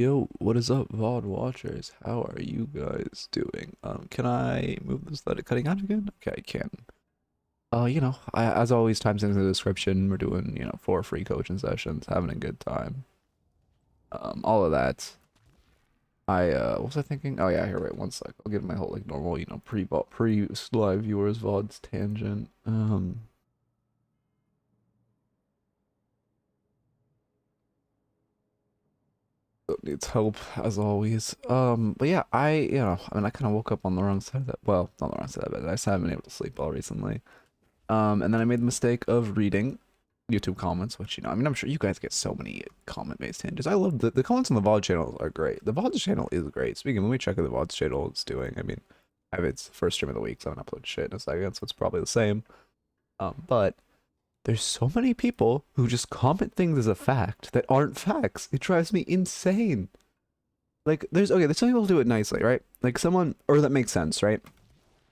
Yo, what is up, VOD watchers? How are you guys doing? Can I move this let it cutting out again? Okay, I can. As always, times in the description. We're doing, 4 free coaching sessions, having a good time. All of that. What was I thinking? Oh yeah, here, wait, one sec. I'll give my whole, like, normal, pre-live viewers VODs tangent. Needs help as always. But yeah, I kind of woke up on the wrong side of that. Well, not the wrong side of it. I just haven't been able to sleep all recently. And then I made the mistake of reading YouTube comments, which, I'm sure you guys get so many comment-based tangents. I love the comments on the VOD channel are great. The VOD channel is great. Speaking, let me check how the VOD channel is doing. I have its first stream of the week, so I haven't uploaded shit in a second, so it's probably the same. But there's so many people who just comment things as a fact that aren't facts. It drives me insane. Like, there's some people who do it nicely, right? Like or that makes sense, right?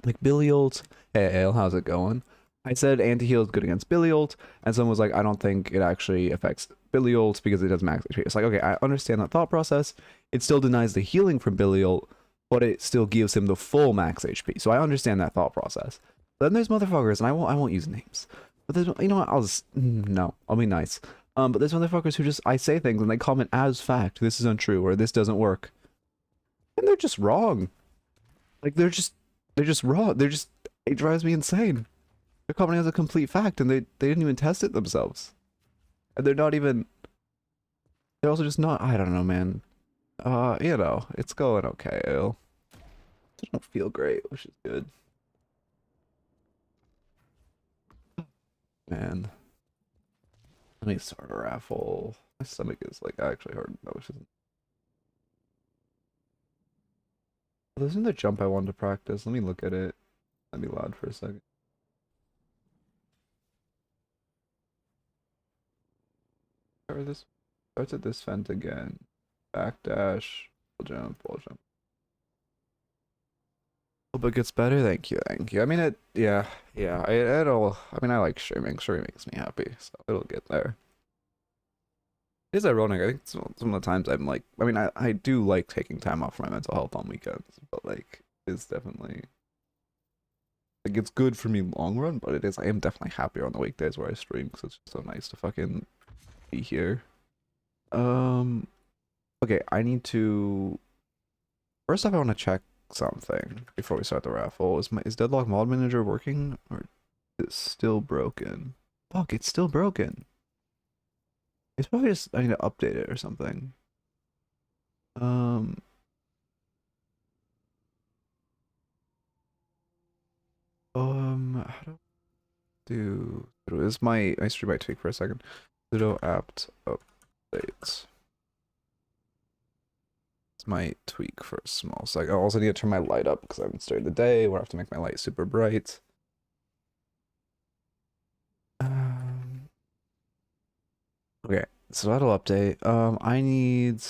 Like Billy Ult, hey Ale, how's it going? I said anti-heal is good against Billy Ult, and someone was like, I don't think it actually affects Billy Ult because it does max HP. It's like, okay, I understand that thought process. It still denies the healing from Billy Ult, but it still gives him the full max HP. So I understand that thought process. Then there's motherfuckers, and I won't use names. But there's, you know what, no, I'll be nice. But there's motherfuckers who I say things and they comment as fact, this is untrue, or this doesn't work. And they're just wrong. Like, they're just wrong. It drives me insane. They're commenting as a complete fact and they didn't even test it themselves. And they're also just not, I don't know, man. It's going okay, I don't feel great, which is good. Man. Let me start a raffle. My stomach is like actually hard. No, which isn't. This isn't the jump I wanted to practice. Let me look at it. Let me loud for a second. Or this starts at this vent again. Backdash, wall jump. Hope it gets better. Thank you, thank you. I mean, I like streaming. Streaming makes me happy, so it'll get there. It is ironic. I think some of the times I'm like, I do like taking time off for my mental health on weekends, but like, it's definitely like it's good for me long run. But I am definitely happier on the weekdays where I stream because it's just so nice to fucking be here. Okay, I need to. First off, I want to check something before we start the raffle. Is Deadlock Mod Manager working or is it still broken? Fuck, it's still broken. It's probably just I need to update it or something. How do is my stream might tweak for a second. Sudo apt updates. This might tweak for a small sec. I also need to turn my light up because I haven't started the day where I have to make my light super bright. Okay, so that'll update. Now I need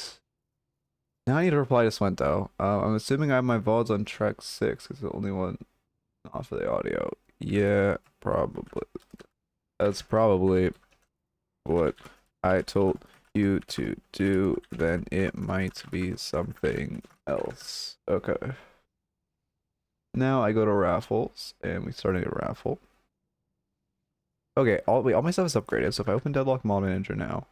to reply to Swento. I'm assuming I have my VODs on track 6 because it's the only one off of the audio. Yeah, probably. That's probably what I told you to do. Then it might be something else. Okay. Now I go to raffles and we start a raffle. Okay, all my stuff is upgraded, so if I open Deadlock Mod Manager now.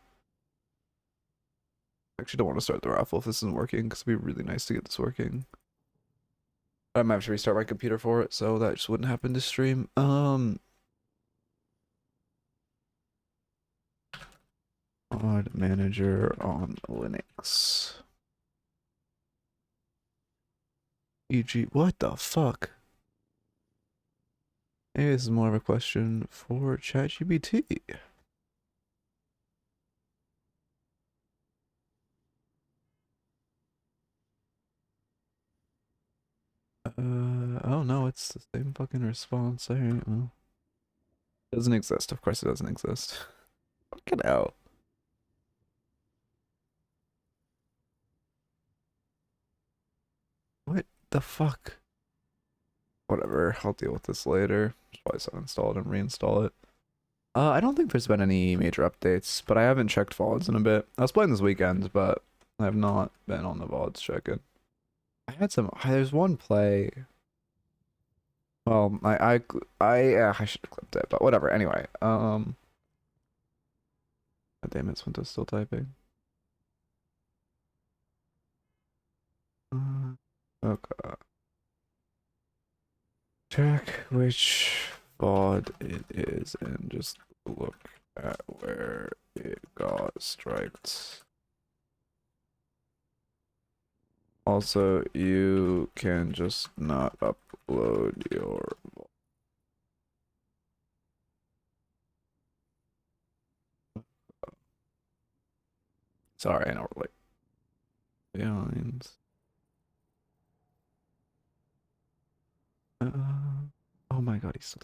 I actually don't want to start the raffle if this isn't working, because it'd be really nice to get this working. I might have to restart my computer for it, so that just wouldn't happen to stream. Mod Manager on Linux. E.g. What the fuck? Maybe this is more of a question for ChatGPT. Oh no, it's the same fucking response. Alright, well. It doesn't exist. Of course it doesn't exist. Get out. What the fuck? Whatever, I'll deal with this later. Just probably uninstall it and reinstall it. I don't think there's been any major updates, but I haven't checked VODs in a bit. I was playing this weekend, but I have not been on the VODs checking. I had some. There's one play. Well, I should have clipped it, but whatever. Anyway, God damn it, Swinto's still typing. Okay. Check which VOD it is and just look at where it got striked. Also, you can just not upload your. Sorry, I know we're like behind. Oh my god, he's still.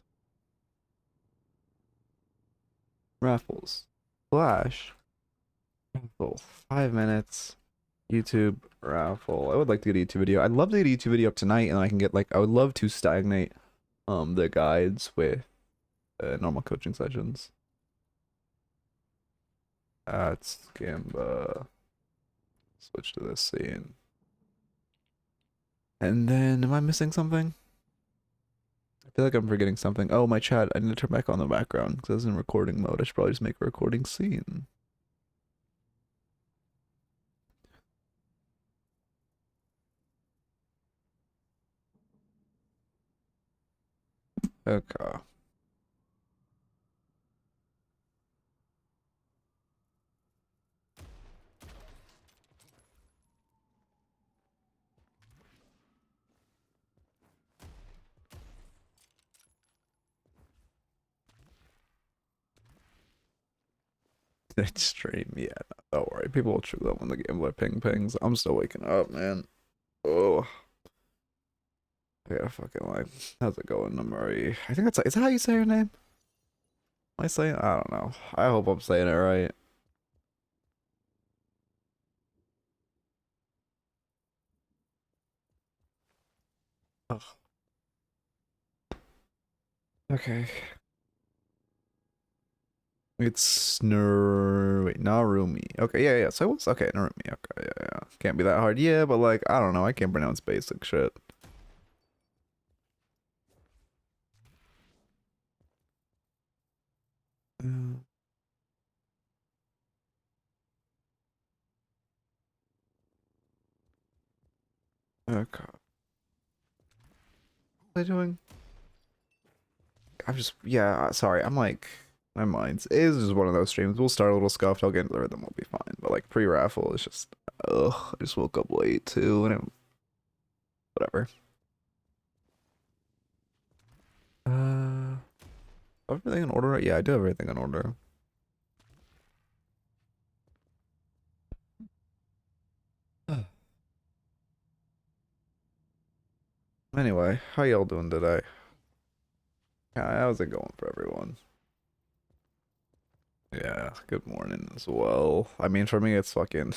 Raffles. Flash. Raffle. 5 minutes. YouTube raffle. I would like to get a YouTube video. I'd love to get a YouTube video up tonight, and I can get like I would love to stagnate the guides with normal coaching sessions. That's Gamba. Switch to this scene. And then, am I missing something? I feel like I'm forgetting something. Oh, my chat. I need to turn back on the background because it's in recording mode. I should probably just make a recording scene. Okay. Stream, yeah, no, don't worry. People will true that when the gambler pings. I'm still waking up, man. Oh, I gotta fucking like, how's it going, Namari? I think that's is that how you say your name? Am I saying? I don't know. I hope I'm saying it right. Ugh. Okay. It's Narumi. Okay, yeah. So it was okay, Narumi. Okay, yeah. Can't be that hard. Yeah, but like, I don't know. I can't pronounce basic shit. Okay. What am I doing? I'm just, yeah, sorry. I'm like, my mind's it is just one of those streams. We'll start a little scuffed. I'll get into the rhythm. We'll be fine. But like pre-raffle is just, ugh. I just woke up late too, and whatever. Everything in order? Yeah, I do have everything in order. Anyway, how y'all doing today? How's it going for everyone? Yeah, good morning as well. I mean, for me, it's fucking.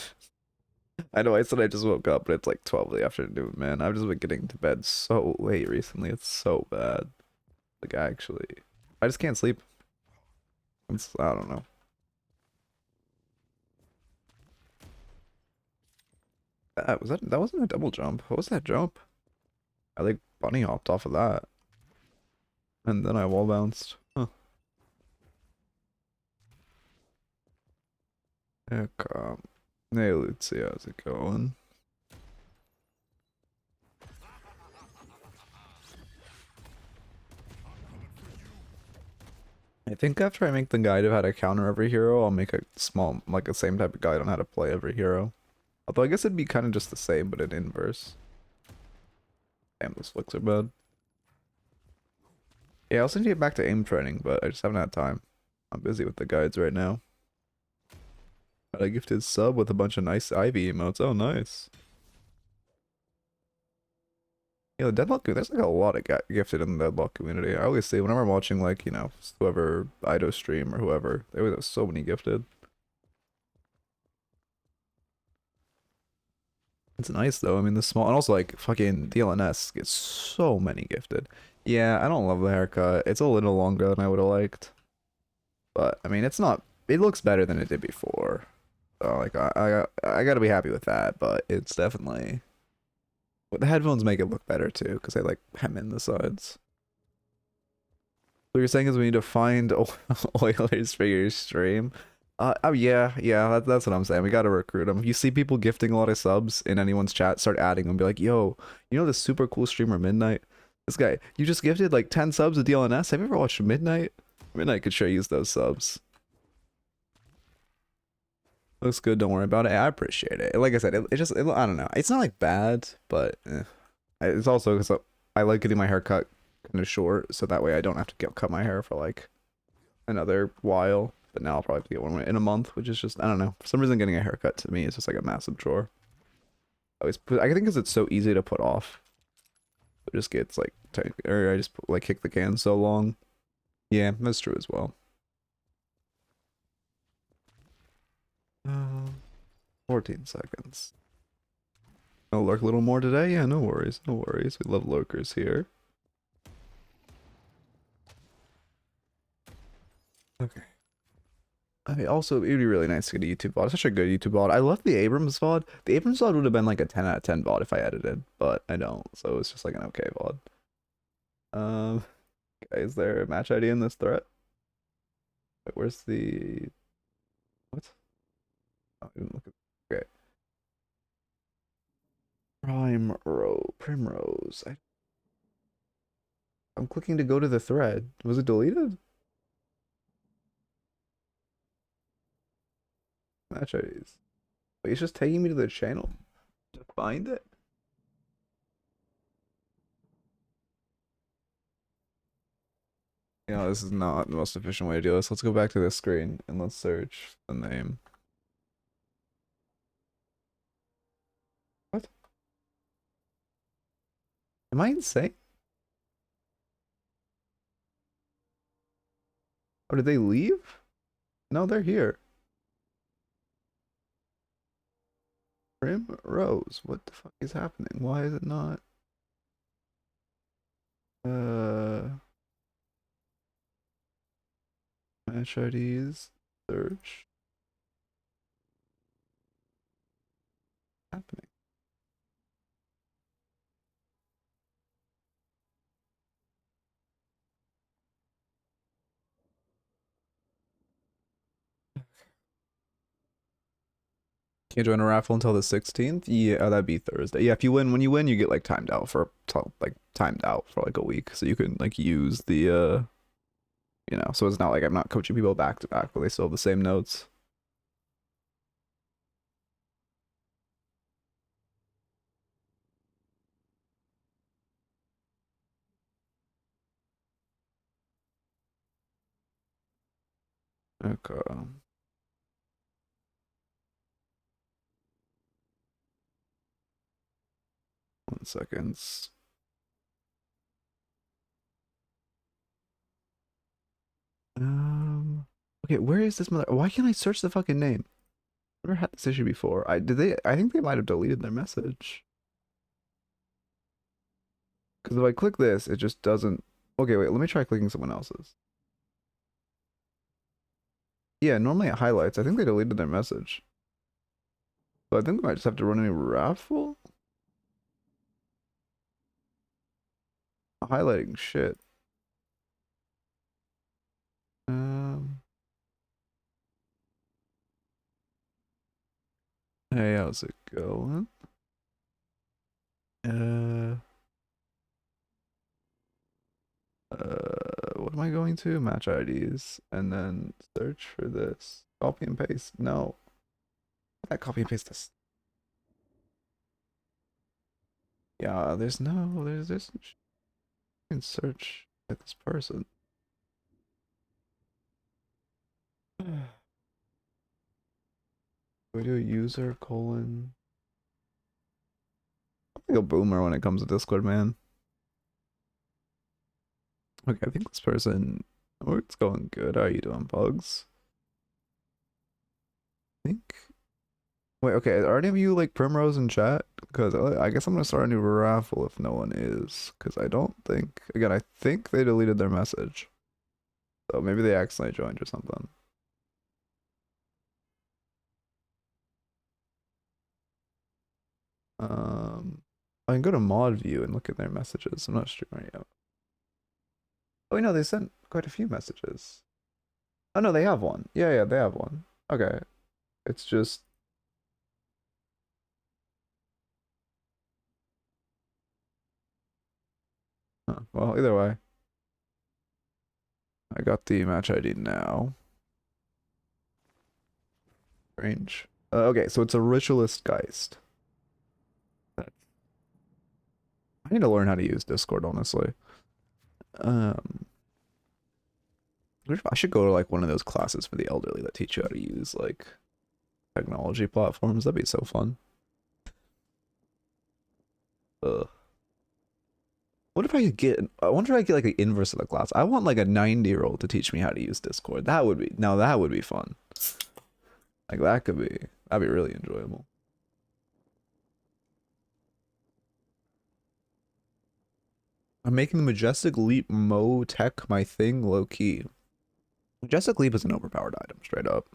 I know I said I just woke up, but it's like 12 in the afternoon, man. I've just been getting to bed so late recently. It's so bad. Like, I just can't sleep. I don't know. That wasn't a double jump. What was that jump? I like bunny hopped off of that. And then I wall bounced. Huh. Heck, hey, Lucy, how's it going? I think after I make the guide of how to counter every hero, I'll make a small, like the same type of guide on how to play every hero. Although I guess it'd be kind of just the same, but in inverse. Damn, those flicks are bad. Yeah, I'll send you back to aim training, but I just haven't had time. I'm busy with the guides right now. Got a gifted sub with a bunch of nice Ivy emotes. Oh, nice. Yeah, the Deadlock, there's like a lot of gifted in the Deadlock community. I always say, whenever I'm watching like, you know, whoever, Ido stream or whoever, they always have so many gifted. It's nice though. I mean, the small, and also like fucking DLNS gets so many gifted. Yeah, I don't love the haircut. It's a little longer than I would have liked. But, I mean, it's not, it looks better than it did before. So like I gotta be happy with that, but it's definitely but the headphones make it look better too because they like hem in the sides. What you're saying is we need to find Oilers for your stream. Oh yeah, that's what I'm saying. We gotta recruit them. If you see people gifting a lot of subs in anyone's chat, start adding them. Be like, yo, you know this super cool streamer Midknight? This guy, you just gifted like 10 subs with DLNS. Have you ever watched Midknight? Midknight could sure use those subs. Looks good. Don't worry about it. I appreciate it. Like I said, it just I don't know. It's not like bad, but it's also because I like getting my hair cut kind of short, so that way I don't have to cut my hair for like another while. But now I'll probably have to get one in a month, which is just I don't know. For some reason, getting a haircut to me is just like a massive chore. I think because it's so easy to put off. It just gets like or I just like kick the can so long. Yeah, that's true as well. 14 seconds. Oh, lurk a little more today? Yeah, no worries, no worries. We love lurkers here. Okay. I mean, also, it'd be really nice to get a YouTube VOD. Such a good YouTube VOD. I love the Abrams VOD. The Abrams VOD would have been like a 10 out of 10 VOD if I edited, but I don't, so it's just like an okay VOD. Okay, is there a match ID in this threat? Wait, where's the... What? Oh, I didn't look at... Okay. Primrose. I'm clicking to go to the thread. Was it deleted? Match IDs. Wait, it's just taking me to the channel to find it? You know, this is not the most efficient way to do this. Let's go back to this screen and let's search the name. What? Am I insane? Oh, did they leave? No, they're here. Primrose. What the fuck is happening? Why is it not? Match IDs. Search. Happening. Can't join a raffle until the 16th? Yeah, that'd be Thursday. Yeah, if you win, when you win, you get like timed out for like a week. So you can like use the you know, so it's not like I'm not coaching people back to back, but they still have the same notes. Okay. 1 second. Okay, where is this mother? Why can't I search the fucking name? I've never had this issue before. I think they might have deleted their message. Because if I click this, it just doesn't. Okay, wait, let me try clicking someone else's. Yeah, normally it highlights. I think they deleted their message. So I think we might just have to run a raffle. Highlighting shit. Hey, how's it going? What am I going to? Match IDs and then search for this. Copy and paste. No. I copy and paste this. Yeah, there's you can search at this person. We do user colon. I'm like a boomer when it comes to Discord, man. Okay, I think this person. Oh, it's going good. How are you doing, Pugs? I think. Wait, okay. Are any of you like Primrose in chat? Because I guess I'm gonna start a new raffle if no one is. Because I don't think. Again, I think they deleted their message. So maybe they accidentally joined or something. I can go to mod view and look at their messages. I'm not streaming yet. Oh, no, they sent quite a few messages. Oh no, they have one. Yeah, they have one. Okay. It's just well, either way. I got the match ID now. Range. Okay, so it's a Ritualist Geist. I need to learn how to use Discord, honestly. Um, I should go to like one of those classes for the elderly that teach you how to use like technology platforms. That'd be so fun. Ugh. What if I could get? I wonder if I get like the inverse of the class. I want like a 90-year-old to teach me how to use Discord. That would be now. That would be fun. Like that'd be really enjoyable. I'm making the Majestic Leap Mo Tech my thing low key. Majestic Leap is an overpowered item, straight up.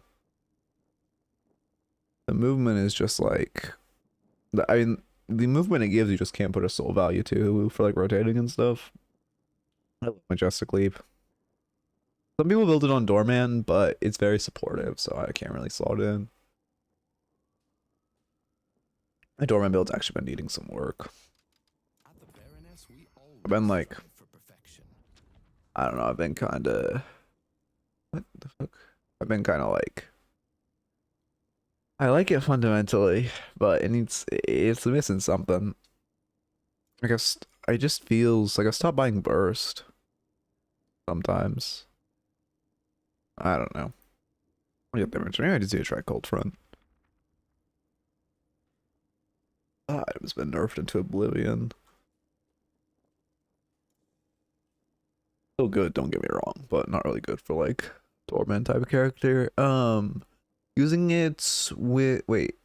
The movement is just like, I mean, the movement it gives you just can't put a soul value to for like rotating and stuff. I love Majestic Leap. Some people build it on Doorman, but it's very supportive, so I can't really slot it in. My Doorman build's actually been needing some work. I've been like, I don't know, I've been kind of, what the fuck? I've been kind of like, I like it fundamentally, but it's missing something. I guess I just feels like I stopped buying Burst sometimes. I don't know. I get damage. Maybe I just need to try Cold Front. Item's been nerfed into oblivion. Still good, don't get me wrong, but not really good for like Doorman type of character. Using it with VW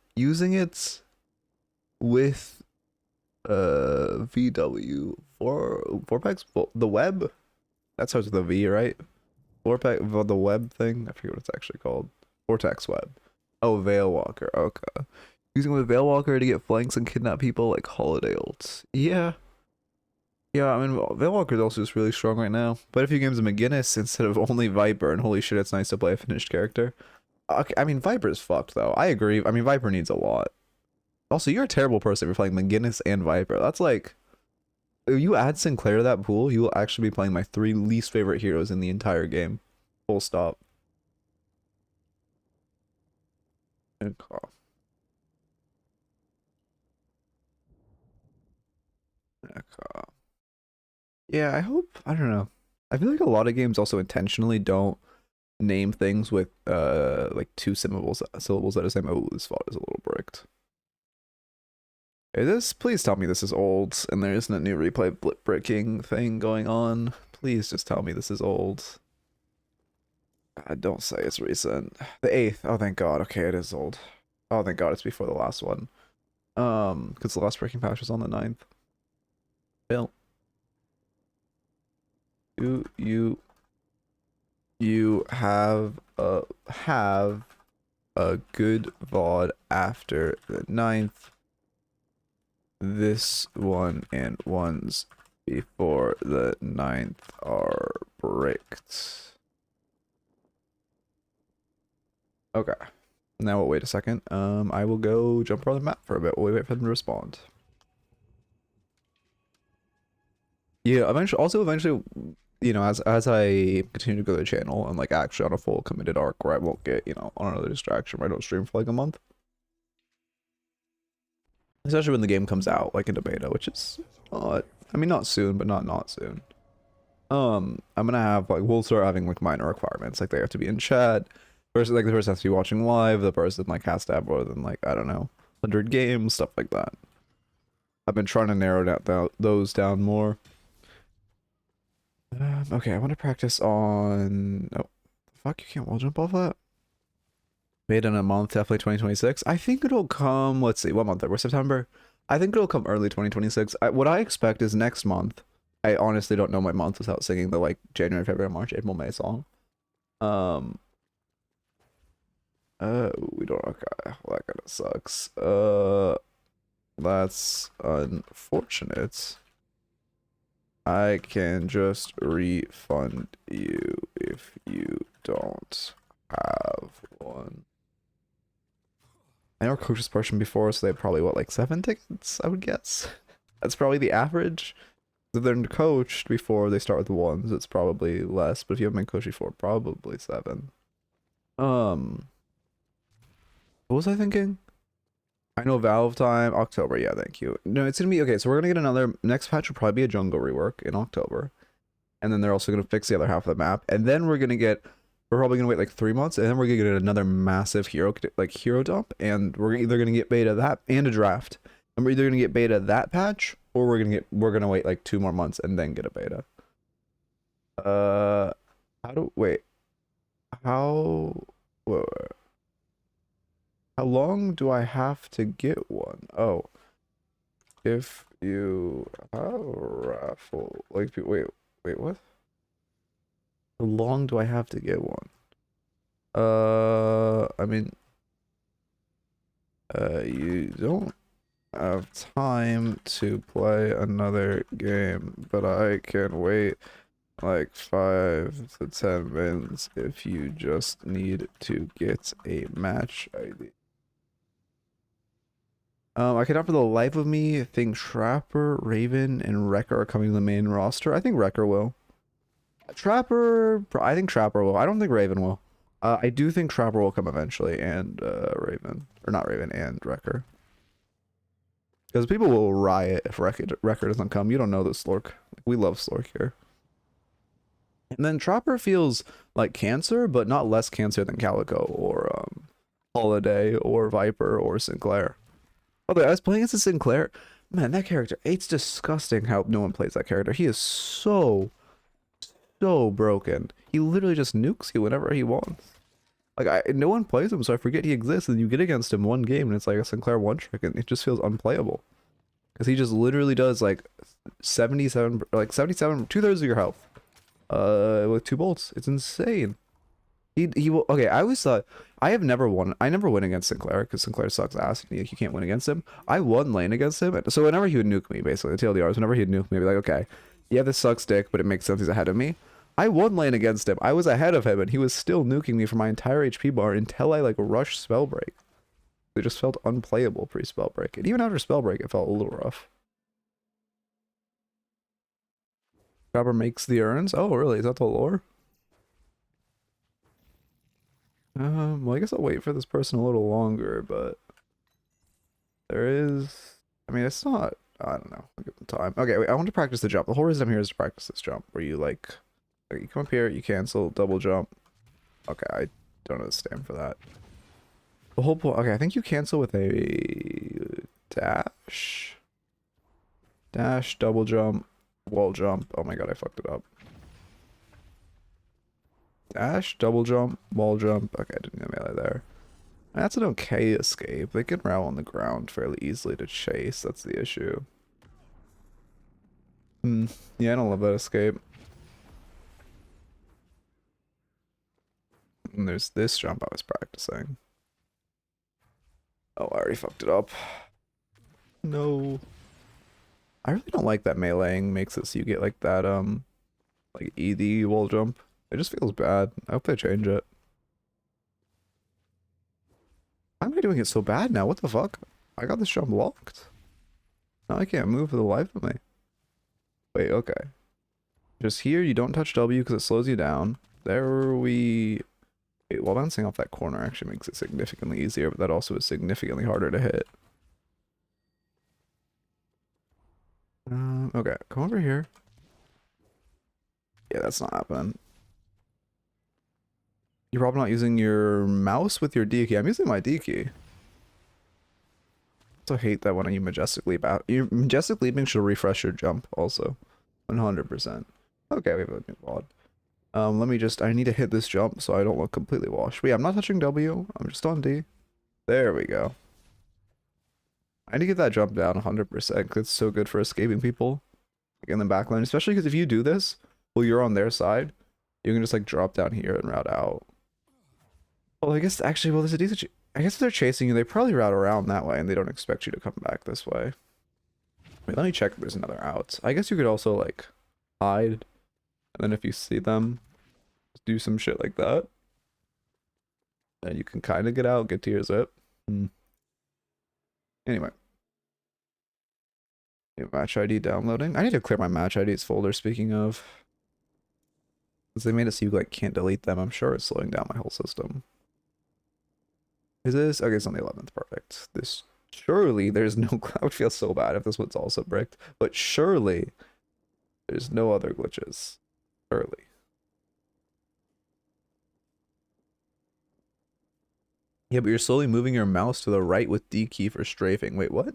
Vorpex, the web, that starts with a V, right? Vorpex, the web thing, I forget what it's actually called. Vortex web. Oh, Veil Walker. Okay. Using with Veil Walker to get flanks and kidnap people like holiday ults. Yeah. Yeah, I mean, Veil Walker is also just really strong right now. But a few games of McGinnis instead of only Viper, and holy shit, it's nice to play a finished character. Okay, I mean, Viper's fucked though. I agree. I mean, Viper needs a lot. Also, you're a terrible person if you're playing McGinnis and Viper. That's like, if you add Sinclair to that pool, you will actually be playing my 3 least favorite heroes in the entire game. Full stop. Okay. Yeah, I hope, I don't know. I feel like a lot of games also intentionally don't name things with like 2 syllables at a time. Oh, this font is a little bricked. Please tell me this is old and there isn't a new replay bricking thing going on. Please just tell me this is old. Don't say it's recent. The 8th. Oh, thank God. Okay, it is old. Oh, thank God, it's before the last one. Because the last breaking patch was on the 9th. Bill. You have a good VOD after the 9th. This one and ones before the 9th are bricked. Okay. Now we'll wait a second. I will go jump around the map for a bit. We'll wait for them to respond. Yeah, eventually, you know, as I continue to grow the channel and like actually on a full committed arc where I won't get, you know, on another distraction where I don't stream for like a month. Especially when the game comes out, like into beta, which is, I mean, not soon, but not soon. I'm gonna have like we'll start having like minor requirements, like they have to be in chat. First, like the person has to be watching live. The person like has to have more than like I don't know, 100 games, stuff like that. I've been trying to narrow those down more. Okay, I want to practice on. Oh, fuck! You can't wall jump off that. Made in a month, definitely 2026. I think it'll come. Let's see, what month? We're September. I think it'll come early 2026. What I expect is next month. I honestly don't know my month without singing the like January, February, March, April, May song. Um. We don't. Okay. Well, that kind of sucks. That's unfortunate. I can just refund you if you don't have one. I never coached this person before, so they have probably, what, like 7 tickets, I would guess? That's probably the average. If they're coached before, they start with 1s, it's probably less, but if you haven't been coached before, probably 7. What was I thinking? I know Valve time, October, yeah, thank you. No, it's gonna be, okay, so we're gonna get another, next patch will probably be a jungle rework in October. And then they're also gonna fix the other half of the map. And then we're probably gonna wait like 3 months, and then we're gonna get another massive hero dump, and we're either gonna get beta that and a draft. And we're either gonna get beta that patch, or we're gonna wait like 2 more months and then get a beta. Wait. How long do I have to get one? Oh, if you raffle, like, wait, what? How long do I have to get one? I mean, you don't have time to play another game, but I can wait like 5 to 10 minutes if you just need to get a match ID. I cannot for the life of me think Trapper, Raven, and Wrecker are coming to the main roster. I think Wrecker will. I think Trapper will. I don't think Raven will. I do think Trapper will come eventually, and Raven. Or not Raven, and Wrecker. Because people will riot if Wrecker doesn't come. You don't know this Slork. We love Slork here. And then Trapper feels like cancer, but not less cancer than Calico, or Holiday, or Viper, or Sinclair. Although I was playing as a Sinclair, man, that character, it's disgusting how no one plays that character. He is so broken. He literally just nukes you whenever he wants. Like, no one plays him, so I forget he exists, and you get against him one game, and it's like a Sinclair one trick, and it just feels unplayable. Because he just literally does, like, 77, 2/3 of your health. With 2 bolts. It's insane. He will. Okay, I always thought I never win against Sinclair because Sinclair sucks ass. You can't win against him. I won lane against him, so whenever he would nuke me, basically the TLDRs, whenever he'd nuke me, I'd be like, okay, yeah, this sucks dick, but it makes sense he's ahead of me. I won lane against him. I was ahead of him, and he was still nuking me for my entire HP bar until I like rushed spell break. It just felt unplayable pre spell break, and even after spell break, it felt a little rough. Jobber makes the urns. Oh, really? Is that the lore? Well, I guess I'll wait for this person a little longer, but there is, I mean, it's not, I don't know, I'll give them time. Okay, wait, I want to practice the jump. The whole reason I'm here is to practice this jump, where you, like, you come up here, you cancel, double jump. Okay, I don't understand for that. The whole point, okay, I think you cancel with a dash. Dash, double jump, wall jump. Oh my god, I fucked it up. Dash, double jump, wall jump. Okay, I didn't get melee there. That's an okay escape. They can row on the ground fairly easily to chase. That's the issue. Yeah, I don't love that escape. And there's this jump I was practicing. Oh, I already fucked it up. No. I really don't like that meleeing makes it so you get like that, like ED wall jump. It just feels bad. I hope they change it. Why am I doing it so bad now? What the fuck? I got this jump locked. Now I can't move for the life of me. Wait, okay. Just here, you don't touch W because it slows you down. There we... Wait, while bouncing off that corner actually makes it significantly easier, but that also is significantly harder to hit. Okay, come over here. Yeah, that's not happening. You're probably not using your mouse with your D key. I'm using my D key. I also hate that when you majestic leap out. Your majestic leaping should refresh your jump also. 100%. Okay, we have a new VOD. I need to hit this jump so I don't look completely washed. But yeah, I'm not touching W. I'm just on D. There we go. I need to get that jump down 100% because it's so good for escaping people like in the backline. Especially because if you do this while you're on their side, you can just like drop down here and route out. Well, I guess actually, well, there's a decent I guess if they're chasing you, they probably route around that way and they don't expect you to come back this way. Wait, let me check if there's another out. I guess you could also like hide, and then if you see them, do some shit like that. And you can kind of get out, get to your zip. Anyway. Match ID downloading. I need to clear my match IDs folder, speaking of. Because they made it so you like can't delete them. I'm sure it's slowing down my whole system. Is this? Okay, it's on the 11th. Perfect. This surely there's no I would feel so bad if this one's also bricked. But surely there's no other glitches. Surely. Yeah, but you're slowly moving your mouse to the right with D key for strafing. Wait, what?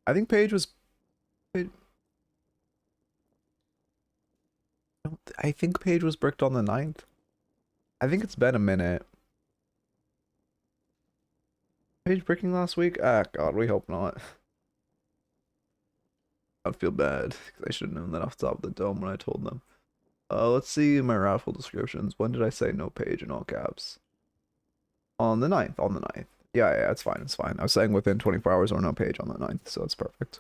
I think Paige was... I think Paige was bricked on the 9th. I think it's been a minute. Paige bricking last week? Ah, God, we hope not. I'd feel bad, because I should have known that off the top of the dome when I told them. Let's see my raffle descriptions. When did I say no Paige in all caps? On the 9th, on the 9th. Yeah, it's fine, it's fine. I was saying within 24 hours or no Paige on the 9th, so it's perfect.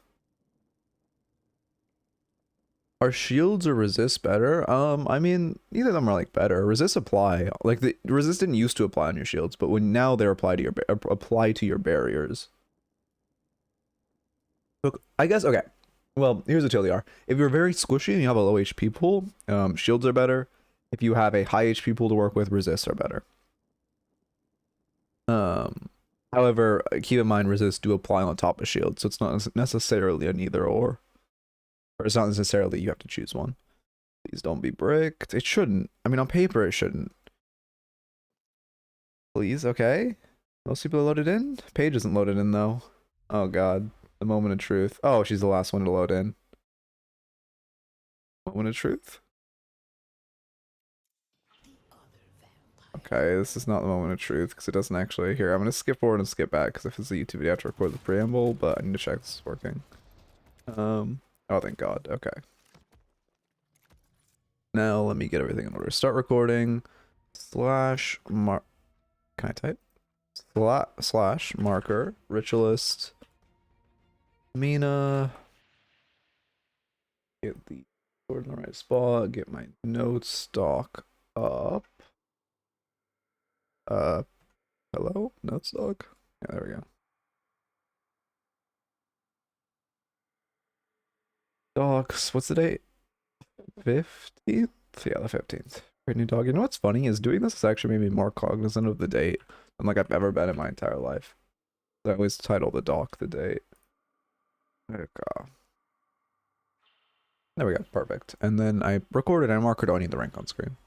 Are shields or resist better? I mean, neither of them are like better. Resist apply. Like the resist didn't used to apply on your shields, but when now they're applied to your barriers. Look, I guess okay. Well, here's the TLDR. If you're very squishy and you have a low HP pool, shields are better. If you have a high HP pool to work with, resists are better. However, keep in mind resists do apply on top of shields, so it's not necessarily an either or. Or it's not necessarily you have to choose one. Please don't be bricked. It shouldn't. I mean, on paper, it shouldn't. Please, okay. Most people are loaded in. Paige isn't loaded in, though. Oh, God. The moment of truth. Oh, she's the last one to load in. Moment of truth? Okay, this is not the moment of truth, because it doesn't actually... Here, I'm going to skip forward and skip back, because if it's a YouTube video, I have to record the preamble, but I need to check this is working. Oh, thank God. Okay. Now, let me get everything in order. Start recording. Can I type? Slash marker. Ritualist Mina. Get the word in the right spot. Get my notes stock up. Hello? Note stock? Yeah, there we go. Docs, what's the date? 15th? Yeah, the 15th. Great new dog. You know what's funny is doing this has actually made me more cognizant of the date than like I've ever been in my entire life. I always title the doc the date. Okay. There we go, perfect. And then I recorded and I marked it. I need the rank on screen.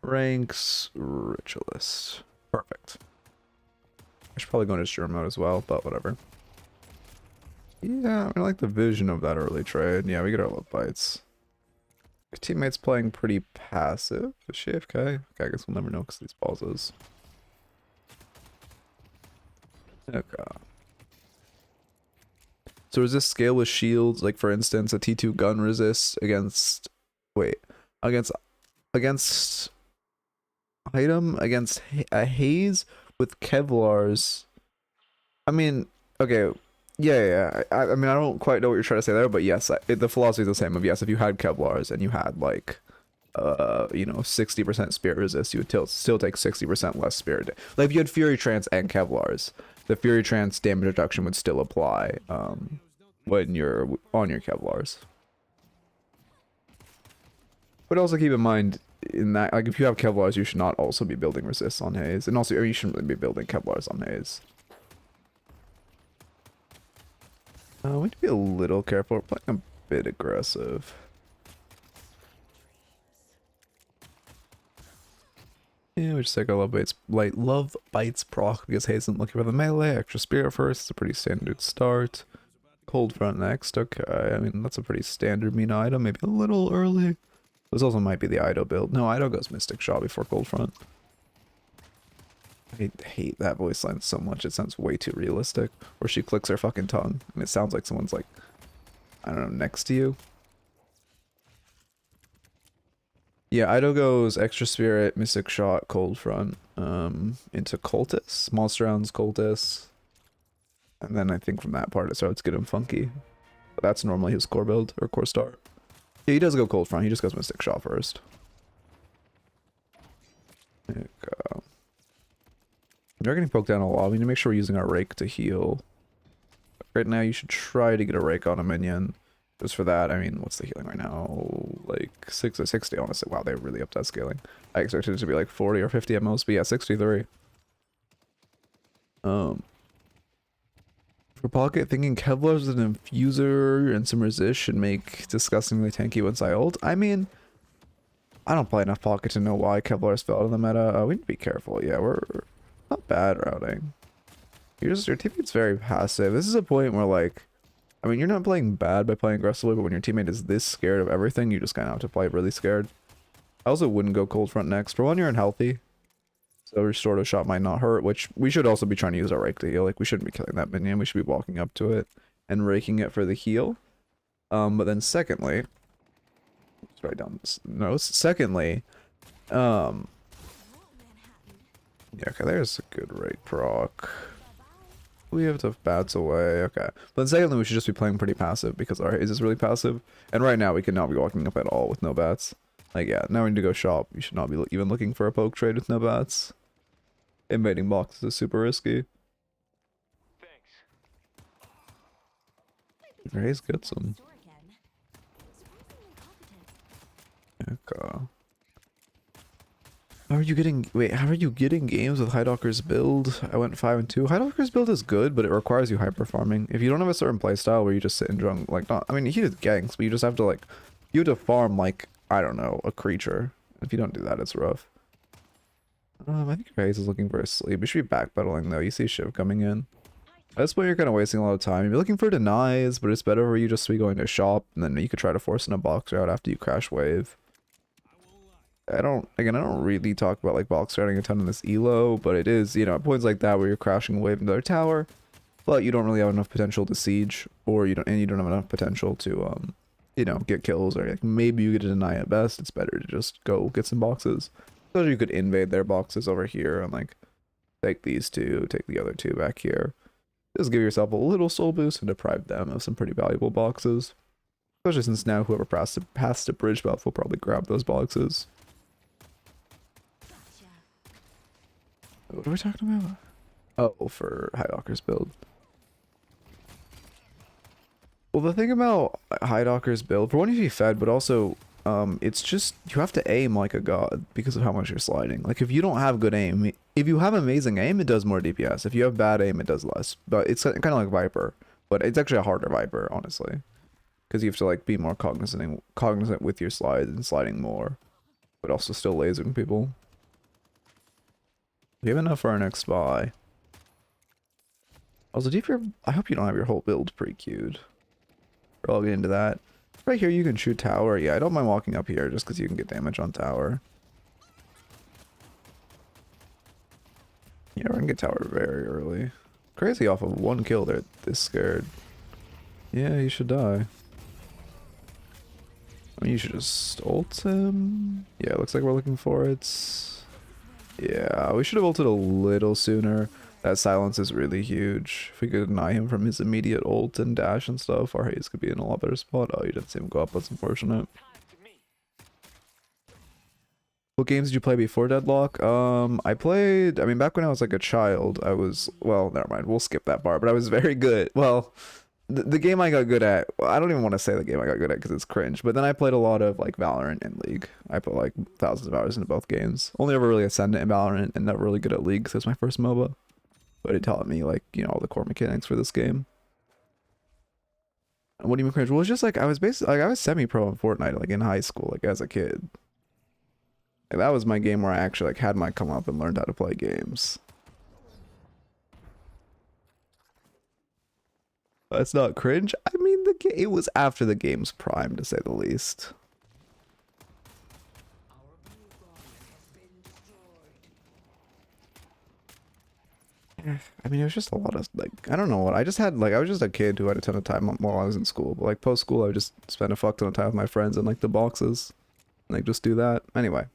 Ranks Ritualist. Perfect. I should probably go into stream mode as well, but whatever. Yeah, I like the vision of that early trade. Yeah, we get our love bites. Your teammate's playing pretty passive. Is she AFK? Okay, I guess we'll never know because these pauses. Okay. So is this scale with shields? Like for instance, a T2 gun resist against... Wait. Against item? Against a haze with Kevlars. I mean, okay... Yeah. I mean, I don't quite know what you're trying to say there, but yes, the philosophy is the same. Of yes, if you had Kevlars and you had like, you know, 60% spirit resist, you would still take 60% less spirit. Like if you had Fury Trance and Kevlars, the Fury Trance damage reduction would still apply when you're on your Kevlars. But also keep in mind in that, like if you have Kevlars, you should not also be building resists on haze, and also you shouldn't really be building Kevlars on haze. We need to be a little careful. We're playing a bit aggressive. Yeah, we just take our love bites proc because Haze isn't looking for the melee. Extra spirit first. It's a pretty standard start. Cold front next. Okay, I mean that's a pretty standard Mina item. Maybe a little early. This also might be the Ido build. No, Ido goes Mystic Shot before cold front. I hate that voice line so much. It sounds way too realistic. Where she clicks her fucking tongue and it sounds like someone's like, I don't know, next to you. Yeah, Ido goes Extra Spirit, Mystic Shot, Cold Front, into Cultist, Monster Rounds Cultist, and then I think from that part it starts getting funky. But that's normally his core build, or core start. Yeah, he does go Cold Front, he just goes Mystic Shot first. There you go. We're getting poked down a lot, we need to make sure we're using our Rake to heal. Right now you should try to get a Rake on a minion. Just for that, I mean, what's the healing right now? Like 6 or 60, honestly. Wow, they really upped that scaling. I expected it to be like 40 or 50 at most, but yeah, 63. For Pocket, thinking Kevlar's an infuser and some resist should make disgustingly tanky once I ult. I mean, I don't play enough Pocket to know why Kevlar's fell in the meta. We need to be careful. Yeah, we're not bad routing. Your teammate's very passive. This is a point where, like, I mean, you're not playing bad by playing aggressively, but when your teammate is this scared of everything, you just kind of have to play really scared. I also wouldn't go Cold Front next. For one, you're unhealthy, so restorative shot might not hurt, which we should also be trying to use our Rake to heal. Like, we shouldn't be killing that minion. We should be walking up to it and raking it for the heal. But then secondly, let's write down this notes. Secondly, yeah, okay, there's a good Rake proc. We have to bats away, okay. But secondly, we should just be playing pretty passive because our haze is really passive. And right now, we cannot be walking up at all with no bats. Like, yeah, now we need to go shop. You should not be even looking for a poke trade with no bats. Invading boxes is super risky. Your haze gets them. Okay. How are you getting, wait, how are you getting games with Hydocker's build? I went 5 and 2. Hydocker's build is good, but it requires you hyper farming. If you don't have a certain playstyle where you just sit and drunk, like, not, I mean, he did ganks, but you just have to, like, you have to farm, like, I don't know, a creature. If you don't do that, it's rough. I think your Haze is looking for a sleep. You should be backpedaling, though. You see Shiv coming in. At this point, you're kind of wasting a lot of time. You're looking for denies, but it's better for you just to be going to shop, and then you could try to force in a box route after you crash wave. I don't really talk about like box routing a ton in this elo, but it is, you know, at points like that where you're crashing a wave into their tower, but you don't really have enough potential to siege, or you don't have enough potential to, you know, get kills, or like maybe you get a deny at best. It's better to just go get some boxes. So you could invade their boxes over here and like take these two, take the other two back here. Just give yourself a little soul boost and deprive them of some pretty valuable boxes. Especially since now whoever passed the bridge buff will probably grab those boxes. What are we talking about? Oh, for Hydocker's build. Well, the thing about Hydocker's build, for one, you can be fed, but also, it's just, you have to aim like a god because of how much you're sliding. Like, if you don't have good aim, if you have amazing aim, it does more DPS. If you have bad aim, it does less. But it's kind of like Viper, but it's actually a harder Viper, honestly. Because you have to, like, be more cognizant with your slides and sliding more, but also still lasering people. We have enough for our next buy. Also, I hope you don't have your whole build pre-queued. I'll get into that. Right here, you can shoot tower. Yeah, I don't mind walking up here just because you can get damage on tower. Yeah, we're gonna get tower very early. Crazy off of one kill, they're this scared. Yeah, you should die. I mean, you should just ult him. Yeah, it looks like we're looking for it. Yeah, we should have ulted a little sooner. That silence is really huge. If we could deny him from his immediate ult and dash and stuff, our haze could be in a lot better spot. Oh, you didn't see him go up. That's unfortunate. What games did you play before Deadlock? I played, I mean, back when I was like a child, I was, well, never mind. We'll skip that part, but I was very good. Well, the game I got good at, well, I don't even want to say the game I got good at because it's cringe, but then I played a lot of like Valorant and League. I put like thousands of hours into both games. Only ever really Ascendant in Valorant and never really good at League because it was my first MOBA. But it taught me like, you know, all the core mechanics for this game. What do you mean cringe? Well, it's just like I was basically like I was semi-pro in Fortnite like in high school, like as a kid. Like that was my game where I actually like had my come up and learned how to play games. That's not cringe. I mean, it was after the game's prime, to say the least. I mean, it was just a lot of, like, I don't know what, I just had, like, I was just a kid who had a ton of time while I was in school. But, like, post-school, I would just spend a fuck ton of time with my friends in, like, the boxes. Like, just do that. Anyway.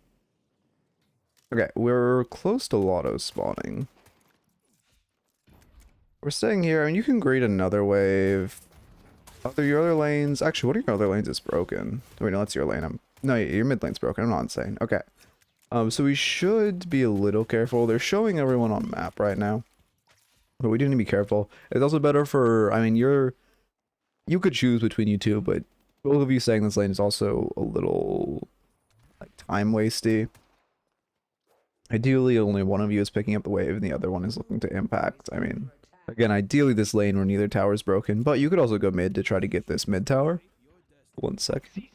Okay, we're close to Lotto spawning. We're staying here. I mean, you can greet another wave. Your other lanes... Actually, what are your other lanes is broken? Wait, no, that's your lane. No, your mid lane's broken. I'm not insane. Okay. So we should be a little careful. They're showing everyone on map right now. But we do need to be careful. It's also better for... I mean, you could choose between you two, but both of you saying this lane is also a little... like, time-wasty. Ideally, only one of you is picking up the wave and the other one is looking to impact. I mean... Again, ideally this lane where neither tower is broken, but you could also go mid to try to get this mid tower. 1 second.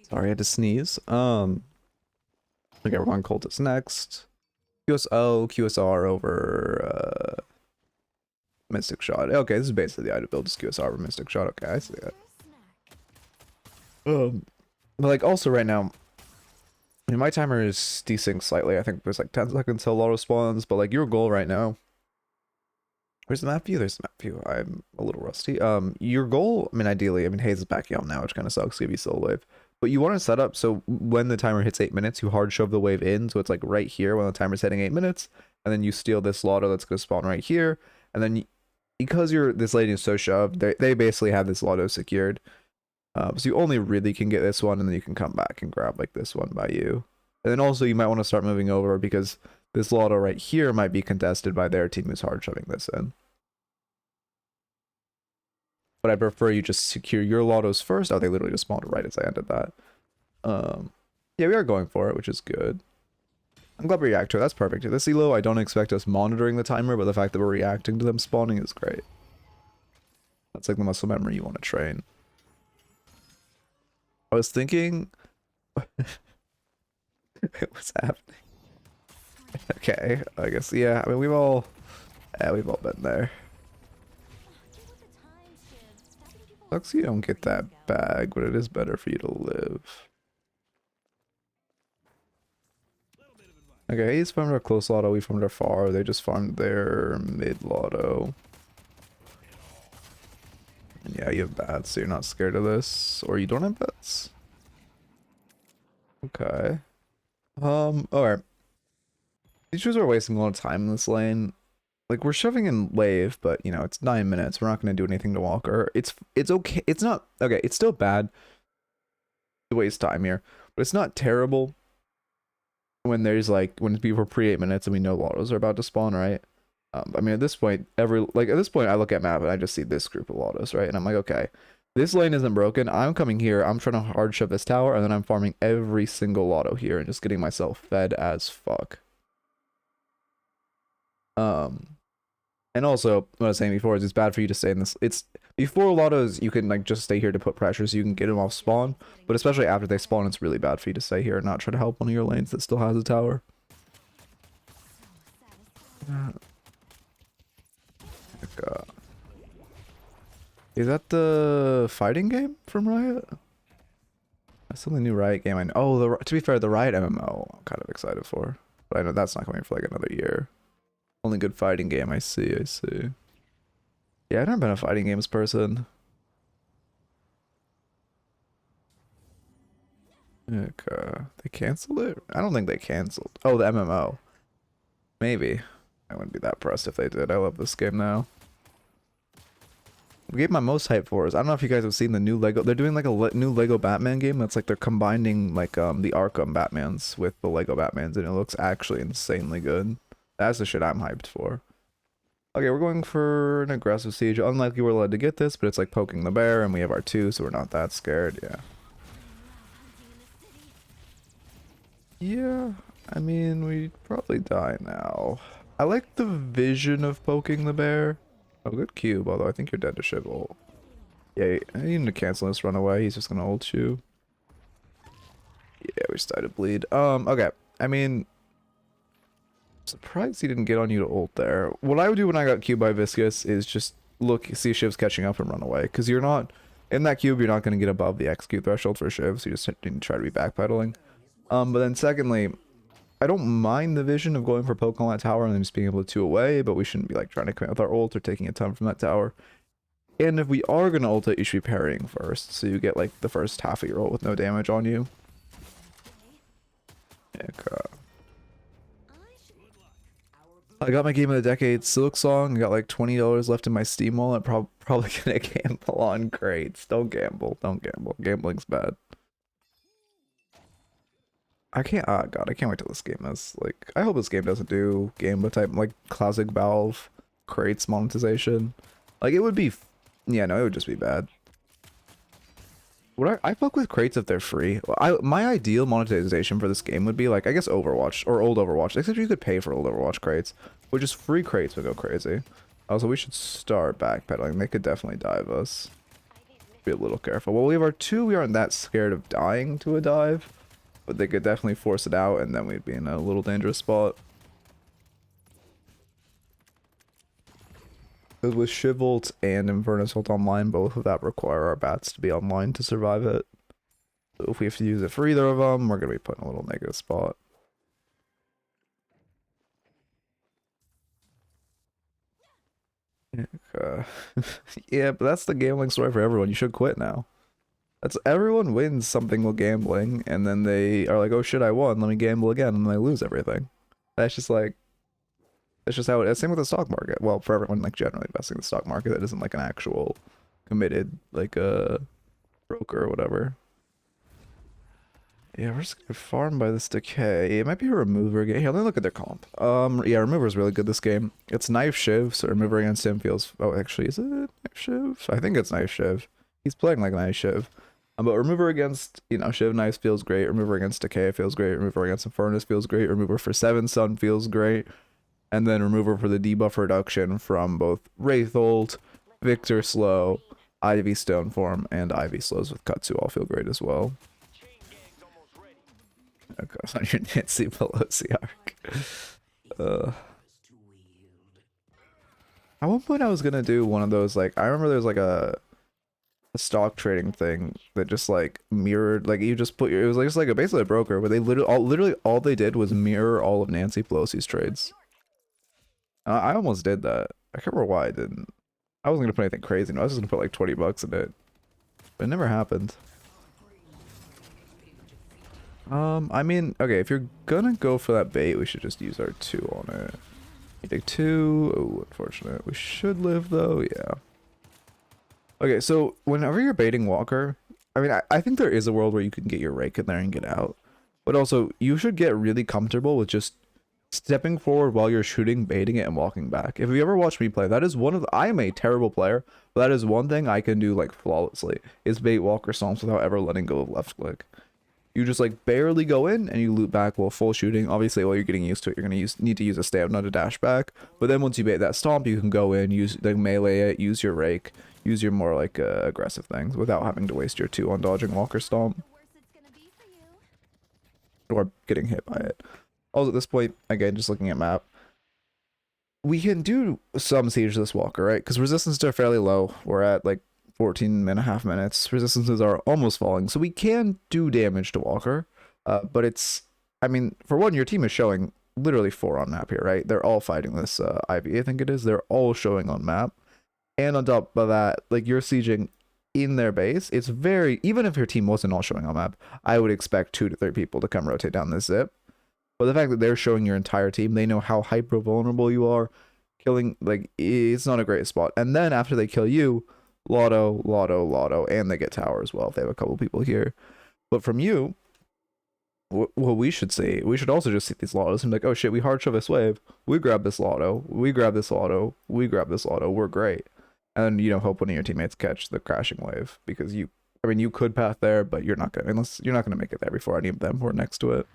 Sorry, I had to sneeze. Okay, we're going Cultist next. QSR over Mystic Shot. Okay, this is basically the item build, just QSR over Mystic Shot. Okay, I see that. But like also right now, I mean, my timer is desynced slightly. I think there's like 10 seconds till Lotto spawns, but like your goal right now... Where's the map view? There's the map view. I'm a little rusty. Your goal, I mean, ideally, I mean, Hayes is backing out now, which kind of sucks, give you soul wave. But you want to set up so when the timer hits 8 minutes, you hard shove the wave in, so it's like right here when the timer's hitting 8 minutes, and then you steal this Lotto that's going to spawn right here, and then because this lane is so shoved, they basically have this Lotto secured. So you only really can get this one, and then you can come back and grab like this one by you. And then also you might want to start moving over because this Lotto right here might be contested by their team who's hard shoving this in. But I prefer you just secure your Lottos first. Oh, they literally just spawned right as I ended that. Yeah, we are going for it, which is good. I'm glad we react to it. That's perfect. This elo, I don't expect us monitoring the timer, but the fact that we're reacting to them spawning is great. That's like the muscle memory you want to train. I was thinking... What's happening? Okay, I guess, yeah, I mean, we've all been there. Sucks you don't get that bag, but it is better for you to live. Okay, he's farmed our close Lotto, we farmed our far, they just farmed their mid Lotto. And yeah, you have bats, so you're not scared of this. Or you don't have bats? Okay. Alright. These shoes are wasting a lot of time in this lane. Like, we're shoving in wave, but, you know, it's 9 minutes. We're not going to do anything to Walker. It's okay. It's not... Okay, it's still bad to waste time here. But it's not terrible when there's, like, when people are pre 8 minutes and we know Lottos are about to spawn, right? I mean, at this point, at this point, I look at map and I just see this group of Lottos, right? And I'm like, okay, this lane isn't broken. I'm coming here. I'm trying to hard shove this tower, and then I'm farming every single Lotto here and just getting myself fed as fuck. And also, what I was saying before is it's bad for you to stay in this. It's before Lottos, you can like just stay here to put pressure so you can get them off spawn. But especially after they spawn, it's really bad for you to stay here and not try to help one of your lanes that still has a tower. Is that the fighting game from Riot? That's the new Riot game I know. Oh, to be fair, the Riot MMO I'm kind of excited for. But I know that's not coming for like another year. Only good fighting game I see. Yeah, I've never been a fighting games person. Okay. They canceled it? I don't think they canceled. Oh, the MMO. Maybe. I wouldn't be that pressed if they did. I love this game now. The game I'm most hyped for is, I don't know if you guys have seen the new Lego, they're doing like a new Lego Batman game that's like they're combining like the Arkham Batmans with the Lego Batmans, and it looks actually insanely good. That's the shit I'm hyped for. Okay, we're going for an aggressive siege. Unlikely we're allowed to get this, but it's like poking the bear, and we have our 2, so we're not that scared, yeah. Yeah, I mean, we'd probably die now. I like the vision of poking the bear. Oh, good cube, although I think you're dead to Shiv ult. Yeah, I need him to cancel this runaway. He's just gonna ult you. Yeah, we started to bleed. Okay. I mean, surprised he didn't get on you to ult there. What I would do when I got cubed by Viscous is just look, see Shiv's catching up and run away. Because you're not, in that cube, you're not going to get above the execute threshold for Shiv, so you just need to try to be backpedaling. But then secondly, I don't mind the vision of going for poke on that tower and then just being able to 2 away, but we shouldn't be like trying to commit with our ult or taking a ton from that tower. And if we are gonna ult it, you should be parrying first, so you get like the first half of your ult with no damage on you. Okay. I got my game of the decade Silk Song. I got like $20 left in my Steam wallet. Probably gonna gamble on crates. Don't gamble. Don't gamble. Gambling's bad. I can't. Oh god, I can't wait till this game is like. I hope this game doesn't do Gamba type like classic Valve crates monetization. Like it would be. Yeah, no, it would just be bad. What I fuck with crates if they're free. My ideal monetization for this game would be like I guess Overwatch or old Overwatch. Except you could pay for old Overwatch crates, which is free crates would go crazy. Also, we should start backpedaling. They could definitely dive us. Be a little careful. Well, we have our 2. We aren't that scared of dying to a dive, but they could definitely force it out, and then we'd be in a little dangerous spot. Because with Shiv ult and Eternus ult online, both of that require our bats to be online to survive it. So if we have to use it for either of them, we're going to be put in a little negative spot. Okay. Yeah, but that's the gambling story for everyone. You should quit now. That's everyone wins something with gambling, and then they are like, oh shit, I won, let me gamble again, and then they lose everything. That's just like... That's just how it is. Same with the stock market. Well, for everyone like generally investing in the stock market that isn't like an actual committed like a broker or whatever. Yeah, we're just gonna farm by this decay. It might be a remover again. Here, let me look at their comp. Yeah, remover is really good this game. It's Knife Shiv, so remover against him feels. Oh, actually, is it Knife Shiv? I think it's Knife Shiv. He's playing like Knife Shiv. But remover against, you know, Shiv Knives feels great. Remover against Decay feels great. Remover against Infernus feels great. Remover for 7 Sun feels great. And then remover for the debuff reduction from both Wraith ult, Victor slow, Ivy stone form, and Ivy slows with Katsu all feel great as well. Okay, on your Nancy Pelosi arc. At one point I was gonna do one of those, like, I remember there's like a stock trading thing that just like mirrored, like you just put your, it was like just like basically a broker, but they literally all they did was mirror all of Nancy Pelosi's trades. I almost did that. I can't remember why I didn't. I wasn't gonna put anything crazy. No, I was just gonna put like 20 bucks in it. But it never happened. I mean, okay, if you're gonna go for that bait, we should just use our 2 on it. You take 2. Oh, unfortunate. We should live though, yeah. Okay, so whenever you're baiting Walker, I mean, I think there is a world where you can get your rake in there and get out. But also, you should get really comfortable with just stepping forward while you're shooting, baiting it, and walking back. If you ever watch me play, that is one of the, I am a terrible player, but that is one thing I can do like flawlessly, is bait Walker stomps without ever letting go of left click. You just like barely go in and you loop back while full shooting. Obviously, while you're getting used to it, you're gonna need to use a stamina to dash back. But then once you bait that stomp, you can go in, use like melee it, use your rake, use your more like aggressive things without having to waste your 2 on dodging Walker stomp or getting hit by it. Also, at this point, again, just looking at map, we can do some siege to this Walker, right? Because resistances are fairly low. We're at like 14.5 minutes. Resistances are almost falling, so we can do damage to Walker. But it's, I mean, for one, your team is showing literally 4 on map here, right? They're all fighting this Ivy, I think it is. They're all showing on map. And on top of that, like, you're sieging in their base. It's very, even if your team wasn't all showing on map, I would expect 2 to 3 people to come rotate down this zip. But the fact that they're showing your entire team, they know how hyper vulnerable you are. Killing, like, it's not a great spot. And then after they kill you, Lotto, and they get tower as well if they have a couple people here. But from you, what we should see, we should also just see these Lottos and be like, oh shit, we hard shove this wave, we grab this Lotto, we grab this Lotto, we grab this Lotto, we're great. And, you know, hope one of your teammates catch the crashing wave, because you, I mean, you could path there, but you're not gonna, unless you're not gonna make it there before any of them who are next to it.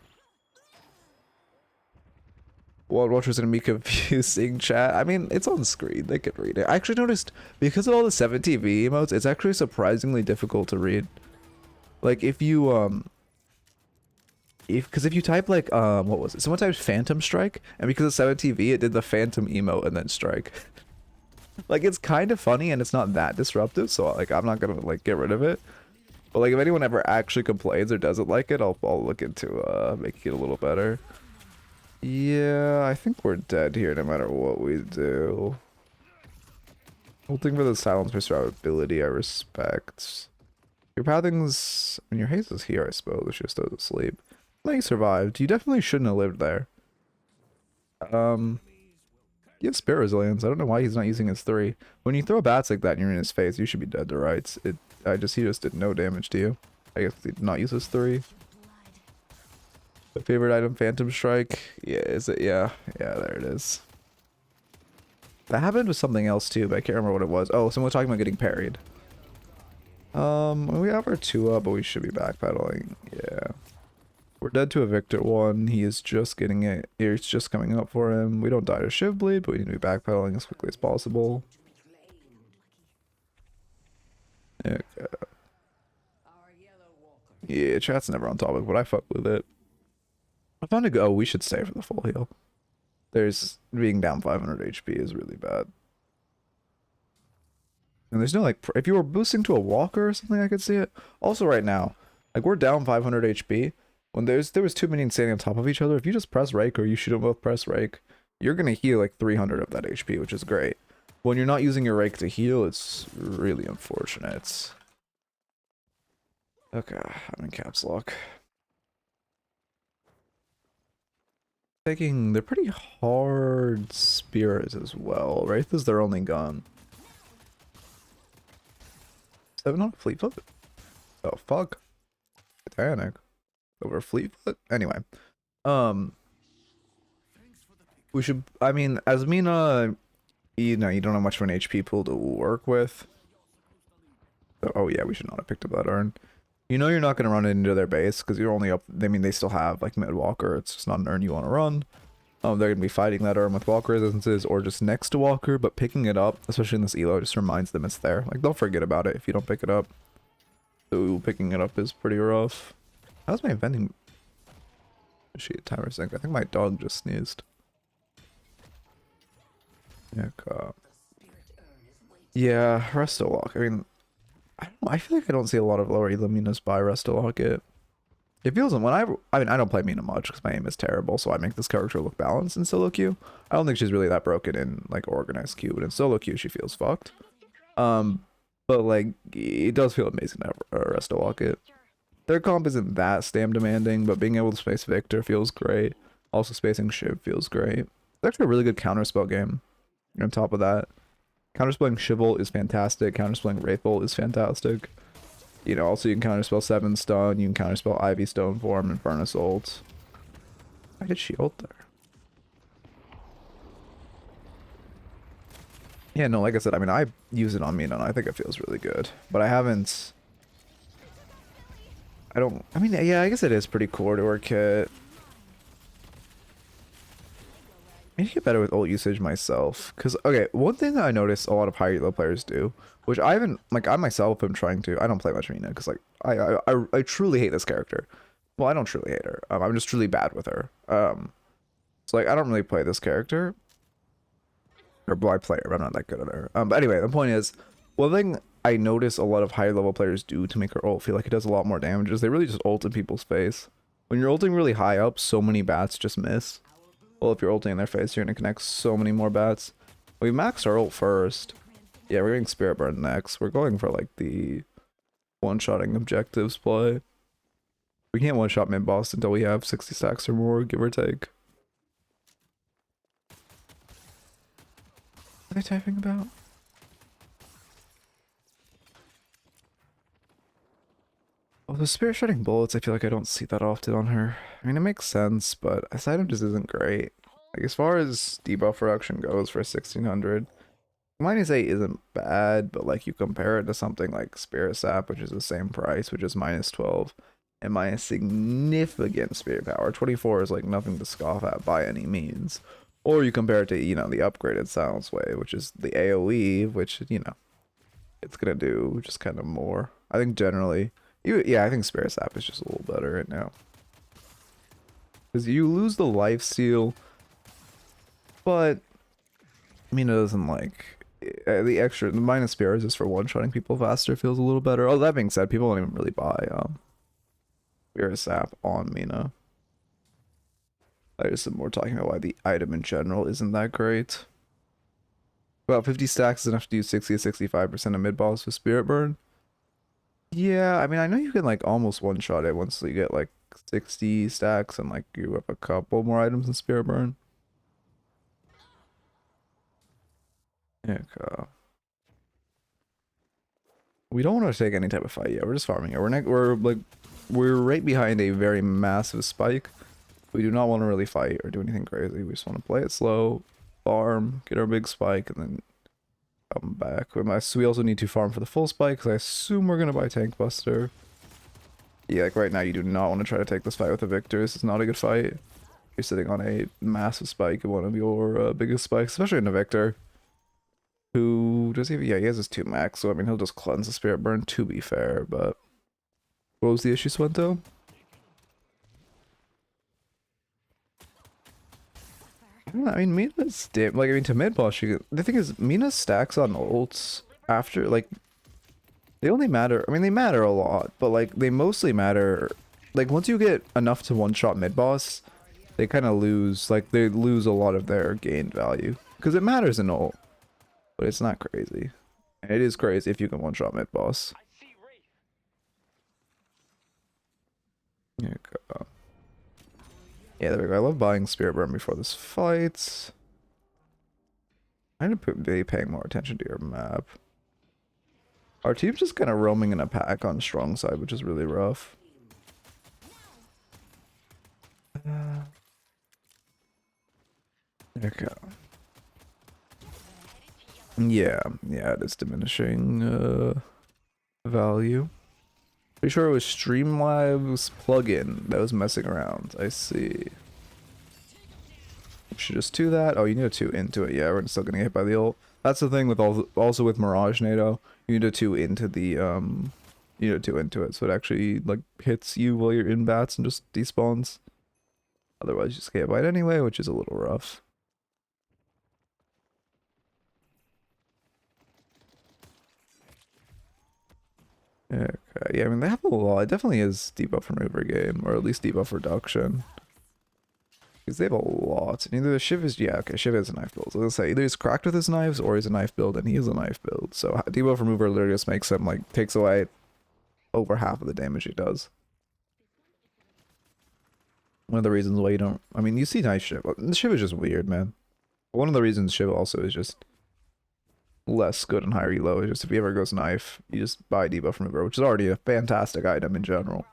World Watcher's gonna be confusing, chat. I mean, it's on screen, they can read it. I actually noticed, because of all the 7TV emotes, it's actually surprisingly difficult to read. Like, if you, because if you type, like, what was it? Someone typed Phantom Strike, and because of 7TV, it did the Phantom emote and then Strike. Like, it's kind of funny, and it's not that disruptive, so, like, I'm not gonna, like, get rid of it. But, like, if anyone ever actually complains or doesn't like it, I'll look into, making it a little better. Yeah, I think we're dead here no matter what we do. Ulting for the silence for survivability, I respect. Your pathing's... I mean, your haste is here, I suppose. It's just still asleep. No, you survived. You definitely shouldn't have lived there. He has spirit resilience. I don't know why he's not using his 3. When you throw bats like that and you're in his face, you should be dead to rights. He just did no damage to you. I guess he did not use his 3. My favorite item, Phantom Strike. Yeah, is it? Yeah. Yeah, there it is. That happened with something else too, but I can't remember what it was. Oh, someone was talking about getting parried. We have our 2 up, but we should be backpedaling. Yeah. We're dead to a Victor 1. He is just getting it. It's just coming up for him. We don't die to Shiv Bleed, but we need to be backpedaling as quickly as possible. Okay. Yeah, chat's never on topic, but I fuck with it. I found a go. Oh, we should stay for the full heal. There's being down 500 HP is really bad. And there's no, like, if you were boosting to a walker or something, I could see it. Also, right now, like, we're down 500 HP. When there was 2 minions standing on top of each other, if you just press rake or you shoot them both press rake, you're gonna heal like 300 of that HP, which is great. When you're not using your rake to heal, it's really unfortunate. Okay, I'm in caps lock. They're pretty hard spears as well. Wraith is their only gun. 7 on Fleetfoot? Oh, fuck. Titanic. Over Fleetfoot? Anyway. We should, I mean, as Mina, you know, you don't have much of an HP pool to work with. So, oh yeah, we should not have picked up that urn. You know you're not going to run into their base, because you're only up, I mean, they still have, like, mid-walker. It's just not an urn you want to run. They're going to be fighting that urn with walker resistances, or just next to walker, but picking it up, especially in this elo, just reminds them it's there. Like, they'll forget about it if you don't pick it up. So, picking it up is pretty rough. How's my vending machine timer sync? I think my dog just sneezed. Yeah, Restolock. I mean, I don't know, I feel like I don't see a lot of lower elo Minas buy Restolock it. It feels when I mean, I don't play Mina much because my aim is terrible, so I make this character look balanced in solo queue. I don't think she's really that broken in like organized queue, but in solo queue she feels fucked. But like it does feel amazing to have Restolock it. Their comp isn't that stam demanding, but being able to space Victor feels great. Also spacing Shiv feels great. It's actually a really good counterspell game. On top of that, counterspelling Shivul is fantastic. Counterspelling Wraithbolt is fantastic. You know, also you can counterspell 7 stun. You can counterspell Ivy Stone Form and Furnace ult. Why did she ult there? Yeah, no, like I said, I mean, I use it on Mina and I think it feels really good. But I haven't... I mean, yeah, I guess it is pretty core to her kit. I need to get better with ult usage myself. Because, okay, one thing that I noticed a lot of high elo players do, which I haven't, like, I myself am trying to, I don't play much Mina, because, like, I truly hate this character. Well, I don't truly hate her. I'm just truly bad with her. So, like, I don't really play this character. Or, well, I play her, but I'm not that good at her. But anyway, the point is, one thing I notice a lot of high level players do to make her ult feel like it does a lot more damage is they really just ult in people's face. When you're ulting really high up, so many bats just miss. Well, if you're ulting in their face, you're going to connect so many more bats. We maxed our ult first. Yeah, we're getting Spirit Burn next. We're going for, like, the one-shotting objectives play. We can't one-shot mid-boss until we have 60 stacks or more, give or take. What are they typing about? Well, the Spirit Shredding Bullets, I feel like I don't see that often on her. I mean, it makes sense, but this item just isn't great. Like, as far as debuff reduction goes for 1600, -8 isn't bad, but like you compare it to something like Spirit Sap, which is the same price, which is -12, and minus significant spirit power. 24 is like nothing to scoff at by any means. Or you compare it to, you know, the upgraded Silence Wave, which is the AoE, which, you know, it's gonna do just kind of more. I think generally... yeah, I think Spirit Sap is just a little better right now. Because you lose the lifesteal, but Mina doesn't like the extra, the minus spear resist for one-shotting people faster feels a little better. Oh, that being said, people don't even really buy Spirit Sap on Mina. I just am more talking about why the item in general isn't that great. About 50 stacks is enough to do 60 to 65% of mid boss with Spirit Burn. Yeah, I mean, I know you can like almost one-shot it once you get like 60 stacks and like you have a couple more items in Spirit Burn. Yeah, we don't want to take any type of fight yet. We're just farming it. We're right behind a very massive spike. We do not want to really fight or do anything crazy. We just want to play it slow, farm, get our big spike, and then come back. We also need to farm for the full spike because I assume we're gonna buy Tank Buster. Yeah, like right now you do not want to try to take this fight with a Victor. This is not a good fight. You're sitting on a massive spike in one of your biggest spikes, especially in a Victor. Who does he have? Yeah, he has his 2 max, so I mean he'll just cleanse the Spirit Burn to be fair, but what was the issue, Swento? I don't know, I mean Mina's like I mean to mid boss the thing is Mina's stacks on ults after like they only matter, I mean they matter a lot, but like they mostly matter like once you get enough to one-shot mid boss, they kind of lose, like they lose a lot of their gained value because it matters in ult. But it's not crazy. It is crazy if you can one-shot mid-boss. Yeah, yeah, there we go. I love buying Spirit Burn before this fight. I need to be paying more attention to your map. Our team's just kind of roaming in a pack on strong side, which is really rough. There we go. Yeah, it is diminishing value. Pretty sure it was Streamlabs plugin that was messing around. I see. Should just do that. Oh, you need a 2 into it. Yeah, we're still gonna get hit by the ult. That's the thing with also with Mirage NATO. You need a 2 into the you need a 2 into it, so it actually like hits you while you're in bats and just despawns. Otherwise, you just get hit by it anyway, which is a little rough. Okay, yeah, I mean, they have a lot. It definitely is debuff remover game, or at least debuff reduction. Because they have a lot. And either Shiv is, yeah, okay, Shiv is a knife build. So let's say either he's cracked with his knives, or he's a knife build, and he is a knife build. So debuff remover literally just makes him, like, takes away over half of the damage he does. One of the reasons why you don't, I mean, you see knife Shiv. Shiv is just weird, man. One of the reasons Shiv also is just less good and higher elo is just if he ever goes knife, you just buy debuff remover, which is already a fantastic item in general.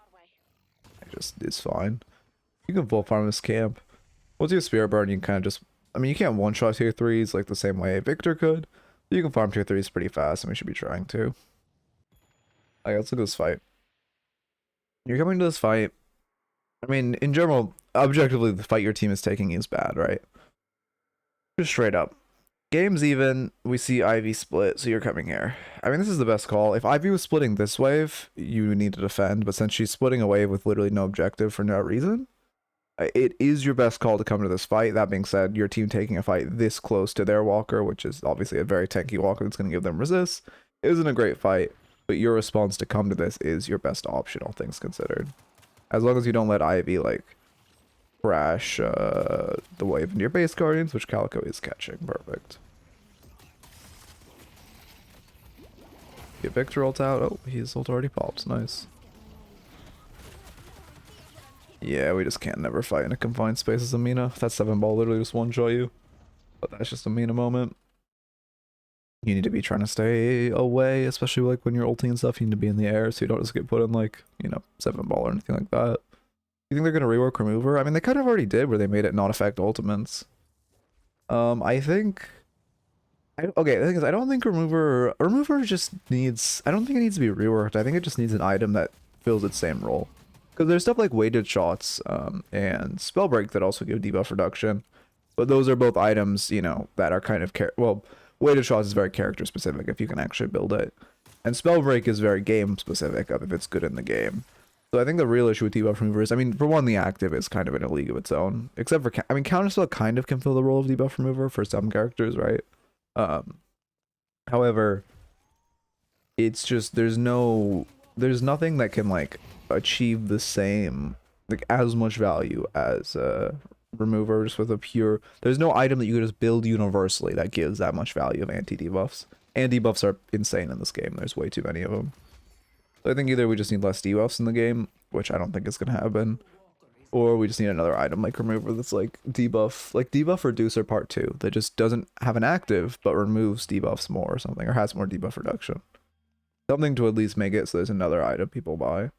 It just is fine. You can full farm this camp. Once you have Spirit Burn, you can kind of just, I mean, you can't one-shot tier 3s like the same way Victor could. You can farm tier 3s pretty fast, and we should be trying to. Alright, let's look at this fight. You're coming to this fight. I mean, in general, objectively, the fight your team is taking is bad, right? Just straight up. Game's even, we see Ivy split, so you're coming here. I mean, this is the best call. If Ivy was splitting this wave, you need to defend, but since she's splitting a wave with literally no objective for no reason, it is your best call to come to this fight. That being said, your team taking a fight this close to their walker, which is obviously a very tanky walker that's going to give them resist, isn't a great fight, but your response to come to this is your best option, all things considered. As long as you don't let Ivy, like, crash the wave into your base guardians, which Calico is catching. Perfect. Get Victor ult out. Oh, his ult already popped. Nice. Yeah, we just can't never fight in a confined space as a Mina. That 7-ball literally just one-shot you. But that's just a Mina moment. You need to be trying to stay away, especially like when you're ulting and stuff. You need to be in the air so you don't just get put in like, you know, 7-ball or anything like that. You think they're going to rework remover? I mean, they kind of already did where they made it not affect ultimates. I think... okay, the thing is, I don't think remover just needs... I don't think it needs to be reworked. I think it just needs an item that fills its same role. Because there's stuff like weighted shots and spell break that also give debuff reduction. But those are both items, you know, that are kind of... well, weighted shots is very character specific if you can actually build it. And spell break is very game specific of if it's good in the game. So I think the real issue with debuff remover is, I mean, for one, the active is kind of in a league of its own. Except for, I mean, Counterspell kind of can fill the role of debuff remover for some characters, right? However, it's just, there's nothing that can, like, achieve the same, like, as much value as remover just with a pure. There's no item that you can just build universally that gives that much value of anti-debuffs. And debuffs are insane in this game. There's way too many of them. So I think either we just need less debuffs in the game, which I don't think is going to happen, or we just need another item like remover that's like debuff reducer part 2 that just doesn't have an active but removes debuffs more or something, or has more debuff reduction. Something to at least make it so there's another item people buy.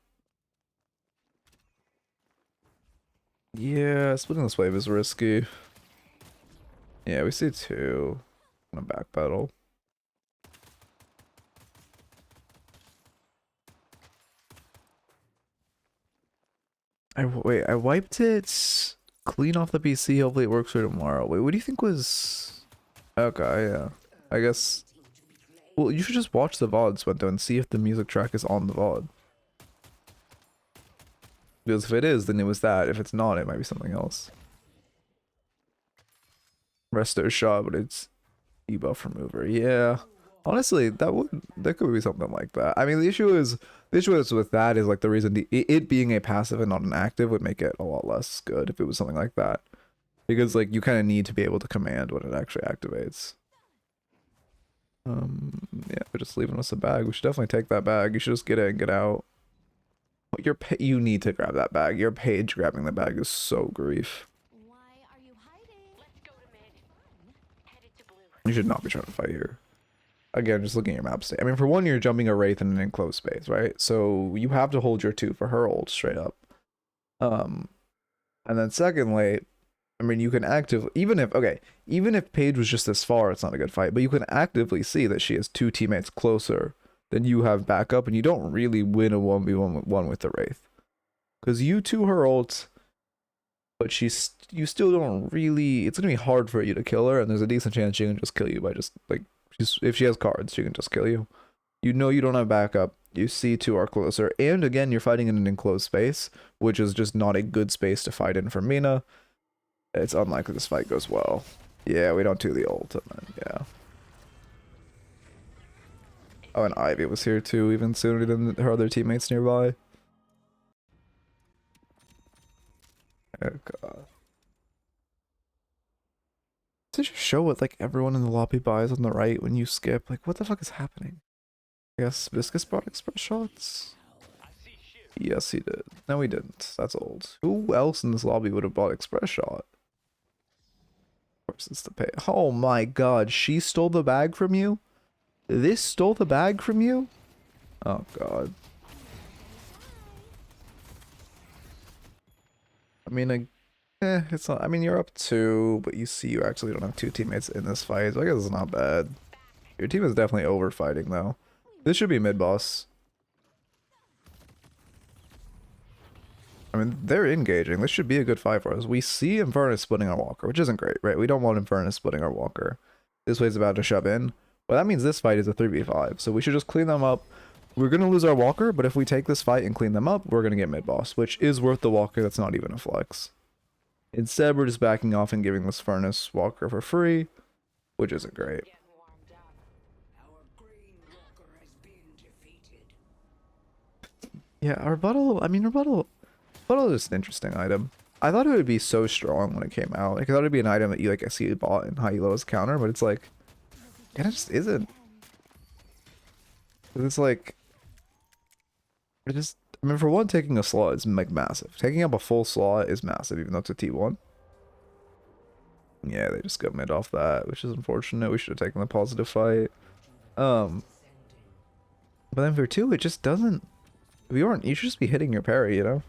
Yeah, splitting this wave is risky. Yeah, we see 2. I'm gonna backpedal. Wait, I wiped it clean off the PC. Hopefully it works for tomorrow. Wait, what do you think was... Okay, yeah. I guess... Well, you should just watch the VODs, Swento, and see if the music track is on the VOD. Because if it is, then it was that. If it's not, it might be something else. Resto shot, but it's debuff remover. Yeah. Honestly, that could be something like that. I mean, the issue is with that is like the reason it being a passive and not an active would make it a lot less good if it was something like that, because like you kind of need to be able to command when it actually activates. Yeah, we're just leaving us a bag. We should definitely take that bag. You should just get in, get out. You need to grab that bag. Your page grabbing the bag is so grief. Why are you hiding? Let's go to mid. Headed to blue. You should not be trying to fight here. Again, just looking at your map state. I mean, for one, you're jumping a Wraith in an enclosed space, right? So you have to hold your 2 for her ult straight up. And then secondly, I mean, you can even if Paige was just this far, it's not a good fight, but you can actively see that she has 2 teammates closer than you have backup, and you don't really win a 1v1 with the Wraith. Because you 2 her ult, but you still don't really, it's going to be hard for you to kill her, and there's a decent chance she can just kill you by just, like, if she has cards, she can just kill you. You know you don't have backup. You see 2 are closer. And again, you're fighting in an enclosed space, which is just not a good space to fight in for Mina. It's unlikely this fight goes well. Yeah, we don't do the ult, and then, yeah. Oh, and Ivy was here too, even sooner than her other teammates nearby. Oh, God. Did you show what like everyone in the lobby buys on the right when you skip? Like, what the fuck is happening? I guess Viscous brought express shots. Yes, he did. No, he didn't. That's old. Who else in this lobby would have bought express shot? Of course, it's the pay. Oh my God, she stole the bag from you? This stole the bag from you? Oh God. I mean, it's not. I mean, you're up 2, but you see, you actually don't have 2 teammates in this fight. So I guess it's not bad. Your team is definitely over fighting though. This should be mid boss. I mean, they're engaging. This should be a good fight for us. We see Eternus splitting our walker, which isn't great, right? We don't want Eternus splitting our walker. This wave's about to shove in. Well, that means this fight is a 3v5. So we should just clean them up. We're going to lose our walker, but if we take this fight and clean them up, we're going to get mid boss, which is worth the walker. That's not even a flex. Instead, we're just backing off and giving this Furnace walker for free, which isn't great. Yeah, our rebuttal, I mean, rebuttal is an interesting item. I thought it would be so strong when it came out. Like, I thought it'd be an item that you, like, I see it bought in high elo as counter, but it's like, it just isn't. It's like, it just, I mean, for one, taking a slot is, like, massive. Taking up a full slot is massive, even though it's a T1. Yeah, they just got mid off that, which is unfortunate. We should have taken the positive fight. But then for 2, it just doesn't, if you aren't, you should just be hitting your parry, you know?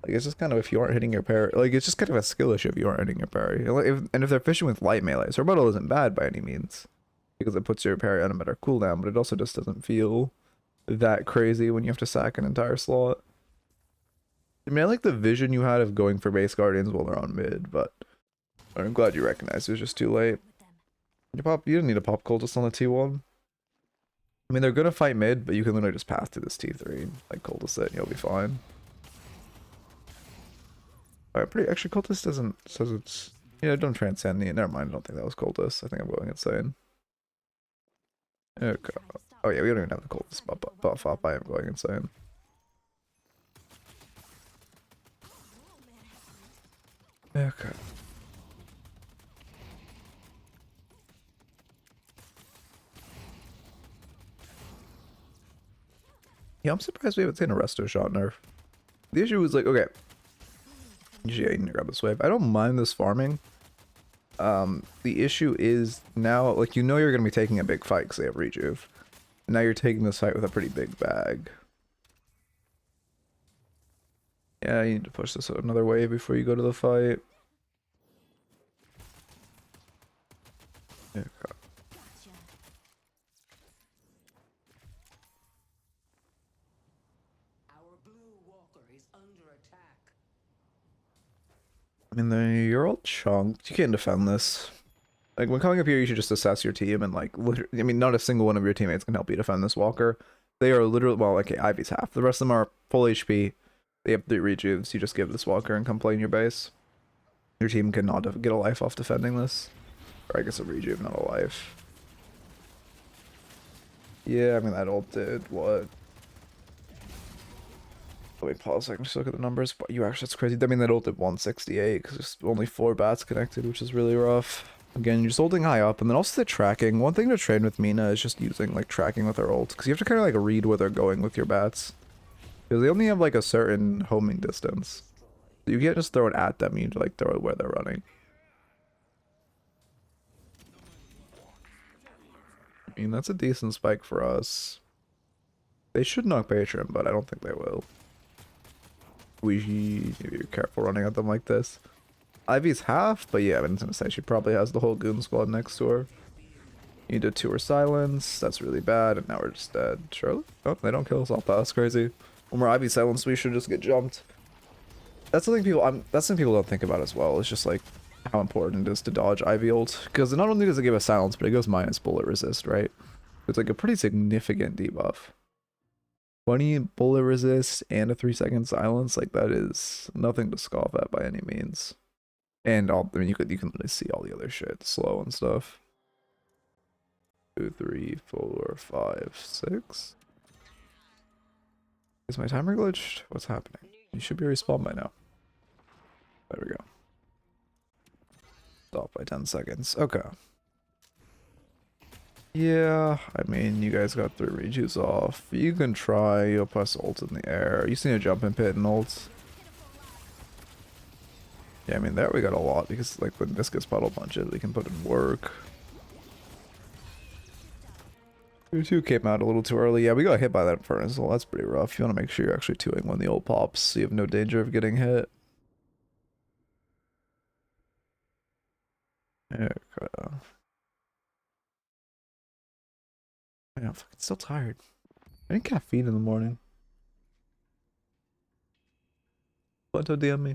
Like, it's just kind of, if you aren't hitting your parry, like, it's just kind of a skill issue if you aren't hitting your parry. And if they're fishing with light melee, so rebuttal isn't bad by any means, because it puts your parry on a better cooldown, but it also just doesn't feel that crazy when you have to sack an entire slot. I mean, I like the vision you had of going for base guardians while they're on mid, but I'm glad you recognized it was just too late. You didn't need a pop cultist on the T1. I mean, they're gonna fight mid, but you can literally just pass to this T3, like cultist it, and you'll be fine. Alright, actually, cultist says it's, yeah, don't transcend me. Never mind, I don't think that was cultist. I think I'm going insane. Okay. Oh yeah, we don't even have the cultist buff up. I am going insane. Okay. Yeah, I'm surprised we haven't seen a resto shot nerf. The issue was like, okay, yeah, you need to grab this wave. I don't mind this farming. The issue is now, like, you know you're gonna be taking a big fight because they have rejuve. Now you're taking this fight with a pretty big bag. Yeah, you need to push this another wave before you go to the fight. Okay. Gotcha. Our blue walker is under attack. I mean, you're all chunked. You can't defend this. Like, when coming up here, you should just assess your team and, like, literally, I mean, not a single one of your teammates can help you defend this walker. They are literally, well, okay, Ivy's half. The rest of them are full HP. They have 3 rejuves. You just give this walker and come play in your base. Your team cannot get a life off defending this. Or I guess a rejuve, not a life. Yeah, I mean, that ult did what? Let me pause so I can just look at the numbers. But you actually, that's crazy. I mean, that ult did 168 because there's only 4 bats connected, which is really rough. Again, you're just holding high up, and then also the tracking. One thing to train with Mina is just using, like, tracking with her ult, because you have to kind of, like, read where they're going with your bats. Because they only have, like, a certain homing distance. So you can't just throw it at them, you need to, like, throw it where they're running. I mean, that's a decent spike for us. They should knock Patron, but I don't think they will. We need to be careful running at them like this. Ivy's half, but yeah, I was gonna say she probably has the whole goon squad next to her. You need to 2 silence, that's really bad, and now we're just dead. Surely? Oh, they don't kill us off, that's crazy. When we're Ivy silenced, we should just get jumped. That's something people don't think about as well. It's just like how important it is to dodge Ivy ult, because not only does it give us silence, but it goes minus bullet resist, right? It's like a pretty significant debuff. 20 bullet resist and a 3-second silence, like that is nothing to scoff at by any means. And all, I mean, you can literally see all the other shit, slow and stuff. 2, 3, 4, 5, 6. Is my timer glitched? What's happening? You should be respawned by now. There we go. Stop by 10 seconds. Okay. Yeah, I mean, you guys got 3 rejuves off. You can try. You'll press ult in the air. You seen a jump and pit and ult. Yeah, I mean, there we got a lot because, like, when this gets puddle punches, we can put in work. 2 came out a little too early. Yeah, we got hit by that Eternus. Well, that's pretty rough. You want to make sure you're actually 2ing when the ult pops so you have no danger of getting hit. Okay. I'm fucking still tired. I didn't caffeine in the morning. Plento DM me.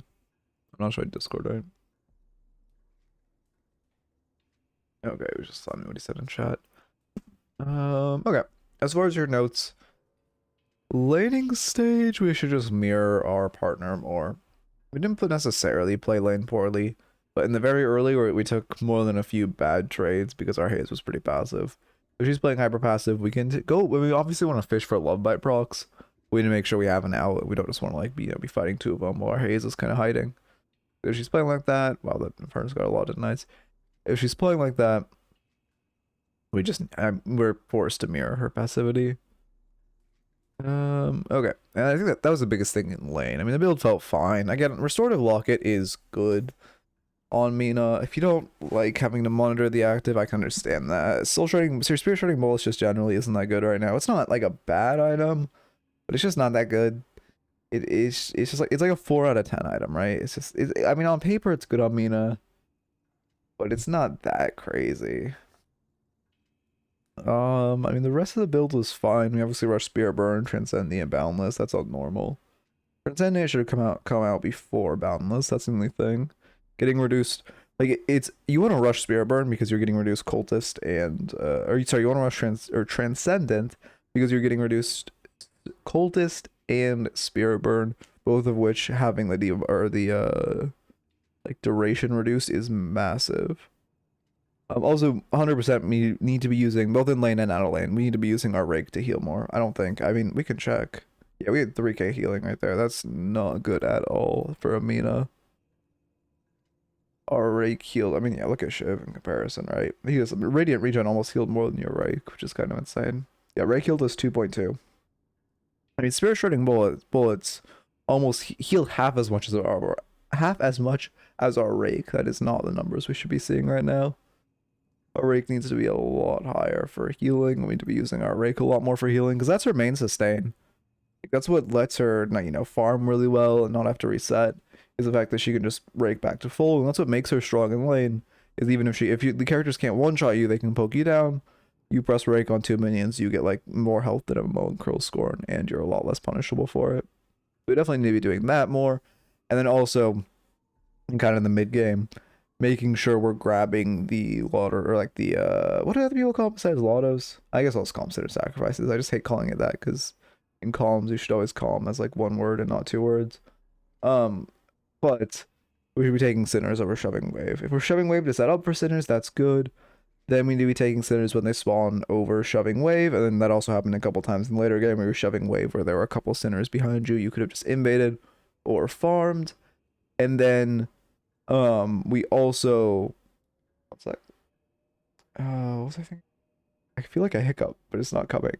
I'm not sure Discord, right? Okay, it was just telling me what he said in chat. Okay. As far as your notes, laning stage, we should just mirror our partner more. We didn't necessarily play lane poorly, but in the very early where we took more than a few bad trades because our haze was pretty passive. If she's playing hyper passive, we can go. We obviously want to fish for love bite procs. We need to make sure we have an out. We don't just want to like be fighting 2 of them while our haze is kind of hiding. If she's playing like that, wow, that Infernus got a lot of nights. If she's playing like that, we're forced to mirror her passivity. Okay, and I think that was the biggest thing in lane. I mean, the build felt fine. Again, restorative locket is good on Mina. If you don't like having to monitor the active, I can understand that. Spirit Shredding Bolus just generally isn't that good right now. It's not like a bad item, but it's just not that good. It's just like, it's like a 4 out of 10 item, right? It's just, I mean, on paper it's good on Mina, but it's not that crazy. I mean, the rest of the build was fine. We obviously rushed Spirit Burn, Transcendent, Boundless. That's all normal. Transcendent should have come out before Boundless. That's the only thing. Getting reduced, like, it's, you want to rush Spirit Burn because you're getting reduced Cultist and you want to rush Transcendent because you're getting reduced Cultist and Spirit Burn, both of which having the like duration reduced is massive. Also 100% we need to be using, both in lane and out of lane, we need to be using our rake to heal more. I mean, we can check. Yeah, we had 3k healing right there. That's not good at all for a Mina. our Rake healed. I mean, yeah, look at Shiv in comparison, right? He has Radiant Regen almost healed more than your Rake, which is kind of insane. Yeah, Rake healed us 2.2. I mean, Spirit Shredding bullets almost heal half as much as our Rake. That is not the numbers we should be seeing right now. Our Rake needs to be a lot higher for healing. We need to be using our Rake a lot more for healing because that's her main sustain. That's what lets her, you know, farm really well and not have to reset. Is the fact that she can just Rake back to full, and that's what makes her strong in lane. Is even if the characters can't one shot you, they can poke you down. You press Rake on 2 minions, you get like more health than a Mo and Curl Scorn, and you're a lot less punishable for it. We definitely need to be doing that more, and then also, kind of in the mid game, making sure we're grabbing the lauder or like the what do other people call them besides laudos? I guess I'll just call them consider sacrifices. I just hate calling it that because in columns you should always call them as like one word and not two words. But we should be taking sinners over shoving wave. If we're shoving wave to set up for sinners, that's good. Then we need to be taking sinners when they spawn over shoving wave, and then that also happened a couple times in the later game. We were shoving wave where there were a couple sinners behind you. You could have just invaded or farmed, and then we also what's that? What was I thinking? I feel like I hiccup, but it's not coming.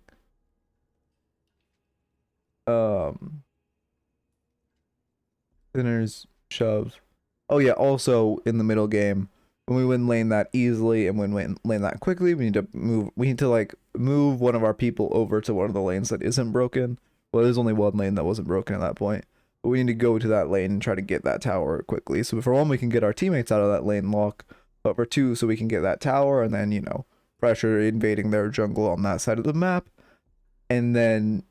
Sinners shove. Oh yeah, also in the middle game, when we win lane that easily and when we win lane that quickly, we need to like move one of our people over to one of the lanes that isn't broken. Well, there's only one lane that wasn't broken at that point. But we need to go to that lane and try to get that tower quickly. So for one, we can get our teammates out of that lane lock, but for two, so we can get that tower and then, you know, pressure invading their jungle on that side of the map. And then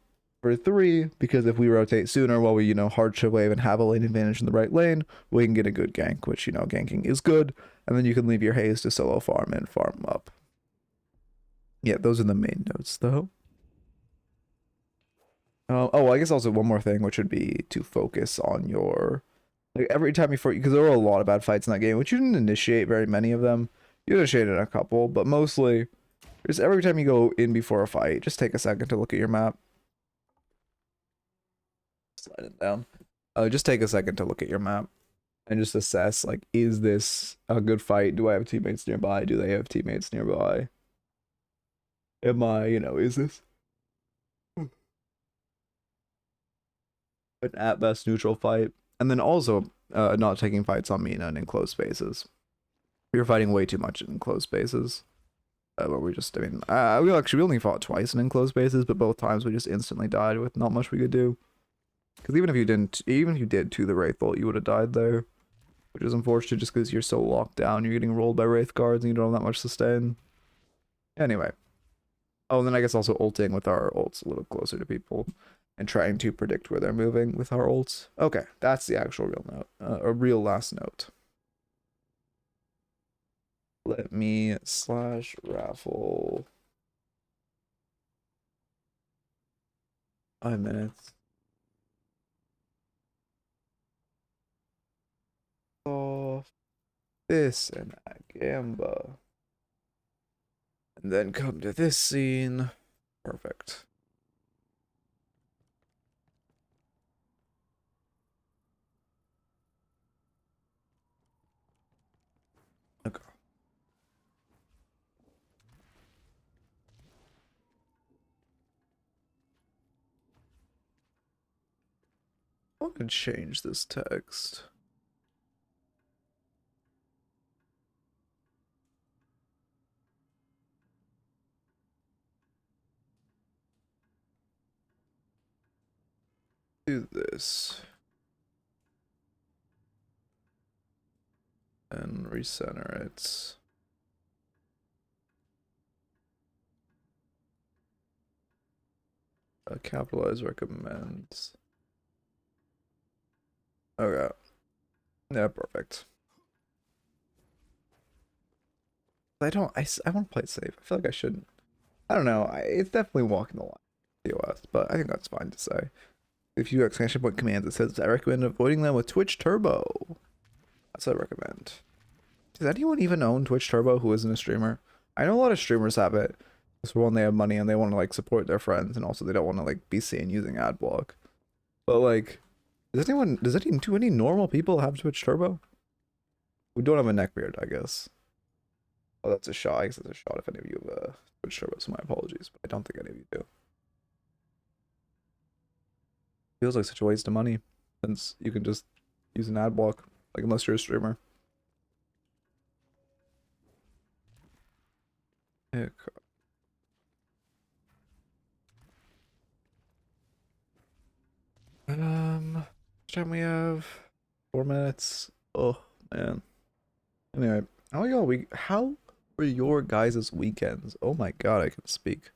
for three, because if we rotate sooner while we, you know, hardship wave and have a lane advantage in the right lane, we can get a good gank, which, you know, ganking is good. And then you can leave your haze to solo farm and farm up. Yeah, those are the main notes, though. Oh, I guess also one more thing, which would be to focus on your, like, every time you fight, because there were a lot of bad fights in that game, which you didn't initiate very many of them. You initiated a couple, but mostly, just every time you go in before a fight, just take a second to look at your map. Slide it down. Just take a second to look at your map and just assess, like, is this a good fight? Do I have teammates nearby? Do they have teammates nearby? Am I, you know, is this an at best neutral fight? And then also not taking fights on Mina and in closed spaces. You're fighting way too much in enclosed spaces. Where we just, I mean, we only fought twice in enclosed spaces, but both times we just instantly died with not much we could do. Because even if you did to the Wraith ult, you would have died there. Which is unfortunate just because you're so locked down, you're getting rolled by Wraith guards and you don't have that much sustain. Anyway. Oh, and then I guess also ulting with our ults a little closer to people. And trying to predict where they're moving with our ults. Okay, that's the actual real note. A real last note. Let me /raffle 5 minutes. Off this and that Gamba. And then come to this scene. Perfect. Okay. I'm gonna change this text. Do this. And recenter it. Capitalize recommends. Okay. Yeah, perfect. I want to play it safe. I feel like I shouldn't. I don't know. It's definitely walking the line. TOS, but I think that's fine to say. If you exclamation point commands, it says I recommend avoiding them with Twitch Turbo. That's what I recommend. Does anyone even own Twitch Turbo who isn't a streamer? I know a lot of streamers have it. For one, they have money and they want to like support their friends, and also they don't want to like be seen using ad block. But like, do any normal people have Twitch Turbo? We don't have a neckbeard, I guess. Oh, that's a shot. I guess that's a shot if any of you have Twitch turbos, so my apologies, but I don't think any of you do. Feels like such a waste of money, since you can just use an ad block, like unless you're a streamer. Okay. What time we have? 4 minutes. Oh man. Anyway, how were your guys' weekends? Oh my god, I can speak.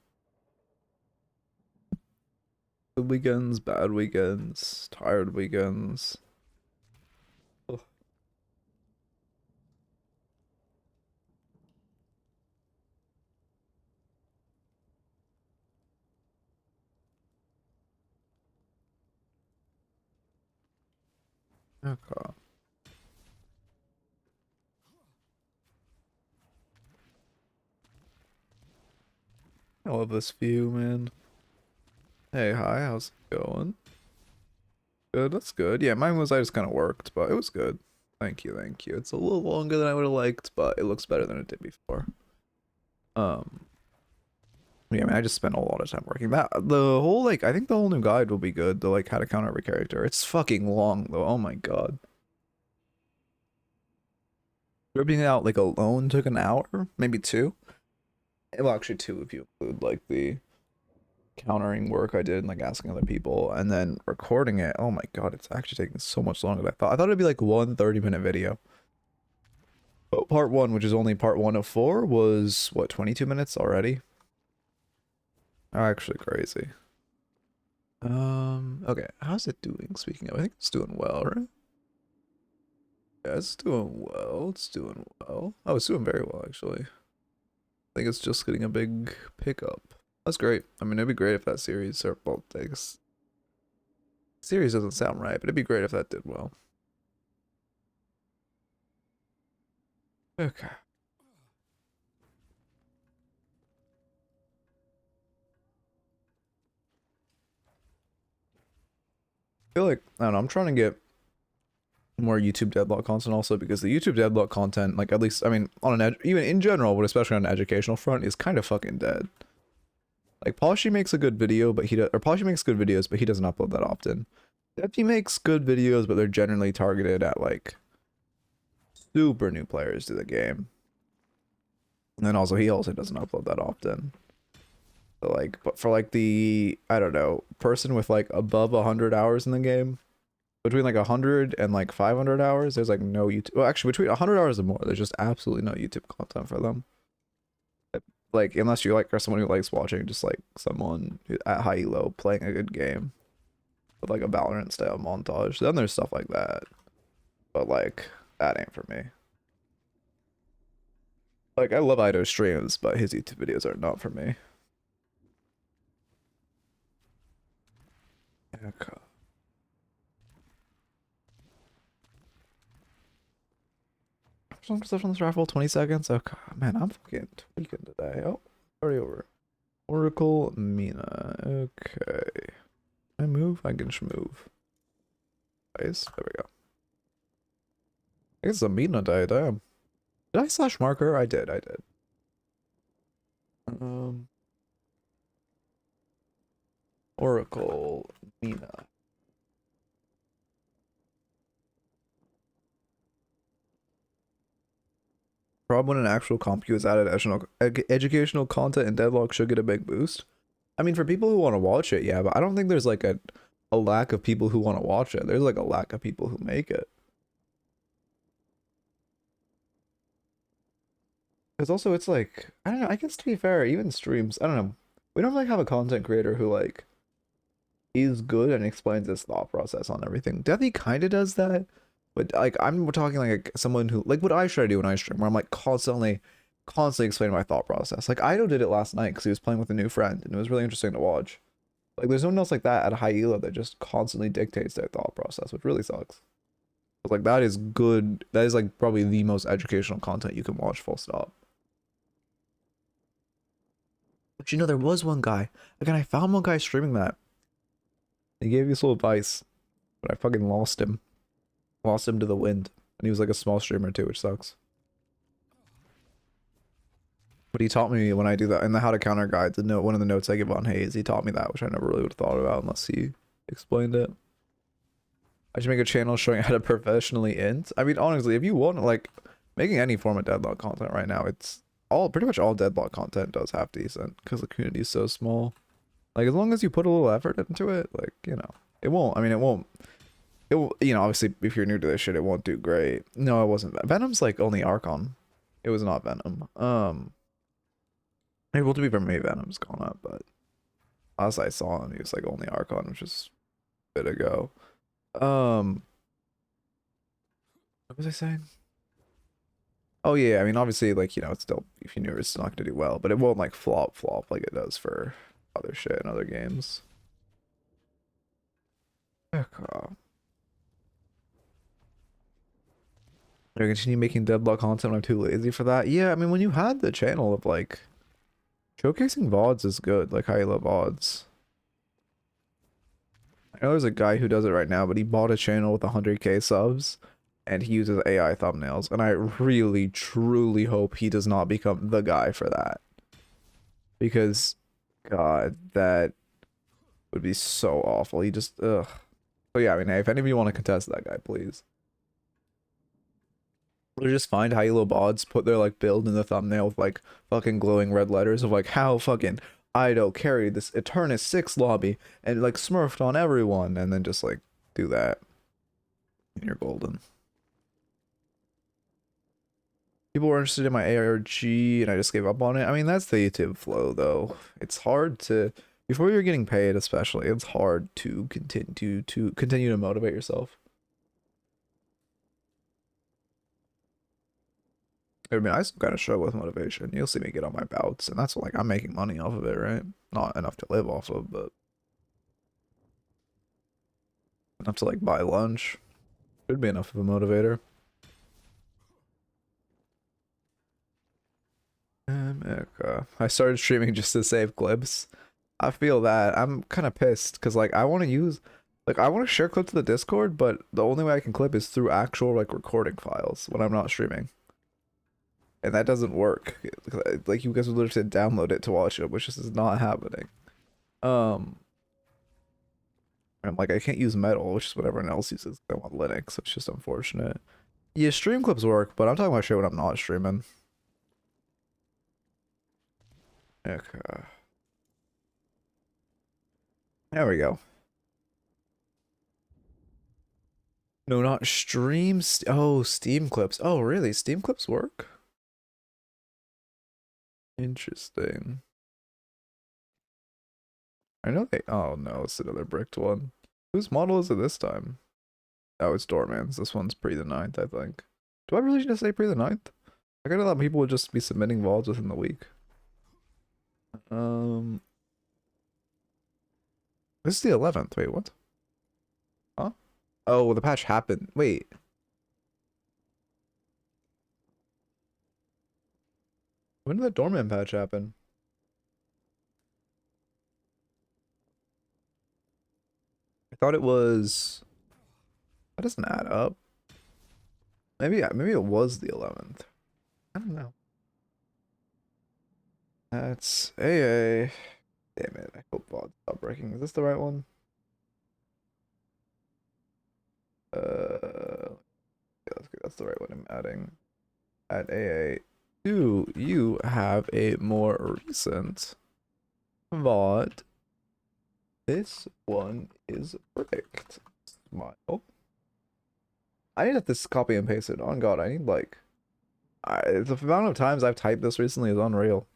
Good weekends, bad weekends, tired weekends. Ugh. Okay. I love this view, man. Hey, hi, how's it going? Good, that's good. Yeah, mine was, I just kind of worked, but it was good. Thank you, thank you. It's a little longer than I would have liked, but it looks better than it did before. Yeah, I mean, I just spent a lot of time working. The whole, like, I think the whole new guide will be good, the, like, how to counter every character. It's fucking long, though. Oh my god. Ripping it out, like, alone took an hour? Maybe 2? Well, actually 2 if you include, like, the countering work I did and, like, asking other people. And then recording it. Oh my god, it's actually taking so much longer than I thought. I thought it'd be, like, one 30-minute video. But part 1, which is only part 1 of 4, was, what, 22 minutes already? Actually crazy. Okay, how's it doing? Speaking of, I think it's doing well, right? Yeah, it's doing well. It's doing well. Oh, it's doing very well, actually. I think it's just getting a big pickup. That's great. I mean, it'd be great if that series, or, well, I guess, series doesn't sound right, but it'd be great if that did well. Okay. I feel like, I don't know, I'm trying to get more YouTube Deadlock content also, because the YouTube Deadlock content, like, at least, I mean, on an even in general, but especially on an educational front, is kind of fucking dead. Like, Poshy makes a good video, but Poshy makes good videos, but he doesn't upload that often. Deppy makes good videos, but they're generally targeted at, like, super new players to the game. And then also, he also doesn't upload that often. So, like, but for, like, the, I don't know, person with, like, above 100 hours in the game, between, like, 100 and, like, 500 hours, there's, like, no YouTube, well, actually, between 100 hours and more, there's just absolutely no YouTube content for them. Like, unless you, like, are someone who likes watching just, like, someone at high elo playing a good game with, like, a Valorant style montage, then there's stuff like that. But, like, that ain't for me. Like, I love Ido's streams, but his YouTube videos are not for me. Okay. Some stuff on this raffle, 20 seconds. Okay, man, I'm fucking tweaking today. Oh, already over. Oracle Mina. Okay. Can I move? I can just move. Nice. There we go. I guess it's a Mina day, damn. Did I slash marker? I did. Oracle Mina. Probably when an actual comp queue is added, educational content and Deadlock should get a big boost. I mean, for people who want to watch it, yeah, but I don't think there's like a lack of people who want to watch it. There's like a lack of people who make it. Because also it's like, I don't know, I guess to be fair, even streams, I don't know. We don't like have a content creator who like is good and explains his thought process on everything. Deathy kind of does that. But like I'm talking like someone who like what I try to do when I stream, where I'm like constantly explaining my thought process. Like Ido did it last night because he was playing with a new friend, and it was really interesting to watch. Like there's no one else like that at high elo that just constantly dictates their thought process, which really sucks. But like that is good. That is like probably the most educational content you can watch. Full stop. But you know, there was one guy. Again, I found one guy streaming that. He gave useful advice, but I fucking lost him. Lost him to the wind. And he was like a small streamer too, which sucks. But he taught me when I do that in the how to counter guide, the note, one of the notes I give on Haze, he taught me that, which I never really would have thought about unless he explained it. I should make a channel showing how to professionally int. I mean, honestly, if you want, like, making any form of Deadlock content right now, it's all, pretty much all Deadlock content does half decent, because the community is so small. Like, as long as you put a little effort into it, like, you know, it won't, I mean, it will, you know, obviously, if you're new to this shit, it won't do great. No, it wasn't. Venom's, like, only Archon. It was not Venom. Able to be for me, Venom's gone up, but as I saw him, he was, like, only Archon, which is a bit ago. What was I saying? Oh yeah, I mean obviously like, you know, it's still, if you knew it's not gonna do well, but it won't like flop like it does for other shit in other games. Okay. I continue making Deadlock content when I'm too lazy for that. Yeah, I mean when you had the channel of like showcasing VODs is good, like I love VODs. I know there's a guy who does it right now, but he bought a channel with 100k subs and he uses AI thumbnails, and I really truly hope he does not become the guy for that, because god, that would be so awful. He just ugh. But yeah, I mean, hey, if any of you want to contest that guy, please. Or just find Hilo bods, put their like build in the thumbnail with like fucking glowing red letters of like how fucking Ido carried this Eternus 6 lobby and like smurfed on everyone, and then just like do that. And you're golden. People were interested in my ARG and I just gave up on it. I mean, that's the YouTube flow though. It's hard to, before you're getting paid especially, it's hard to continue to motivate yourself. I mean, I still kind of struggle with motivation. You'll see me get on my bouts, and that's like I'm making money off of it, right? Not enough to live off of, but enough to like buy lunch. Should be enough of a motivator. Okay. I started streaming just to save clips. I feel that. I'm kind of pissed because like I want to use, like I want to share clips to the Discord, but the only way I can clip is through actual like recording files when I'm not streaming. And that doesn't work. Like you guys would literally download it to watch it, which just is not happening. And like I can't use Metal, which is what everyone else uses. I want Linux, so it's just unfortunate. Yeah, stream clips work, but I'm talking about shit when I'm not streaming. Okay. There we go. No, not streams. Oh, Steam clips. Oh, really? Steam clips work? Interesting. I know they. Oh no, it's another bricked one. Whose model is it this time? Oh, it's Doorman's. This one's pre the 9th, I think. Do I really just say pre the 9th? I gotta thought people would just be submitting VODs within the week. This is the 11th. Wait, what? Huh? Oh, the patch happened. Wait. When did that Doorman patch happen? I thought it was. That doesn't add up. Maybe it was the 11th. I don't know. That's AA. Damn it! I hope VOD stop breaking. Is this the right one? Yeah, that's the right one I'm adding. At AA. Do you have a more recent VOD? This one is bricked. Smile. I need to have this copy and paste it. On God, I need like, the amount of times I've typed this recently is unreal.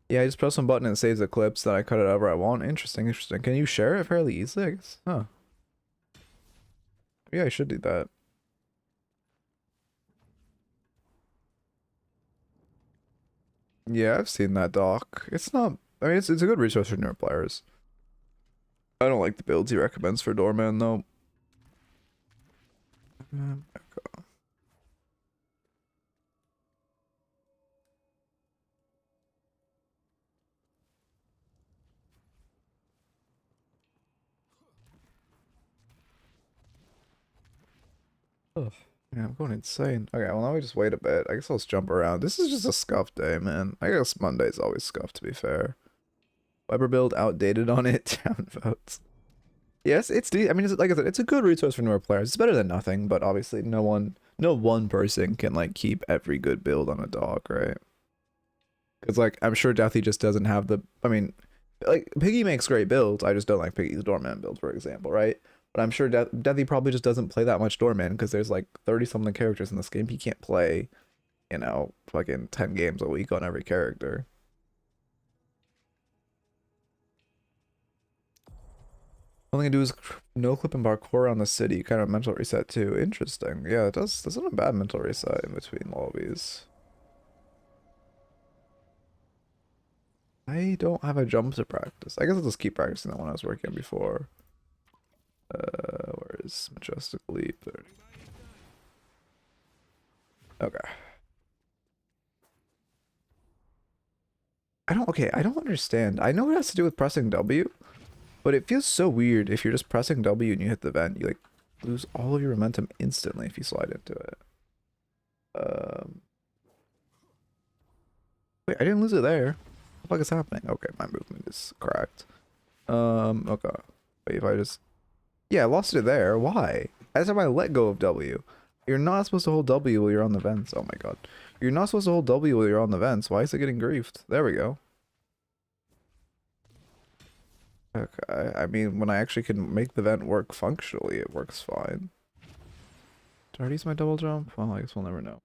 Yeah, I just press one button and it saves the clips, then I cut it however I want. Interesting, interesting. Can you share it fairly easily, I guess? Huh. Yeah, I should do that. Yeah, I've seen that doc. It's not, I mean, it's a good resource for newer players. I don't like the builds he recommends for Doorman, though. Okay. Ugh. Yeah, I'm going insane. Okay, well now we just wait a bit. I guess I'll just jump around. This is just a scuff day, man. I guess Monday's always scuffed, to be fair. Weber build outdated on it. Down votes. Yes, I mean, it's, like I said, it's a good resource for newer players. It's better than nothing, but obviously no one person can like keep every good build on a dog, right? Because like I'm sure Deathy just doesn't have the. I mean, like Piggy makes great builds. I just don't like Piggy's Doorman build, for example, right? But I'm sure Deathy probably just doesn't play that much Doorman because there's like 30 something characters in this game. He can't play, fucking 10 games a week on every character. Only thing I do is no clip and parkour around the city, kind of mental reset too. Interesting. Yeah, it does. That's not a bad mental reset in between lobbies. I don't have a jump to practice. I guess I'll just keep practicing that one I was working on before. Where is Majestic Leap? There. Okay. I don't understand. I know it has to do with pressing W, but it feels so weird if you're just pressing W and you hit the vent, you like lose all of your momentum instantly if you slide into it. Wait, I didn't lose it there. What the fuck is happening? Okay, my movement is cracked. Okay. Wait, if I just... Yeah, I lost it there. Why? Every time I let go of W. You're not supposed to hold W while you're on the vents. Oh my god. You're not supposed to hold W while you're on the vents. Why is it getting griefed? There we go. Okay, I mean, when I actually can make the vent work functionally, it works fine. Did I already use my double jump? Well, I guess we'll never know.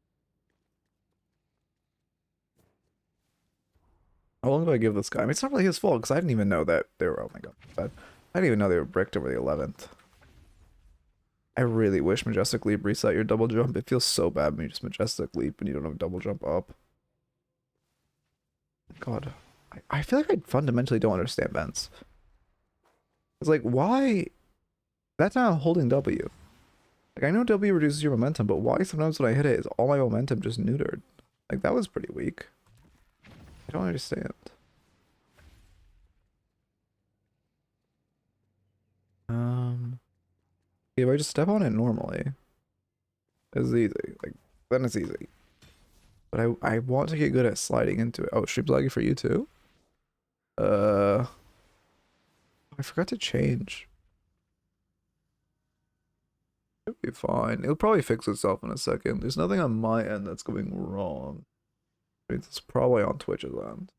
How long do I give this guy? I mean, it's not really his fault, because I didn't even know that they were... Oh my god, bad. I didn't even know they were bricked over the 11th. I really wish Majestic Leap reset your double jump. It feels so bad when you just Majestic Leap and you don't have double jump up. God. I feel like I fundamentally don't understand vents. It's like, why? That's not holding W. Like, I know W reduces your momentum, but why sometimes when I hit it, is all my momentum just neutered? Like, that was pretty weak. I don't understand. If I just step on it normally, it's easy. Like, then it's easy. But I want to get good at sliding into it. Oh, stream's laggy for you too? I forgot to change. It'll be fine. It'll probably fix itself in a second. There's nothing on my end that's going wrong. It's probably on Twitch's end.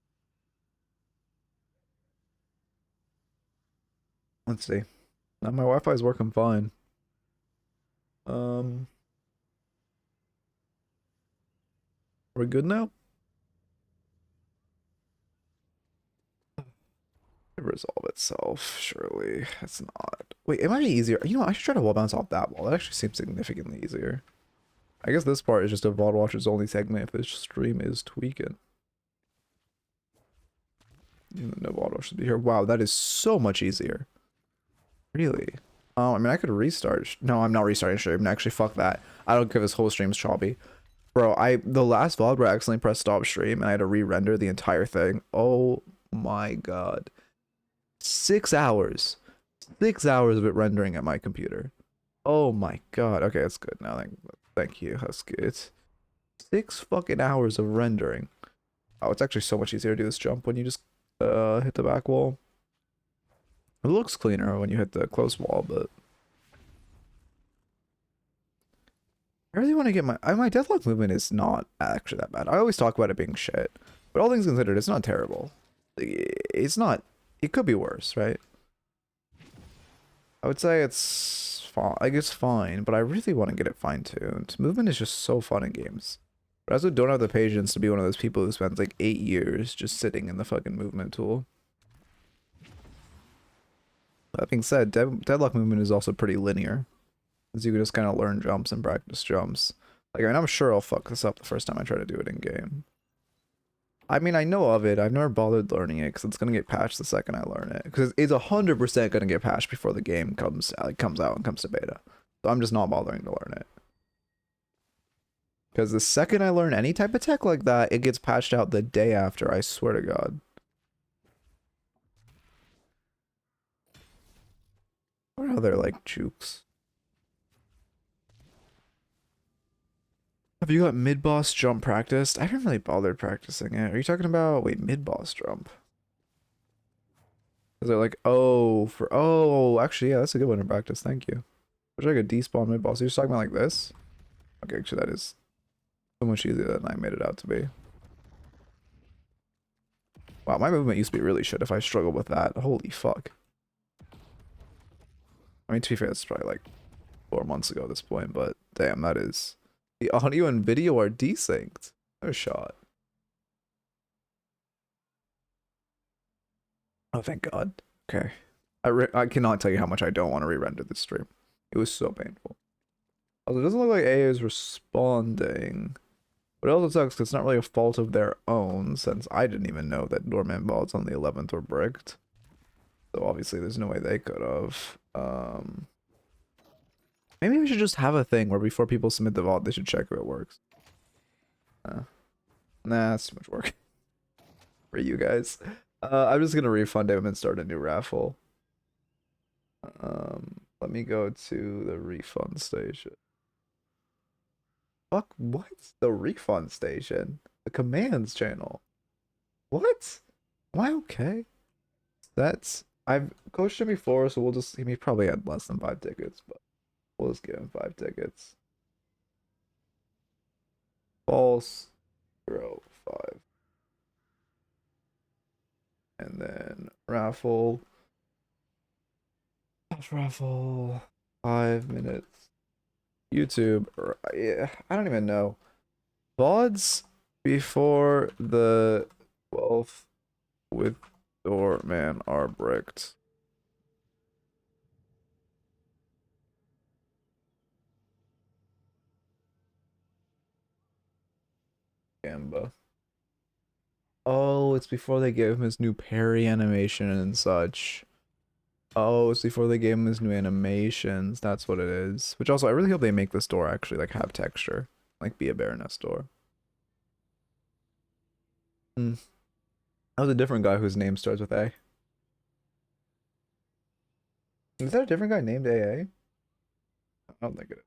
Let's see. Now my Wi-Fi is working fine. We're good now? Resolve itself, surely. It's not. Wait, it might be easier. You know, I should try to wall bounce off that wall. That actually seems significantly easier. I guess this part is just a VOD watcher's only segment if this stream is tweaking. No VOD watcher should be here. Wow, that is so much easier. Really? Oh, I mean, I could restart. No, I'm not restarting stream. Actually, fuck that. I don't give this whole stream's choppy. Bro, the last VOD where I accidentally pressed stop stream and I had to re-render the entire thing. Oh my god. 6 hours. 6 hours of it rendering at my computer. Oh my god. Okay, that's good now. Thank you. That's good. 6 fucking hours of rendering. Oh, it's actually so much easier to do this jump when you just hit the back wall. It looks cleaner when you hit the close wall, but I really want to get my Deadlock movement is not actually that bad. I always talk about it being shit, but all things considered, it's not terrible. It's not. It could be worse, right? I would say it's fine. Like, it's fine, but I really want to get it fine-tuned. Movement is just so fun in games. But I also don't have the patience to be one of those people who spends like 8 years just sitting in the fucking movement tool. That being said, Deadlock movement is also pretty linear. As you can just kind of learn jumps and practice jumps. Like, I mean, I'm sure I'll fuck this up the first time I try to do it in game. I mean, I know of it. I've never bothered learning it because it's gonna get patched the second I learn it. Because it's 100% gonna get patched before the game comes out and comes to beta. So I'm just not bothering to learn it. Because the second I learn any type of tech like that, it gets patched out the day after. I swear to God. What are other like jukes? Have you got mid-boss jump practiced? I haven't really bothered practicing it. Are you talking about, wait, mid-boss jump? Is it like, oh, actually, yeah, that's a good one to practice. Thank you. Wish I could despawn mid-boss. You're just talking about like this? Okay, actually, that is so much easier than I made it out to be. Wow, my movement used to be really shit if I struggled with that. Holy fuck. I mean, to be fair, it's probably like 4 months ago at this point, but damn, that is... The audio and video are desynced. They're shot. Oh, thank God. Okay. I cannot tell you how much I don't want to re-render this stream. It was so painful. Also, it doesn't look like AA is responding. But it also sucks because it's not really a fault of their own, since I didn't even know that dormant vaults on the 11th were bricked. So obviously there's no way they could have. Maybe we should just have a thing where before people submit the vault, they should check if it works. Nah, that's too much work for you guys. I'm just gonna refund him and start a new raffle. Let me go to the refund station. Fuck, what? The refund station? The commands channel? What? Am I okay? I've coached him before, so he probably had less than 5 tickets, but we'll just give him 5 tickets. False, 0, 5. And then raffle. Raffle. 5 minutes. YouTube. Yeah, I don't even know. VODs before the 12th with Doorman are bricked. Gamba. Oh, it's before they gave him his new parry animation and such. Oh, it's before they gave him his new animations. That's what it is. Which also, I really hope they make this door actually like have texture. Like be a Baroness door. That was a different guy whose name starts with A. Is that a different guy named AA? I don't think it is.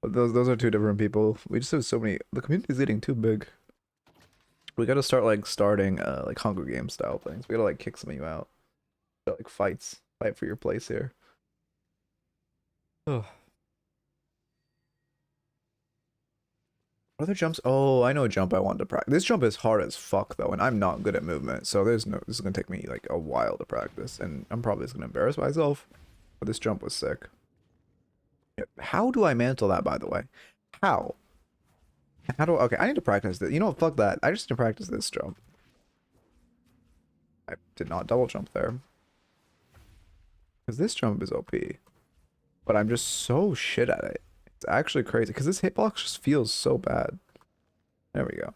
But those are 2 different people. We just have so many. The community's getting too big. We gotta start starting like Hunger Games style things. We gotta like kick some of you out. Like fights. Fight for your place here. Oh. What other jumps? Oh, I know a jump I wanted to practice. This jump is hard as fuck though, and I'm not good at movement, so this is gonna take me like a while to practice, and I'm probably just gonna embarrass myself. But this jump was sick. Yeah. How do I mantle that, by the way? How? Okay, I need to practice this. You know what? Fuck that. I just need to practice this jump. I did not double jump there. Because this jump is OP. But I'm just so shit at it. It's actually crazy. Because this hitbox just feels so bad. There we go.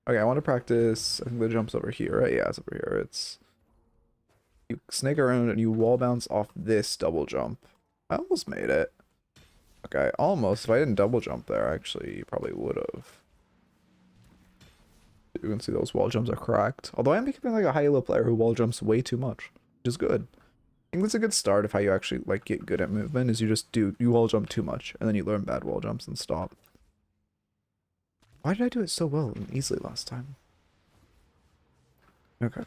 Okay, I want to practice. I think the jump's over here, right? Yeah, it's over here. It's... You snake around and you wall bounce off this double jump. I almost made it. Okay, almost. If I didn't double jump there, actually, you probably would have. You can see those wall jumps are cracked. Although I am becoming like a high elo player who wall jumps way too much, which is good. I think that's a good start of how you actually like get good at movement. Is you wall jump too much, and then you learn bad wall jumps and stop. Why did I do it so well and easily last time? Okay.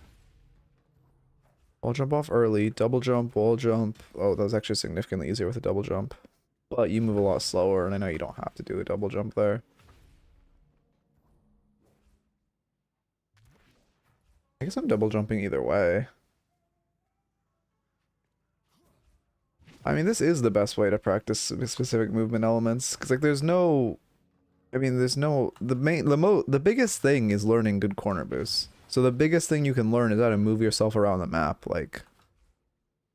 Wall jump off early, double jump, wall jump. Oh, that was actually significantly easier with a double jump. But you move a lot slower, and I know you don't have to do a double jump there. I guess I'm double jumping either way. I mean, this is the best way to practice specific movement elements, because like there's no... I mean, there's no... The biggest thing is learning good corner boosts. So the biggest thing you can learn is how to move yourself around the map, like...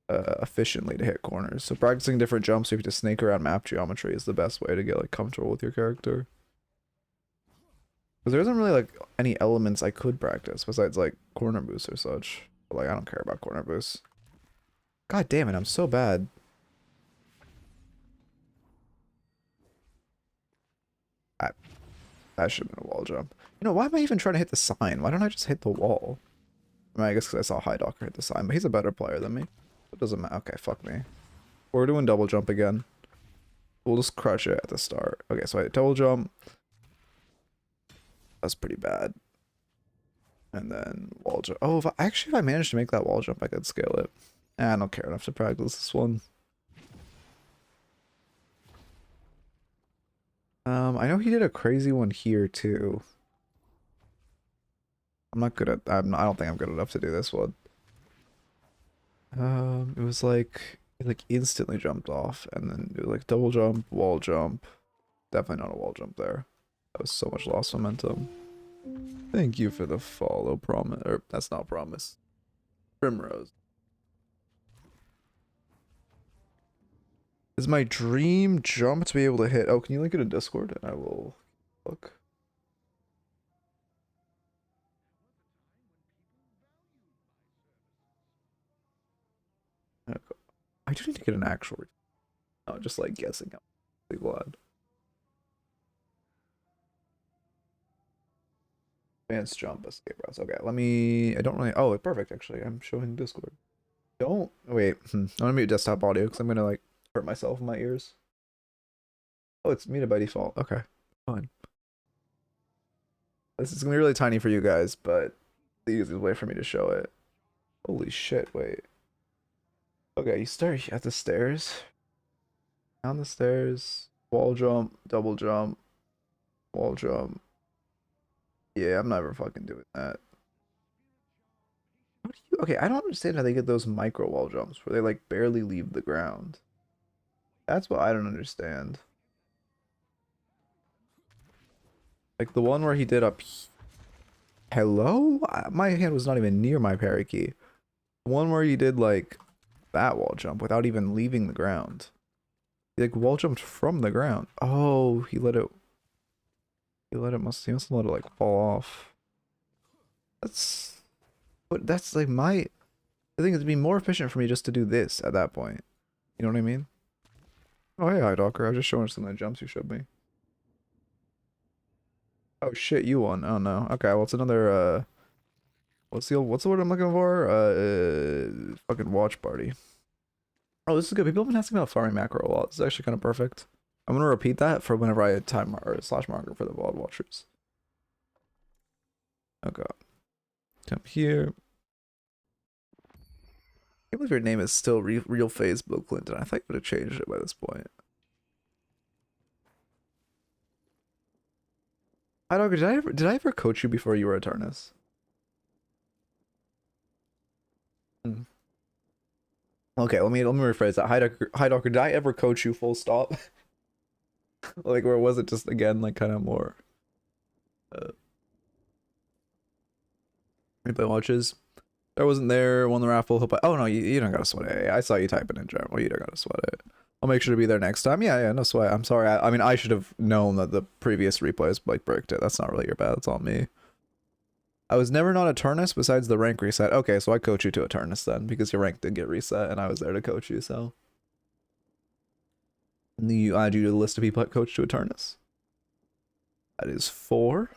efficiently to hit corners. So practicing different jumps, you have to snake around map geometry is the best way to get like comfortable with your character. Because there isn't really like any elements I could practice besides like corner boosts or such. But like I don't care about corner boosts. God damn it, I'm so bad. That should have been a wall jump. You know, why am I even trying to hit the sign? Why don't I just hit the wall? I mean, I guess because I saw High Docker hit the sign, but he's a better player than me. It doesn't matter. Okay, fuck me. We're doing double jump again. We'll just crush it at the start. Okay, so I double jump. That's pretty bad. And then wall jump. Oh, if I managed to make that wall jump, I could scale it. I don't care enough to practice this one. I know he did a crazy one here too. I'm not good at. I don't think I'm good enough to do this one. It was like it like instantly jumped off, and then it was like double jump, wall jump. Definitely not a wall jump there. That was so much lost momentum. Thank you for the follow, promise. Or that's not promise. Primrose. Is my dream jump to be able to hit? Oh, can you link it in Discord? And I will look. Okay. I do need to get an actual. Not just like guessing. I'm really glad. Advanced jump, escape routes. Okay, let me. I don't really. Oh, perfect. Actually, I'm showing Discord. Don't wait. I'm gonna mute desktop audio because I'm gonna like hurt myself in my ears. Oh, it's muted by default. Okay, fine. This is gonna be really tiny for you guys, but the easiest way for me to show it. Holy shit! Wait. Okay, you start at the stairs. Down the stairs. Wall jump. Double jump. Wall jump. Yeah, I'm never fucking doing that. How do you, okay, I don't understand how they get those micro wall jumps where they like barely leave the ground. That's what I don't understand. Like the one where he did up. Hello? My hand was not even near my parry key. The one where he did like that wall jump without even leaving the ground. He like wall jumped from the ground. Oh, he let it. He must have let it like fall off. That's like I think it'd be more efficient for me just to do this at that point. You know what I mean? Oh hey, hi Docker. I was just showing some of the jumps you showed me. Oh shit, you won. Oh no. Okay, well it's another what's the word I'm looking for? Fucking watch party. Oh, this is good. People have been asking about farming macro a lot. This is actually kind of perfect. I'm gonna repeat that for whenever I had time or slash marker for the VOD watchers. Okay. Come here. I can't believe your name is still real phase Bill Clinton. I thought you would have changed it by this point. Hi Dogger, did I ever coach you before you were Eternus? Hmm. Okay, let me rephrase that. Hi Dogger, did I ever coach you full stop? Like, or was it just again like kind of more replay watches? I wasn't there, won the raffle. Hope oh no, you don't gotta sweat it. I saw you typing in general. You don't gotta sweat it. I'll make sure to be there next time. Yeah, no sweat. I'm sorry. I mean, I should have known that the previous replays like bricked it. That's not really your bad. It's on me. I was never not Eternus besides the rank reset. Okay, so I coach you to Eternus then because your rank did get reset and I was there to coach you. So you add you to the list of people that coach to Eternus. That is 4.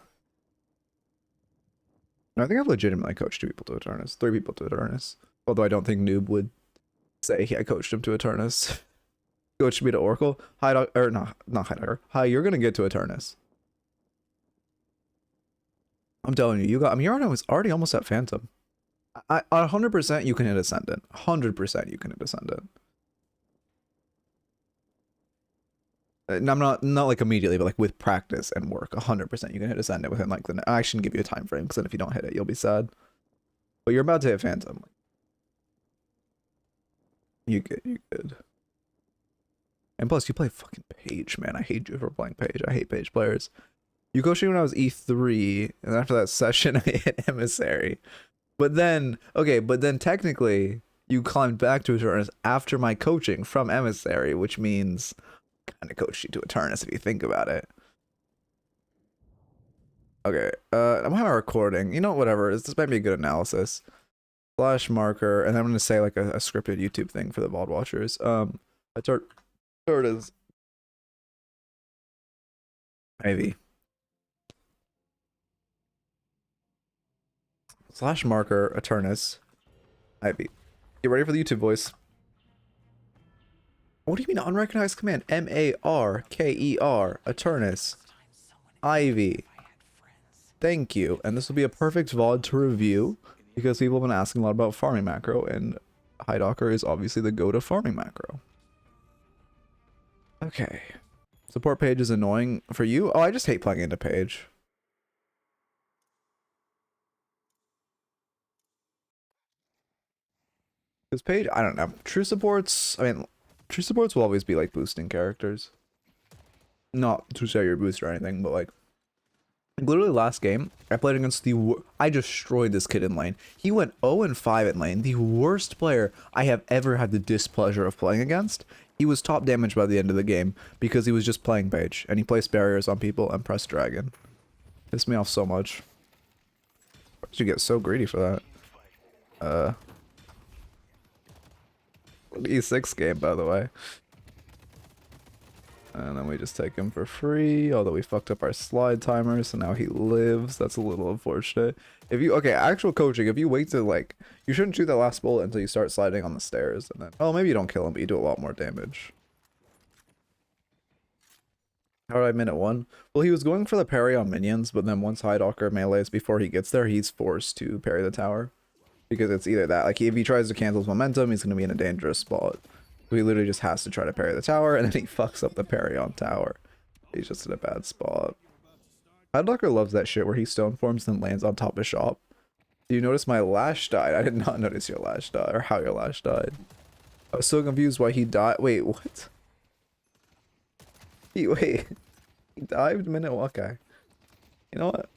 No, I think I've legitimately coached 2 people to Eternus, 3 people to Eternus. Although I don't think Noob would say I coached him to Eternus. Coached me to Oracle. Hi, or no, not hi, Dogger. Hi, you're gonna get to Eternus. I'm telling you, you got. I mean, you're already almost at Phantom. 100% you can hit Ascendant. 100% you can hit Ascendant. And I'm not like immediately, but like with practice and work, 100% you can hit Ascendant within like the. I shouldn't give you a time frame because then if you don't hit it, you'll be sad. But you're about to hit Phantom. You good. And plus, you play fucking Page, man. I hate you for playing Page. I hate Page players. You coached me when I was E3, and after that session, I hit Emissary. But then, okay, technically, you climbed back to Eternus after my coaching from Emissary, which means I kind of coached you to Eternus if you think about it. Okay, I'm having a recording. You know, whatever. This might be a good analysis. Slash marker, and I'm gonna say like a scripted YouTube thing for the VOD watchers. Eternus Ivy. Slash marker Eternus Ivy. Get ready for the YouTube voice. What do you mean unrecognized command? Marker, Eternus Ivy. Thank you. And this will be a perfect VOD to review because people have been asking a lot about farming macro, and Highdocker is obviously the go-to farming macro. Okay. Support page is annoying for you? Oh, I just hate playing into page. Because page, I don't know. True supports, I mean, true supports will always be like boosting characters. Not to say you're a booster or anything, but like literally last game, I played against I destroyed this kid in lane. He went 0-5 in lane, the worst player I have ever had the displeasure of playing against. He was top damage by the end of the game because he was just playing page, and he placed barriers on people and pressed dragon. Pissed me off so much. Why did you get so greedy for that? E6 game, by the way. And then we just take him for free, although we fucked up our slide timer, so now he lives. That's a little unfortunate. If you, okay, actual coaching, if you wait to, like, you shouldn't shoot that last bullet until you start sliding on the stairs, and then, oh, maybe you don't kill him, but you do a lot more damage. How did I minute one? Well, he was going for the parry on minions, but then once Highdocker melees before he gets there, he's forced to parry the tower. Because it's either that, like, if he tries to cancel his momentum, he's going to be in a dangerous spot. So he literally just has to try to parry the tower, and then he fucks up the parry on tower. He's just in a bad spot. Highdocker loves that shit where he stone forms and lands on top of shop. Do you notice my lash died? I did not notice your lash died, or how your lash died. I was so confused why he died. Wait, what? Wait. He dived minute? Okay. You know what?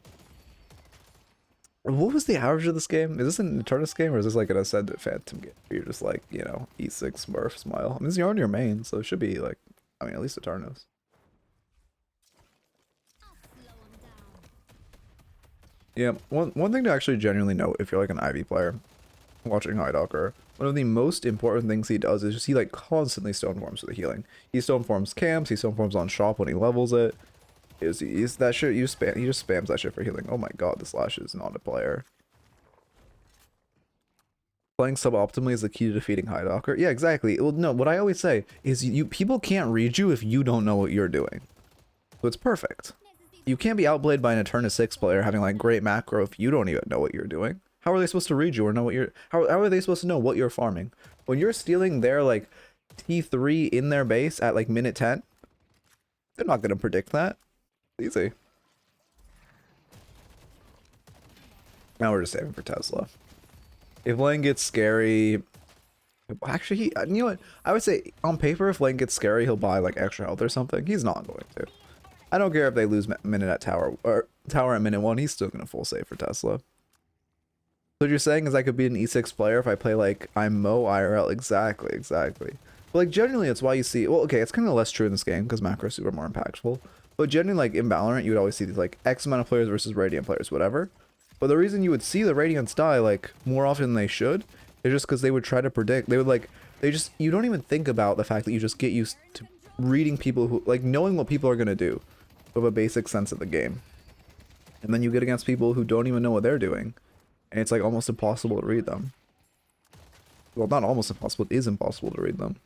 What was the average of this game? Is this an Eternus game, or is this like an Ascendant Phantom game? Where you're just like, you know, E6 Smurf smile. I mean, you're on your main, so it should be like, I mean, at least Eternus. Yeah, one thing to actually genuinely note if you're like an Ivy player watching Highdocker, one of the most important things he does is just he like constantly stone forms for the healing. He stone forms camps, he stone forms on shop when he levels it. Is that shit you spam? He just spams that shit for healing. Oh my god, this Lash is not a player. Playing suboptimally is the key to defeating Highdocker. Yeah, exactly. Well, no, what I always say is people can't read you if you don't know what you're doing. So it's perfect. You can't be outplayed by an Eternus 6 player having like great macro if you don't even know what you're doing. How are they supposed to read you or know what you're? How are they supposed to know what you're farming when you're stealing their like T3 in their base at like minute 10? They're not gonna predict that. Easy. Now we're just saving for Tesla. If lane gets scary, actually, you know what? I would say on paper, if lane gets scary, he'll buy like extra health or something. He's not going to. I don't care if they lose minute at tower or tower at minute 1. He's still gonna full save for Tesla. So what you're saying is I could be an E6 player if I play like I'm Mo IRL. Exactly. But like generally, it's why you see. Well, okay, it's kind of less true in this game because macro is super more impactful. But generally, like in Valorant, you would always see these like X amount of players versus Radiant players, whatever. But the reason you would see the Radiants die like more often than they should is just because they would try to predict. They would like you don't even think about the fact that you just get used to reading people who like knowing what people are gonna do with a basic sense of the game, and then you get against people who don't even know what they're doing, and it's like almost impossible to read them. Well, not almost impossible. It is impossible to read them.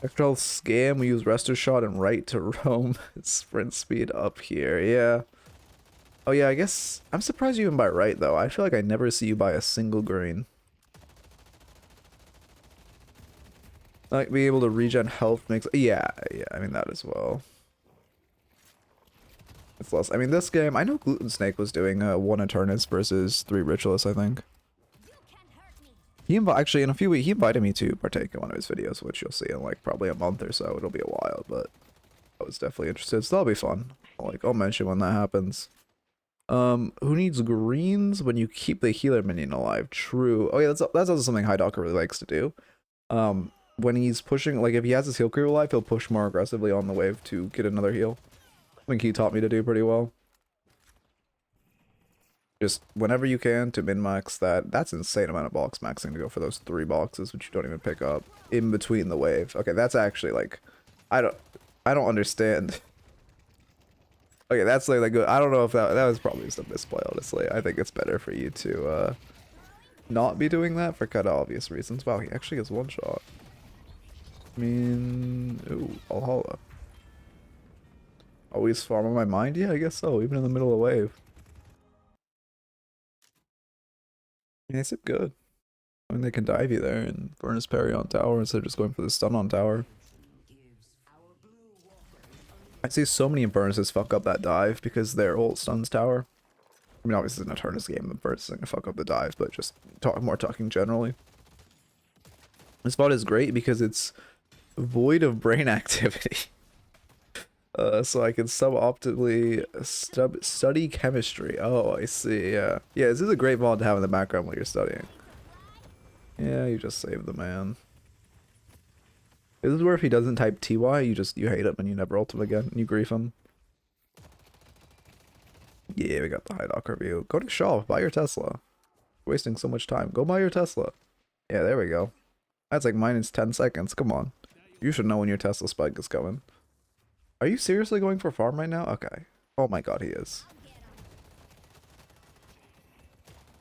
Extra health scam, we use Resto Shot and right to roam. Sprint speed up here, yeah. Oh yeah, I guess, I'm surprised you even buy right though. I feel like I never see you buy a single green. Like, being able to regen health makes, yeah, I mean that as well. It's less, I mean this game, I know Gluten Snake was doing 1 Eternus versus 3 Ritualists, I think. He actually in a few weeks he invited me to partake in one of his videos, which you'll see in like probably a month or so. It'll be a while, but I was definitely interested, so that'll be fun. I'll mention when that happens. Who needs greens when you keep the healer minion alive? True. Oh yeah, that's also something Highdocker really likes to do. When he's pushing, like if he has his heal crew alive, he'll push more aggressively on the wave to get another heal. I think he taught me to do pretty well. Just whenever you can to min-max that. That's an insane amount of box maxing to go for those 3 boxes, which you don't even pick up in between the wave. Okay, that's actually like, I don't understand. Okay, that's like good. I don't know if that was probably just a misplay, honestly. I think it's better for you to not be doing that for kind of obvious reasons. Wow, he actually gets 1 shot. I mean, ooh, Valhalla. Always farm on my mind? Yeah, I guess so, even in the middle of wave. I mean, they seem good. I mean, they can dive you there and Furnace parry on tower instead of just going for the stun on tower. I see so many Infurnuses fuck up that dive because their ult stuns tower. I mean, obviously it's an Eternus game, the burst is gonna fuck up the dive, but just talking generally. This spot is great because it's void of brain activity. So I can suboptimally study chemistry. Oh, I see, yeah. Yeah, this is a great VOD to have in the background while you're studying. Yeah, you just saved the man. This is where if he doesn't type TY, you hate him and you never ult him again and you grief him. Yeah, we got the High Dock review. Go to shop, buy your Tesla. Wasting so much time. Go buy your Tesla. Yeah, there we go. That's like minus 10 seconds. Come on. You should know when your Tesla spike is coming. Are you seriously going for farm right now? Okay. Oh my god, he is.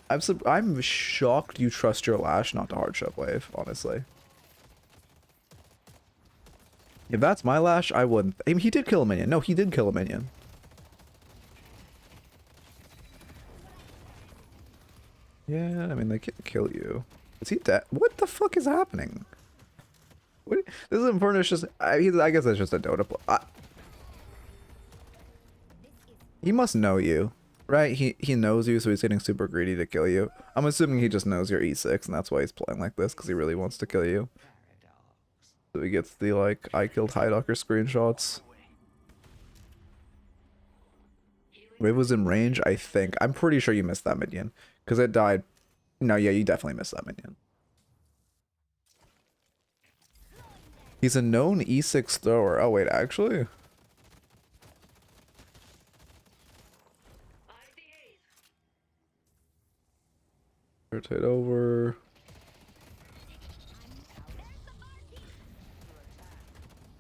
I'm shocked you trust your Lash not to hardship wave, honestly. If that's my Lash, I wouldn't. I mean, he did kill a minion. No, he did kill a minion. Yeah, I mean, they can kill you. Is he dead? What the fuck is happening? What? This is Infernus just... I guess that's just a Dota play. He must know you, right? He knows you, so he's getting super greedy to kill you. I'm assuming he just knows you're E6, and that's why he's playing like this, because he really wants to kill you. So he gets the, like, I killed Highdocker screenshots. Wave was in range, I think. I'm pretty sure you missed that minion, because it died. No, yeah, you definitely missed that minion. He's a known E6 thrower. Oh, wait, actually? Rotate over.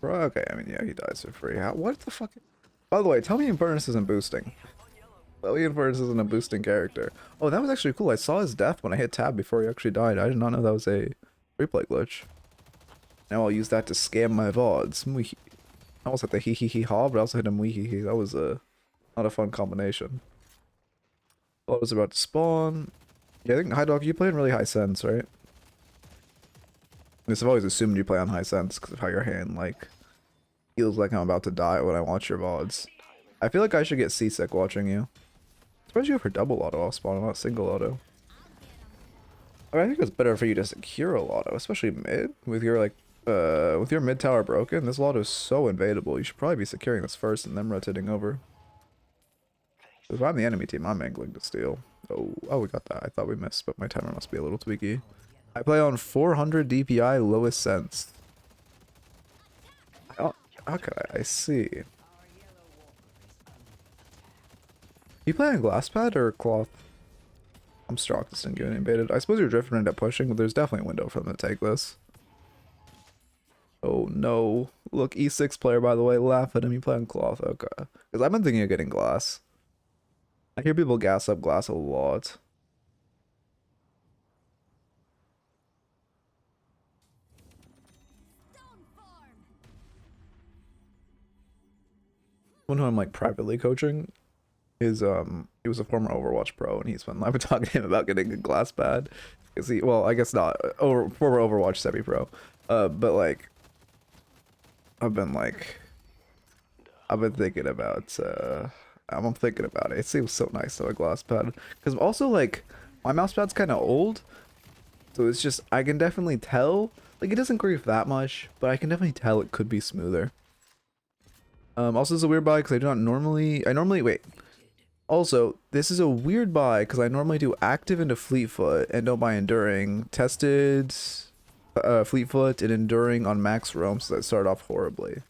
Bro, okay, I mean, yeah, he dies for free. What the fuck? By the way, tell me Infernus isn't boosting. Tell me Infernus isn't a boosting character. Oh, that was actually cool. I saw his death when I hit tab before he actually died. I did not know that was a replay glitch. Now I'll use that to scam my VODs. I almost hit the hee-hee-hee-ha, but I also hit him wee-hee-hee. That was not a fun combination. VOD was about to spawn. Yeah, I think High Dog, you play in really high sense, right? I've always assumed you play on high sense because of how your hand, like, feels like I'm about to die when I watch your VODs. I feel like I should get seasick watching you. Especially you for double auto off spawn, not single auto. I mean, I think it's better for you to secure a auto, especially mid. With your, like, with your mid tower broken, this auto is so invadable. You should probably be securing this first and then rotating over. If I'm the enemy team, I'm angling to steal. Oh, we got that. I thought we missed, but my timer must be a little tweaky. I play on 400 DPI, lowest sense. Oh, okay, I see. You play on glass pad or cloth? I'm shocked this didn't get invaded. I suppose your drift would end up pushing, but there's definitely a window for them to take this. Oh no. Look, E6 player, by the way, laugh at him. You play on cloth, okay. Because I've been thinking of getting glass. I hear people gas up glass a lot. One who I'm like privately coaching is he was a former Overwatch pro, and I've been talking to him about getting a glass pad. Cause well, I guess not former Overwatch semi pro, but like I've been thinking about I'm thinking about it. It seems so nice to have a glass pad, because also like my mouse pad's kind of old, so it's just I can definitely tell, like, it doesn't grief that much, but I can definitely tell it could be smoother. Also, it's a weird buy because I normally wait. Also, this is a weird buy because I normally do active into Fleetfoot and don't buy enduring. Tested Fleetfoot and enduring on max roam, so that started off horribly.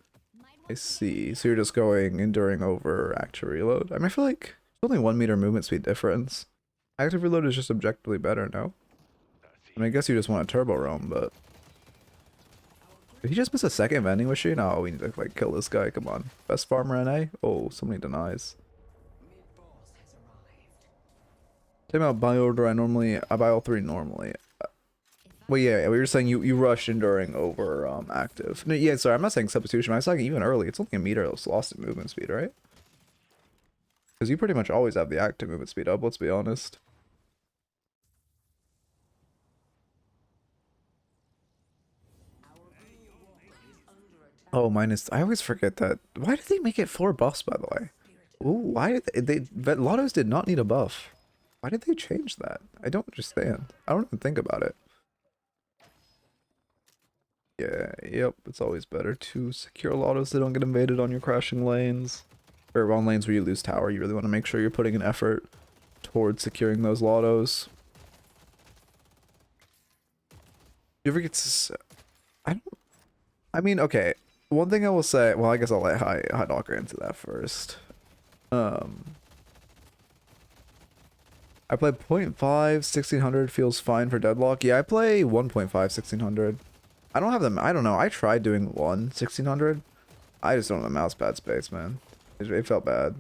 I see. So you're just going enduring over active reload. I mean, I feel like it's only 1 meter movement speed difference. Active reload is just objectively better, no? I mean, I guess you just want a turbo roam, but did he just miss a second vending machine? Oh, we need to like kill this guy. Come on. Best farmer NA? Oh, somebody denies. Talking about buy order, I buy all three normally. Well, yeah, we were saying you rush enduring over active. No, yeah, sorry, I'm not saying substitution. I was talking even early. It's only a meter that's lost in movement speed, right? Because you pretty much always have the active movement speed up. Let's be honest. Oh, minus. I always forget that. Why did they make it 4 buffs, by the way? Ooh, why did Lottos did not need a buff. Why did they change that? I don't understand. I don't even think about it. Yeah, yep, it's always better to secure Lottos so they don't get invaded on your crashing lanes. Or on lanes where you lose tower, you really want to make sure you're putting an effort towards securing those Lottos. You ever get to... I mean, okay. One thing I will say... Well, I guess I'll let High Docker into that first. I play 0.5, 1600 feels fine for Deadlock. Yeah, I play 1.5, 1600. I don't have them. I don't know. I tried doing 1600. I just don't have the mouse pad space, man. It felt bad.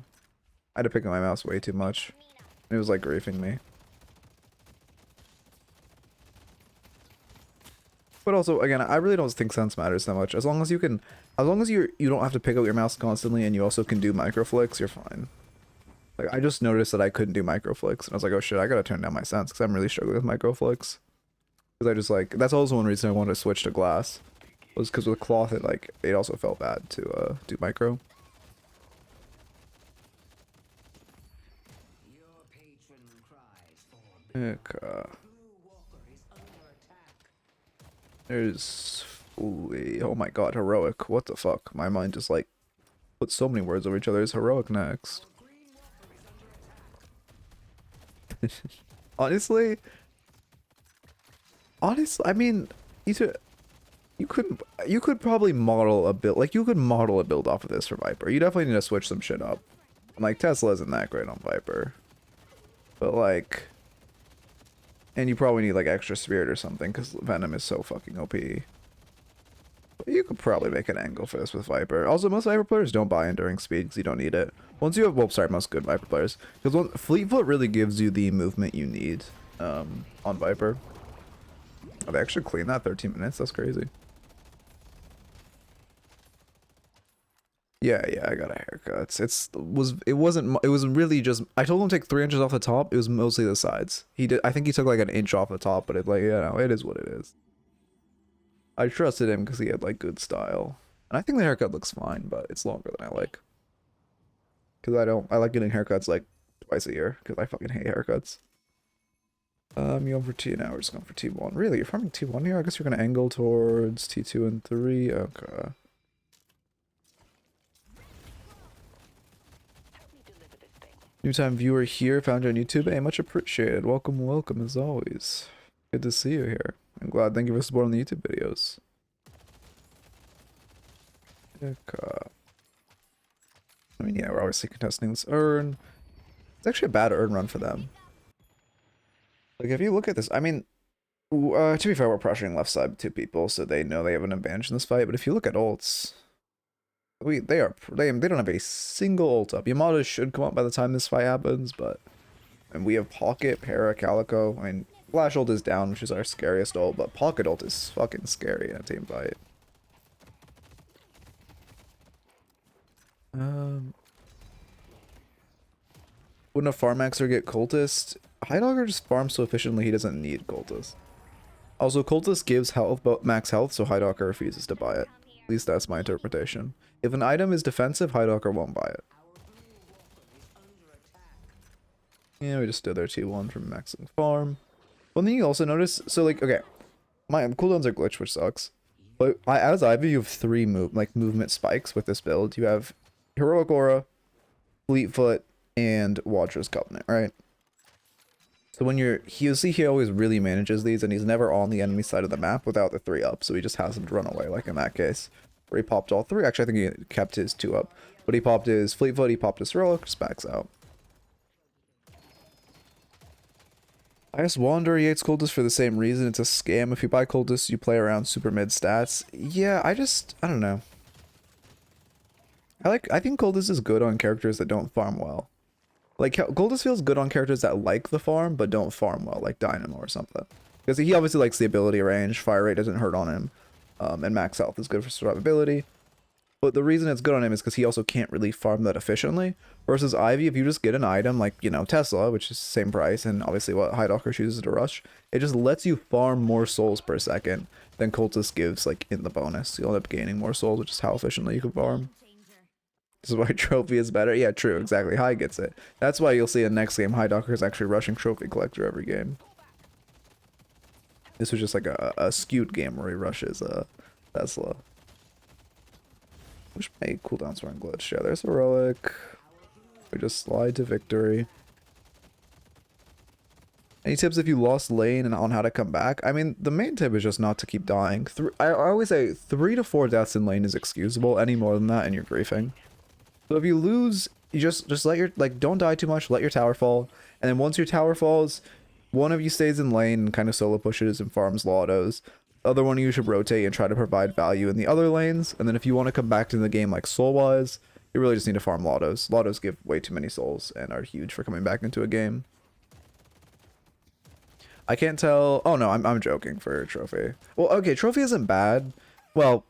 I had to pick up my mouse way too much. It was like griefing me. But also, again, I really don't think sense matters that much. As long as you can, as long as you don't have to pick up your mouse constantly and you also can do micro flicks, you're fine. Like, I just noticed that I couldn't do micro flicks, and I was like, oh shit, I gotta turn down my sense, because I'm really struggling with micro flicks. Because I just like, that's also one reason I wanted to switch to glass. Was because with cloth, it also felt bad to do micro. Okay. There's... Oh my god, heroic. What the fuck? My mind just like put so many words over each other. Is heroic next? Honestly, I mean, you could probably model a build, like you could model a build off of this for Viper. You definitely need to switch some shit up. Like Tesla isn't that great on Viper, but like, and you probably need like extra spirit or something because Venom is so fucking OP. But you could probably make an angle for this with Viper. Also, most Viper players don't buy enduring speed because you don't need it. Once you have, well, sorry, most good Viper players, because Fleetfoot really gives you the movement you need on Viper. Oh, they actually cleaned that 13 minutes. That's crazy. Yeah, I got a haircut. It was really just, I told him to take 3 inches off the top. It was mostly the sides. I think he took like an inch off the top, but it is what it is. I trusted him because he had like good style. And I think the haircut looks fine, but it's longer than I like. Because I like getting haircuts like twice a year because I fucking hate haircuts. You're going for T now, we're just going for T1. Really? You're farming T1 here? I guess you're gonna angle towards T2 and 3. Okay. New time viewer here, found you on YouTube. Hey, much appreciated. Welcome as always. Good to see you here. I'm glad. Thank you for supporting the YouTube videos. Okay. I mean, yeah, we're obviously contesting this urn. It's actually a bad urn run for them. Like, if you look at this, I mean, to be fair, we're pressuring left side with 2 people, so they know they have an advantage in this fight. But if you look at ults, they don't have a single ult up. Yamada should come up by the time this fight happens, but and we have Pocket, Para, Calico. I mean, Flash ult is down, which is our scariest ult, but Pocket ult is fucking scary in a team fight. Wouldn't a Farmaxer get Cultist? Highdogger just farms so efficiently he doesn't need Cultist. Also, Cultist gives health, but max health, so Highdogger refuses to buy it. At least that's my interpretation. If an item is defensive, Highdogger won't buy it. Yeah, we just did their T1 from maxing farm. One thing you also notice, so like, okay, my cooldowns are glitched, which sucks. But as Ivy, you have 3 movement spikes with this build. You have Heroic Aura, Fleetfoot, and Watcher's Covenant, right? So when you see he always really manages these, and he's never on the enemy side of the map without the 3 up, so he just has them to run away, like in that case. Where he popped all 3, actually I think he kept his 2 up. But he popped his Fleetfoot, he popped his Heroic, just backs out. I guess Wander hates Cultist for the same reason. It's a scam. If you buy Cultist, you play around super mid stats. Yeah, I don't know. I think Cultist is good on characters that don't farm well. Like, Cultist feels good on characters that like the farm, but don't farm well, like Dynamo or something. Because he obviously likes the ability range. Fire rate doesn't hurt on him. And max health is good for survivability. But the reason it's good on him is because he also can't really farm that efficiently. Versus Ivy, if you just get an item like, you know, Tesla, which is the same price, and obviously what Highdocker chooses to rush, it just lets you farm more souls per second than Cultist gives, like, in the bonus. You'll end up gaining more souls, which is how efficiently you can farm. This is why Trophy is better. Yeah, true, exactly. High gets it. That's why you'll see in next game, Highdocker is actually rushing Trophy Collector every game. This was just like a skewed game where he rushes Tesla. Which may cooldowns run glitch. Yeah, there's Heroic. We just slide to victory. Any tips if you lost lane and on how to come back? I mean, the main tip is just not to keep dying. I always say 3 to 4 deaths in lane is excusable. Any more than that and you're griefing. So if you lose, you just let your, like, don't die too much, let your tower fall. And then once your tower falls, one of you stays in lane and kind of solo pushes and farms Lottos. The other one of you should rotate and try to provide value in the other lanes. And then if you want to come back to the game like soul-wise, you really just need to farm Lottos. Lottos give way too many souls and are huge for coming back into a game. I can't tell. Oh no, I'm joking for Trophy. Well, okay, Trophy isn't bad. Well,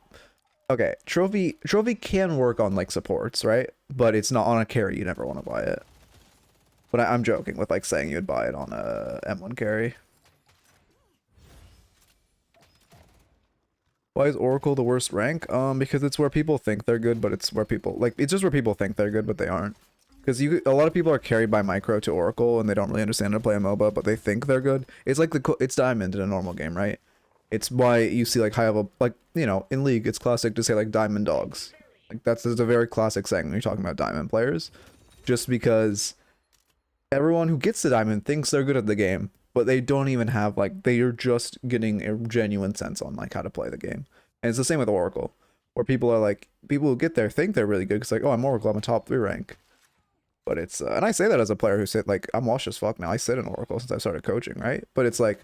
okay, Trophy can work on like supports, right? But it's not on a carry. You never want to buy it. But I'm joking with like saying you'd buy it on a M1 carry. Why is Oracle the worst rank? Because it's where people think they're good, but it's where people like it's just where people think they're good, but they aren't. Because a lot of people are carried by micro to Oracle and they don't really understand how to play a MOBA, but they think they're good. It's like it's Diamond in a normal game, right? It's why you see like high level, like, you know, in League, it's classic to say like Diamond Dogs. Like that's a very classic saying when you're talking about Diamond players. Just because everyone who gets to Diamond thinks they're good at the game, but they don't even have, like, they are just getting a genuine sense on like how to play the game. And it's the same with Oracle, where people are like, people who get there think they're really good because like, oh, I'm Oracle, I'm a top 3 rank. But it's, and I say that as a player who sit, like, I'm washed as fuck now. I sit in Oracle since I started coaching, right? But it's like,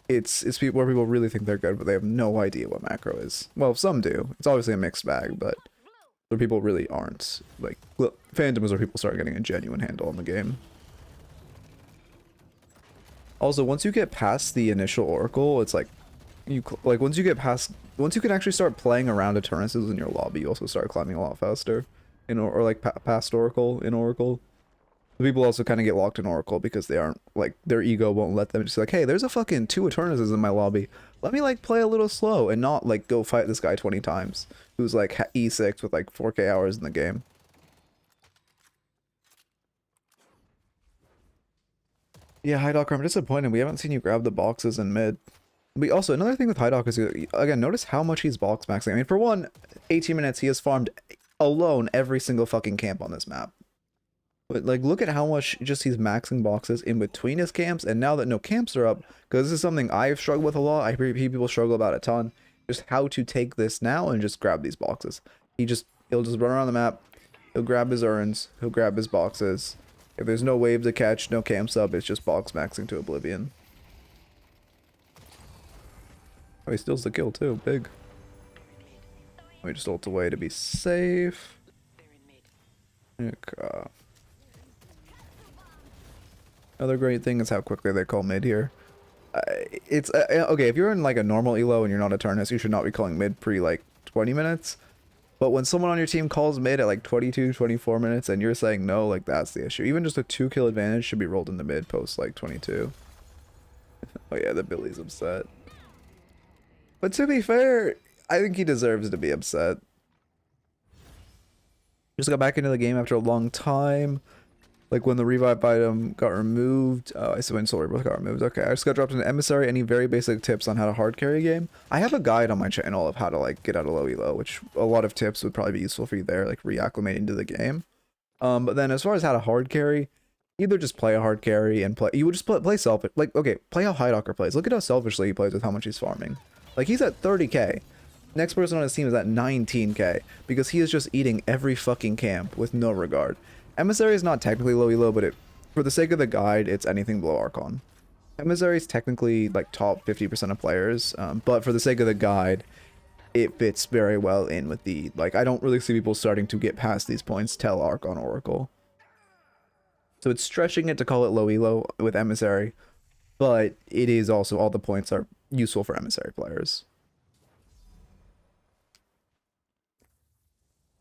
it's people where people really think they're good, but they have no idea what macro is. Well, some do. It's obviously a mixed bag, but where people really aren't. Like, look, Phantom is where people start getting a genuine handle on the game. Also, once you get past the initial Oracle, it's like, once you can actually start playing around Eternuses in your lobby, you also start climbing a lot faster. Or like past Oracle in Oracle. People also kind of get locked in Oracle because they aren't, like, their ego won't let them just like, hey, there's a fucking 2 Eternuses in my lobby. Let me like play a little slow and not like go fight this guy 20 times who's like E6 with like 4K hours in the game. Yeah, Highdocker, I'm disappointed. We haven't seen you grab the boxes in mid. But also, another thing with Highdocker is, again, notice how much he's box maxing. I mean, for one, 18 minutes, he has farmed alone every single fucking camp on this map. But like, look at how much just he's maxing boxes in between his camps. And now that no camps are up, because this is something I've struggled with a lot, I hear people struggle about a ton, just how to take this now and just grab these boxes. He'll just run around the map, he'll grab his urns, he'll grab his boxes. If there's no wave to catch, no camps up, it's just box maxing to oblivion. Oh, he steals the kill too, big. Let me just ult away to be safe. Okay. Another great thing is how quickly they call mid here. It's okay, if you're in like a normal elo and you're not Eternus, you should not be calling mid pre like 20 minutes. But when someone on your team calls mid at like 22, 24 minutes and you're saying no, like that's the issue. Even just a 2 kill advantage should be rolled into mid post like 22. Oh yeah, the Billy's upset. But to be fair, I think he deserves to be upset. Just got back into the game after a long time. Like when the revive item got removed. Oh, I said when Soul Rebirth got removed. Okay, I just got dropped into Emissary. Any very basic tips on how to hard carry a game? I have a guide on my channel of how to like get out of low elo, which a lot of tips would probably be useful for you there, like reacclimating to the game. But then as far as how to hard carry, either just play a hard carry and play. You would just play selfish. Like, okay, play how Highdocker plays. Look at how selfishly he plays with how much he's farming. Like he's at 30k. Next person on his team is at 19k because he is just eating every fucking camp with no regard. Emissary is not technically low elo, but for the sake of the guide, it's anything below Archon. Emissary is technically like top 50% of players, but for the sake of the guide, it fits very well in with the, like, I don't really see people starting to get past these points till Archon Oracle. So it's stretching it to call it low elo with Emissary, but it is also, all the points are useful for emissary players.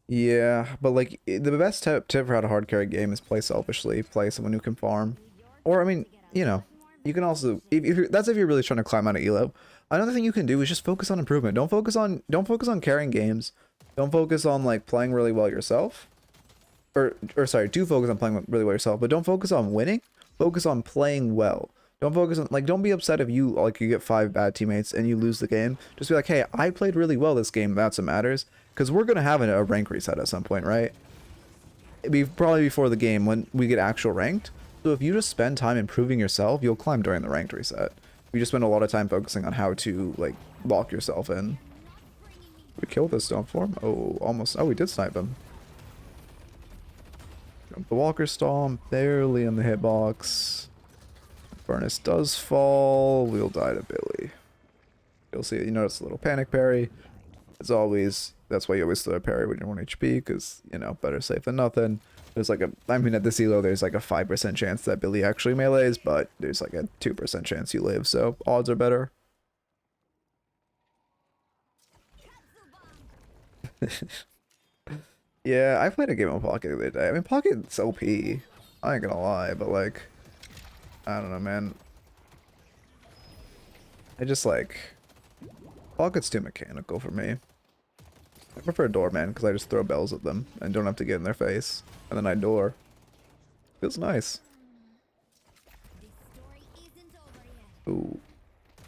Yeah, but like the best tip for how to hard carry a game is play selfishly, play someone who can farm. Or I mean, you know, you can also if you're, that's if you're really trying to climb out of elo. Another thing you can do is just focus on improvement. Don't focus on carrying games. Don't focus on like playing really well yourself. Or sorry, do focus on playing really well yourself, but don't focus on winning. Focus on playing well. Don't focus on like don't be upset if you like you get 5 bad teammates and you lose the game. Just be like, hey, I played really well this game. That's what matters. Because we're gonna have a rank reset at some point, right? It'd be probably before the game when we get actual ranked. So if you just spend time improving yourself, you'll climb during the ranked reset. You just spend a lot of time focusing on how to like lock yourself in. We killed this Stormform. Oh, almost. Oh, we did snipe him. Jump the Walker Stomp, barely in the hitbox. Furnace does fall. We'll die to Billy. You'll see. You notice a little panic parry. As always, that's why you always throw a parry when you're 1 HP, because, you know, better safe than nothing. There's like I mean, at this elo, there's like a 5% chance that Billy actually melees, but there's like a 2% chance you live, so odds are better. Yeah, I played a game of Pocket the other day. I mean, Pocket's OP. I ain't gonna lie, but like, I don't know, man. I just like, Pocket's too mechanical for me. I prefer Doorman because I just throw bells at them and don't have to get in their face. And then I door. Feels nice. Ooh.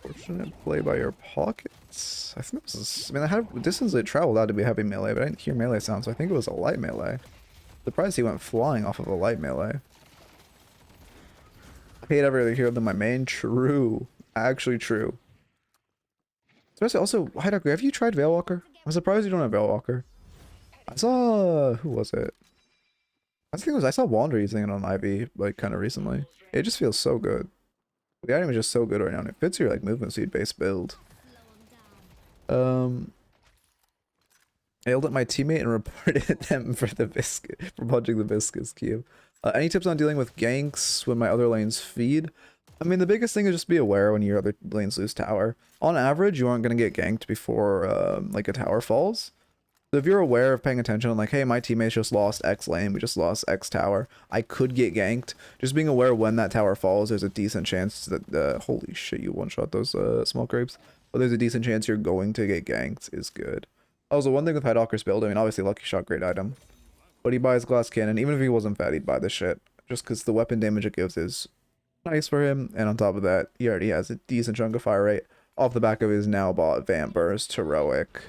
Fortunate play by your Pockets. I think this is, I mean, I had distance it traveled out to be heavy melee, but I didn't hear melee sound, so I think it was a light melee. Surprised he went flying off of a light melee. I hate every other hero than my main. True. Actually true. Especially also, Hideout, have you tried Veilwalker? I'm surprised you don't have Veilwalker. I saw, who was it? I think it was, I saw Wander using it on Ivy, like, kind of recently. It just feels so good. The item is just so good right now, and it fits your, like, movement speed based build. I yelled at my teammate and reported them for the biscuit, for punching the viscous cube. Any tips on dealing with ganks when my other lanes feed? I mean, the biggest thing is just be aware when your other lanes lose tower. On average, you aren't going to get ganked before, like, a tower falls. So if you're aware of paying attention and like, hey, my teammates just lost X lane, we just lost X tower, I could get ganked. Just being aware when that tower falls, there's a decent chance that, holy shit, you one-shot those smoke grapes. But there's a decent chance you're going to get ganked is good. Also, one thing with Hydocker's build, I mean, obviously Lucky Shot, great item. But he buys Glass Cannon, even if he wasn't fat, he'd buy this shit. Just because the weapon damage it gives is nice for him, and on top of that, he already has a decent chunk of fire rate off the back of his now bought Vamp Burst, Heroic,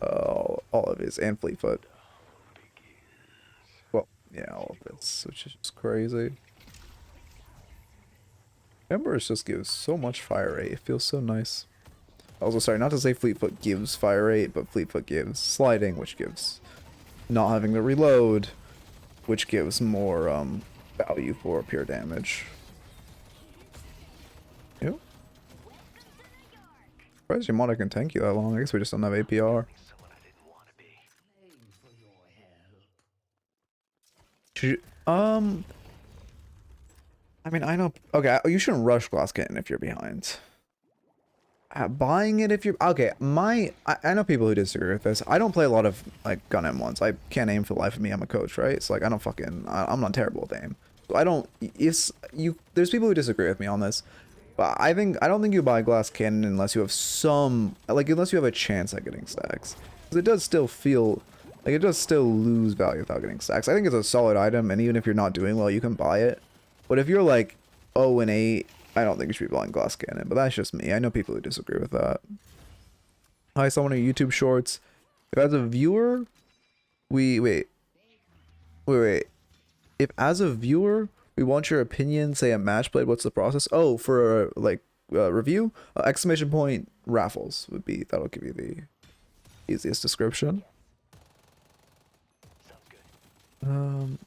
all of his, and Fleetfoot. Well, yeah, all of this, which is just crazy. Vamp Burst just gives so much fire rate, it feels so nice. Also, sorry, not to say Fleetfoot gives fire rate, but Fleetfoot gives sliding, which gives not having to reload, which gives more value for pure damage. Yep. Surprised your Yamada can tank you that long. I guess we just don't have APR. Should you, I mean, I know. Okay, you shouldn't rush Glass Cannon if you're behind. Buying it if you're okay. I know people who disagree with this. I don't play a lot of like gun M1s. I can't aim for the life of me. I'm a coach, right? So like I don't fucking. I'm not terrible at aim. So I don't. There's people who disagree with me on this. But I don't think you buy Glass Cannon unless you have some, like, unless you have a chance at getting stacks. Because it does still feel, like, it does still lose value without getting stacks. I think it's a solid item, and even if you're not doing well, you can buy it. But if you're, like, 0-8, I don't think you should be buying Glass Cannon. But that's just me. I know people who disagree with that. I saw one of your YouTube shorts. If as a viewer, wait. If as a viewer, we want your opinion, say a match played, what's the process? Oh, for like review, exclamation point raffles would be, that'll give you the easiest description. Even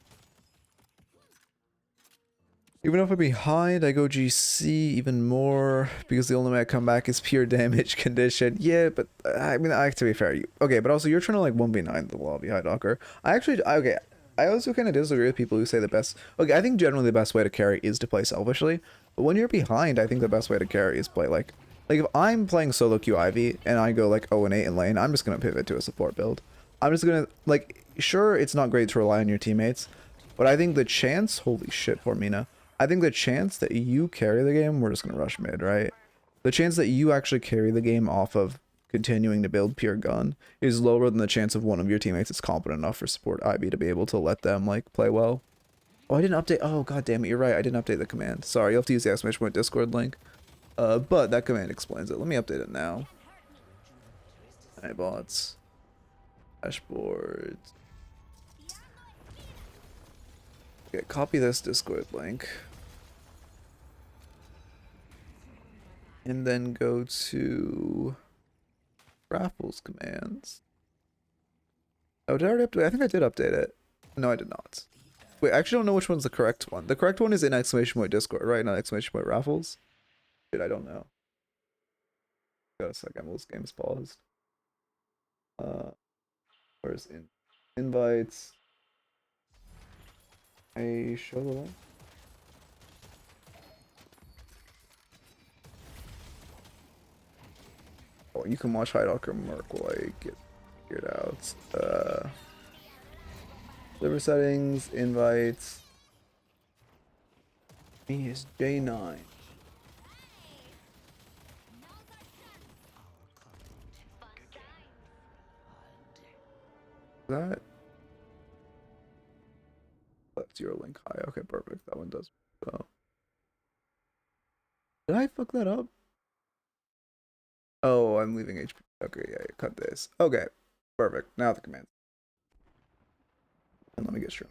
if I'm behind, I go GC even more because the only way I come back is pure damage condition. Yeah, but I mean, to be fair, okay, but also you're trying to like 1v9 the lobby, High Docker. Okay, I also kind of disagree with people who say the best. Okay, I think generally the best way to carry is to play selfishly. But when you're behind, I think the best way to carry is play like if I'm playing solo queue Ivy and I go like 0 and 8 in lane, I'm just gonna pivot to a support build. I'm just gonna like sure it's not great to rely on your teammates, but I think the chance, holy shit, poor Mina. I think the chance that you carry the game, we're just gonna rush mid, right? The chance that you actually carry the game off of continuing to build pure gun is lower than the chance of one of your teammates is competent enough for support Ivy to be able to let them like play well. Oh, I didn't update. Oh, god damn it, you're right. I didn't update the command. Sorry, you'll have to use the exclamation point Discord link. But that command explains it. Let me update it now. Hi, bots. Dashboard. Okay, copy this Discord link. And then go to Raffles commands. Oh, did I already update? I think I did update it. No, I did not. Wait, I actually don't know which one's the correct one. The correct one is in exclamation point Discord, right? Not exclamation point Raffles. Dude, I don't know. Got a second. This game's paused. Where's invites? I show the link. Oh, you can watch Hideocker Merc while I get figured out. Server settings, invites. Me is J9. That? That's your link. Hi. Okay, perfect. That one does. So. Did I fuck that up? Oh, I'm leaving HP. Okay, yeah, cut this. Okay, perfect. Now the command. And let me get sure.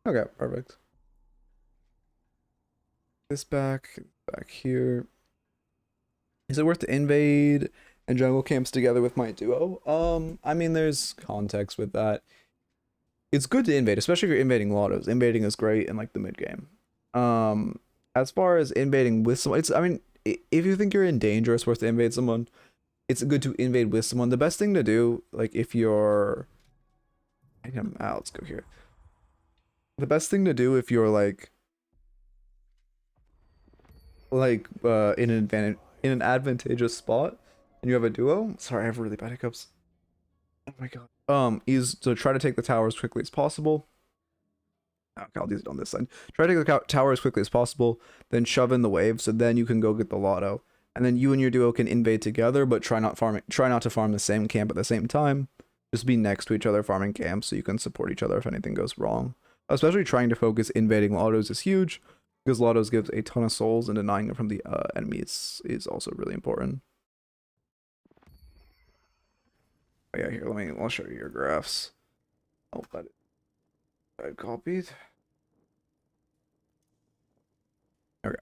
Okay, perfect. This back here. Is it worth to invade and jungle camps together with my duo? I mean, there's context with that. It's good to invade, especially if you're invading lottos. Invading is great in like the mid game. As far as invading with someone, I mean, if you think you're in danger, it's worth to invade someone. It's good to invade with someone. The best thing to do, like if you're, let's go here. The best thing to do if you're like in an advantageous spot and you have a duo. Sorry, I have really bad hiccups. Oh my god. Is to try to take the tower as quickly as possible. Okay, I'll use it on this side. Try to take the tower as quickly as possible, then shove in the wave, so then you can go get the lotto. And then you and your duo can invade together, but try not to farm the same camp at the same time. Just be next to each other farming camps so you can support each other if anything goes wrong. Especially trying to focus invading lottos is huge, because lottos gives a ton of souls, and denying them from the enemies is also really important. Oh yeah, here, I'll show you your graphs. Oh, that I copied. Okay.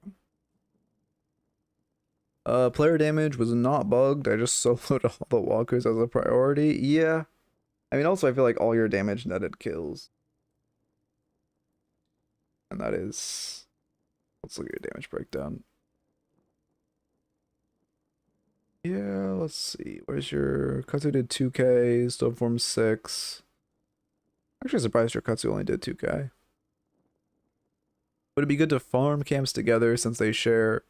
Player damage was not bugged. I just soloed all the walkers as a priority. Yeah. I mean, also, I feel like all your damage netted kills. And that is... Let's look at your damage breakdown. Yeah, let's see. Where's your... Katsu did 2k, Stormform 6. Actually surprised your Katsu only did 2k. Would it be good to farm camps together since they share...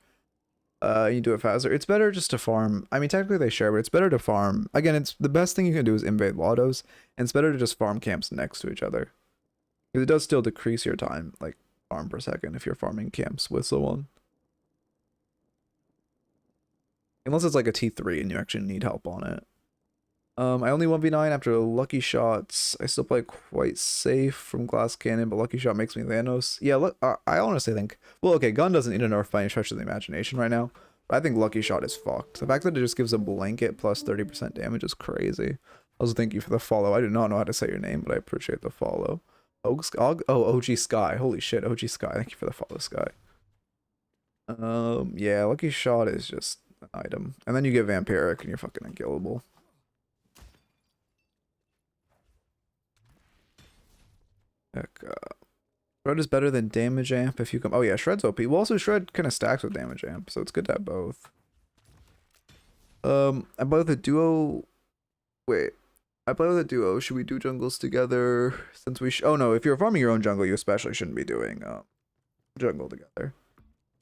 you do it faster. It's better just to farm. I mean, technically they share, but it's better to farm. Again, it's the best thing you can do is invade lottos, and it's better to just farm camps next to each other. Because it does still decrease your time, like, farm per second if you're farming camps with someone. Unless it's like a T3 and you actually need help on it. I only 1v9 after lucky shots. I still play quite safe from glass cannon, but lucky shot makes me Thanos. Yeah, look, I honestly think... Well, okay, gun doesn't need a nerf by any stretch of the imagination right now, but I think lucky shot is fucked. The fact that it just gives a blanket plus 30% damage is crazy. Also, thank you for the follow. I do not know how to say your name, but I appreciate the follow. OG Sky. Holy shit, OG Sky. Thank you for the follow, Sky. Yeah, lucky shot is just an item. And then you get vampiric and you're fucking unkillable. Heck, Shred is better than damage amp if you come... Oh yeah, Shred's OP. Well, also Shred kind of stacks with damage amp, so it's good to have both. About the duo... Wait. I play with a duo. Should we do jungles together? Since we oh no, if you're farming your own jungle, you especially shouldn't be doing jungle together.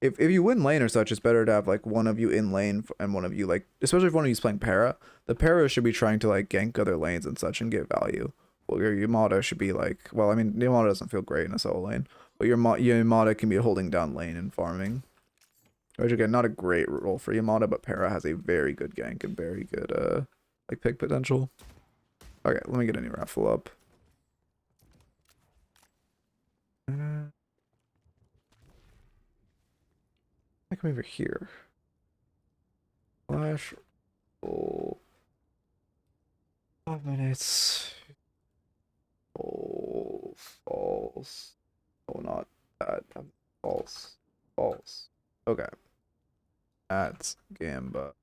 If you win lane or such, it's better to have like one of you in lane and one of you like, especially if one of you's playing para. The para should be trying to like gank other lanes and such and get value. Well, your Yamada should be like, well, I mean, Yamada doesn't feel great in a solo lane, but your Yamada can be holding down lane and farming. Which again, not a great role for Yamada, but para has a very good gank and very good like pick potential. Okay, let me get a new raffle up. I come over here. Flash. Oh. 5 minutes. Oh, false. Oh, not that. False. False. Okay. That's Gamba.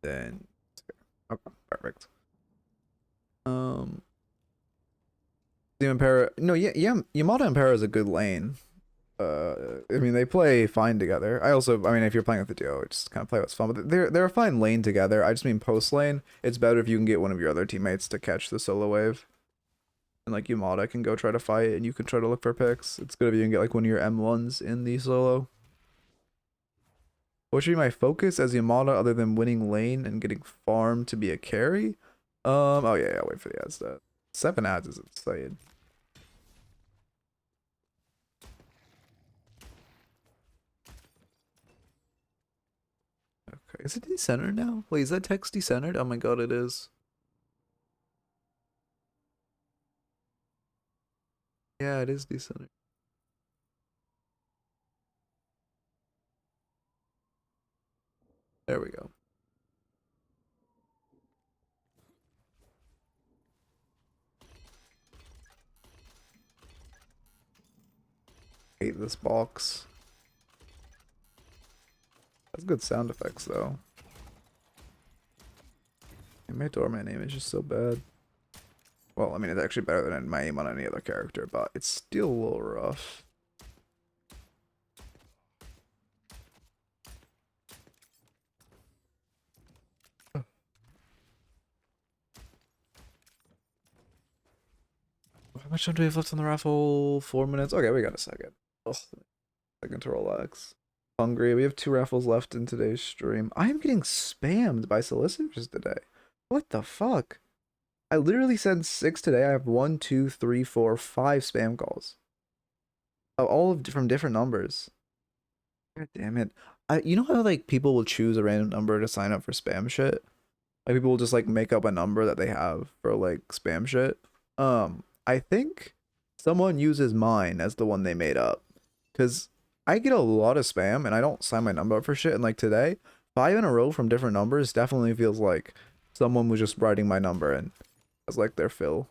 Then. Okay, perfect. Demon Para. No, yeah, Yamada and Para is a good lane. I mean, they play fine together. I mean, if you're playing with the duo, just kind of play what's fun. But they're a fine lane together. I just mean post lane. It's better if you can get one of your other teammates to catch the solo wave. And like Yamada can go try to fight, and you can try to look for picks. It's good if you can get like one of your M1s in the solo. What should be my focus as Yamada other than winning lane and getting farm to be a carry? Oh yeah, wait for the ads. That 7 ads is insane. Okay, is it decentered now? Wait, is that text decentered? Oh my god, it is. Yeah, it is decentered. There we go. Hate this box. That's good sound effects though. And my doorman aim is just so bad. Well, I mean, it's actually better than my aim on any other character, but it's still a little rough. How much time do we have left on the raffle? 4 minutes? Okay, we got a second. Oh, second to relax. Hungry. We have 2 raffles left in today's stream. I am getting spammed by solicitors today. What the fuck? I literally sent 6 today. I have 1, 2, 3, 4, 5 spam calls. All from different numbers. God damn it. You know how like people will choose a random number to sign up for spam shit? Like people will just like make up a number that they have for like spam shit. I think someone uses mine as the one they made up. Cause I get a lot of spam and I don't sign my number up for shit. And like today, 5 in a row from different numbers definitely feels like someone was just writing my number in as like their fill.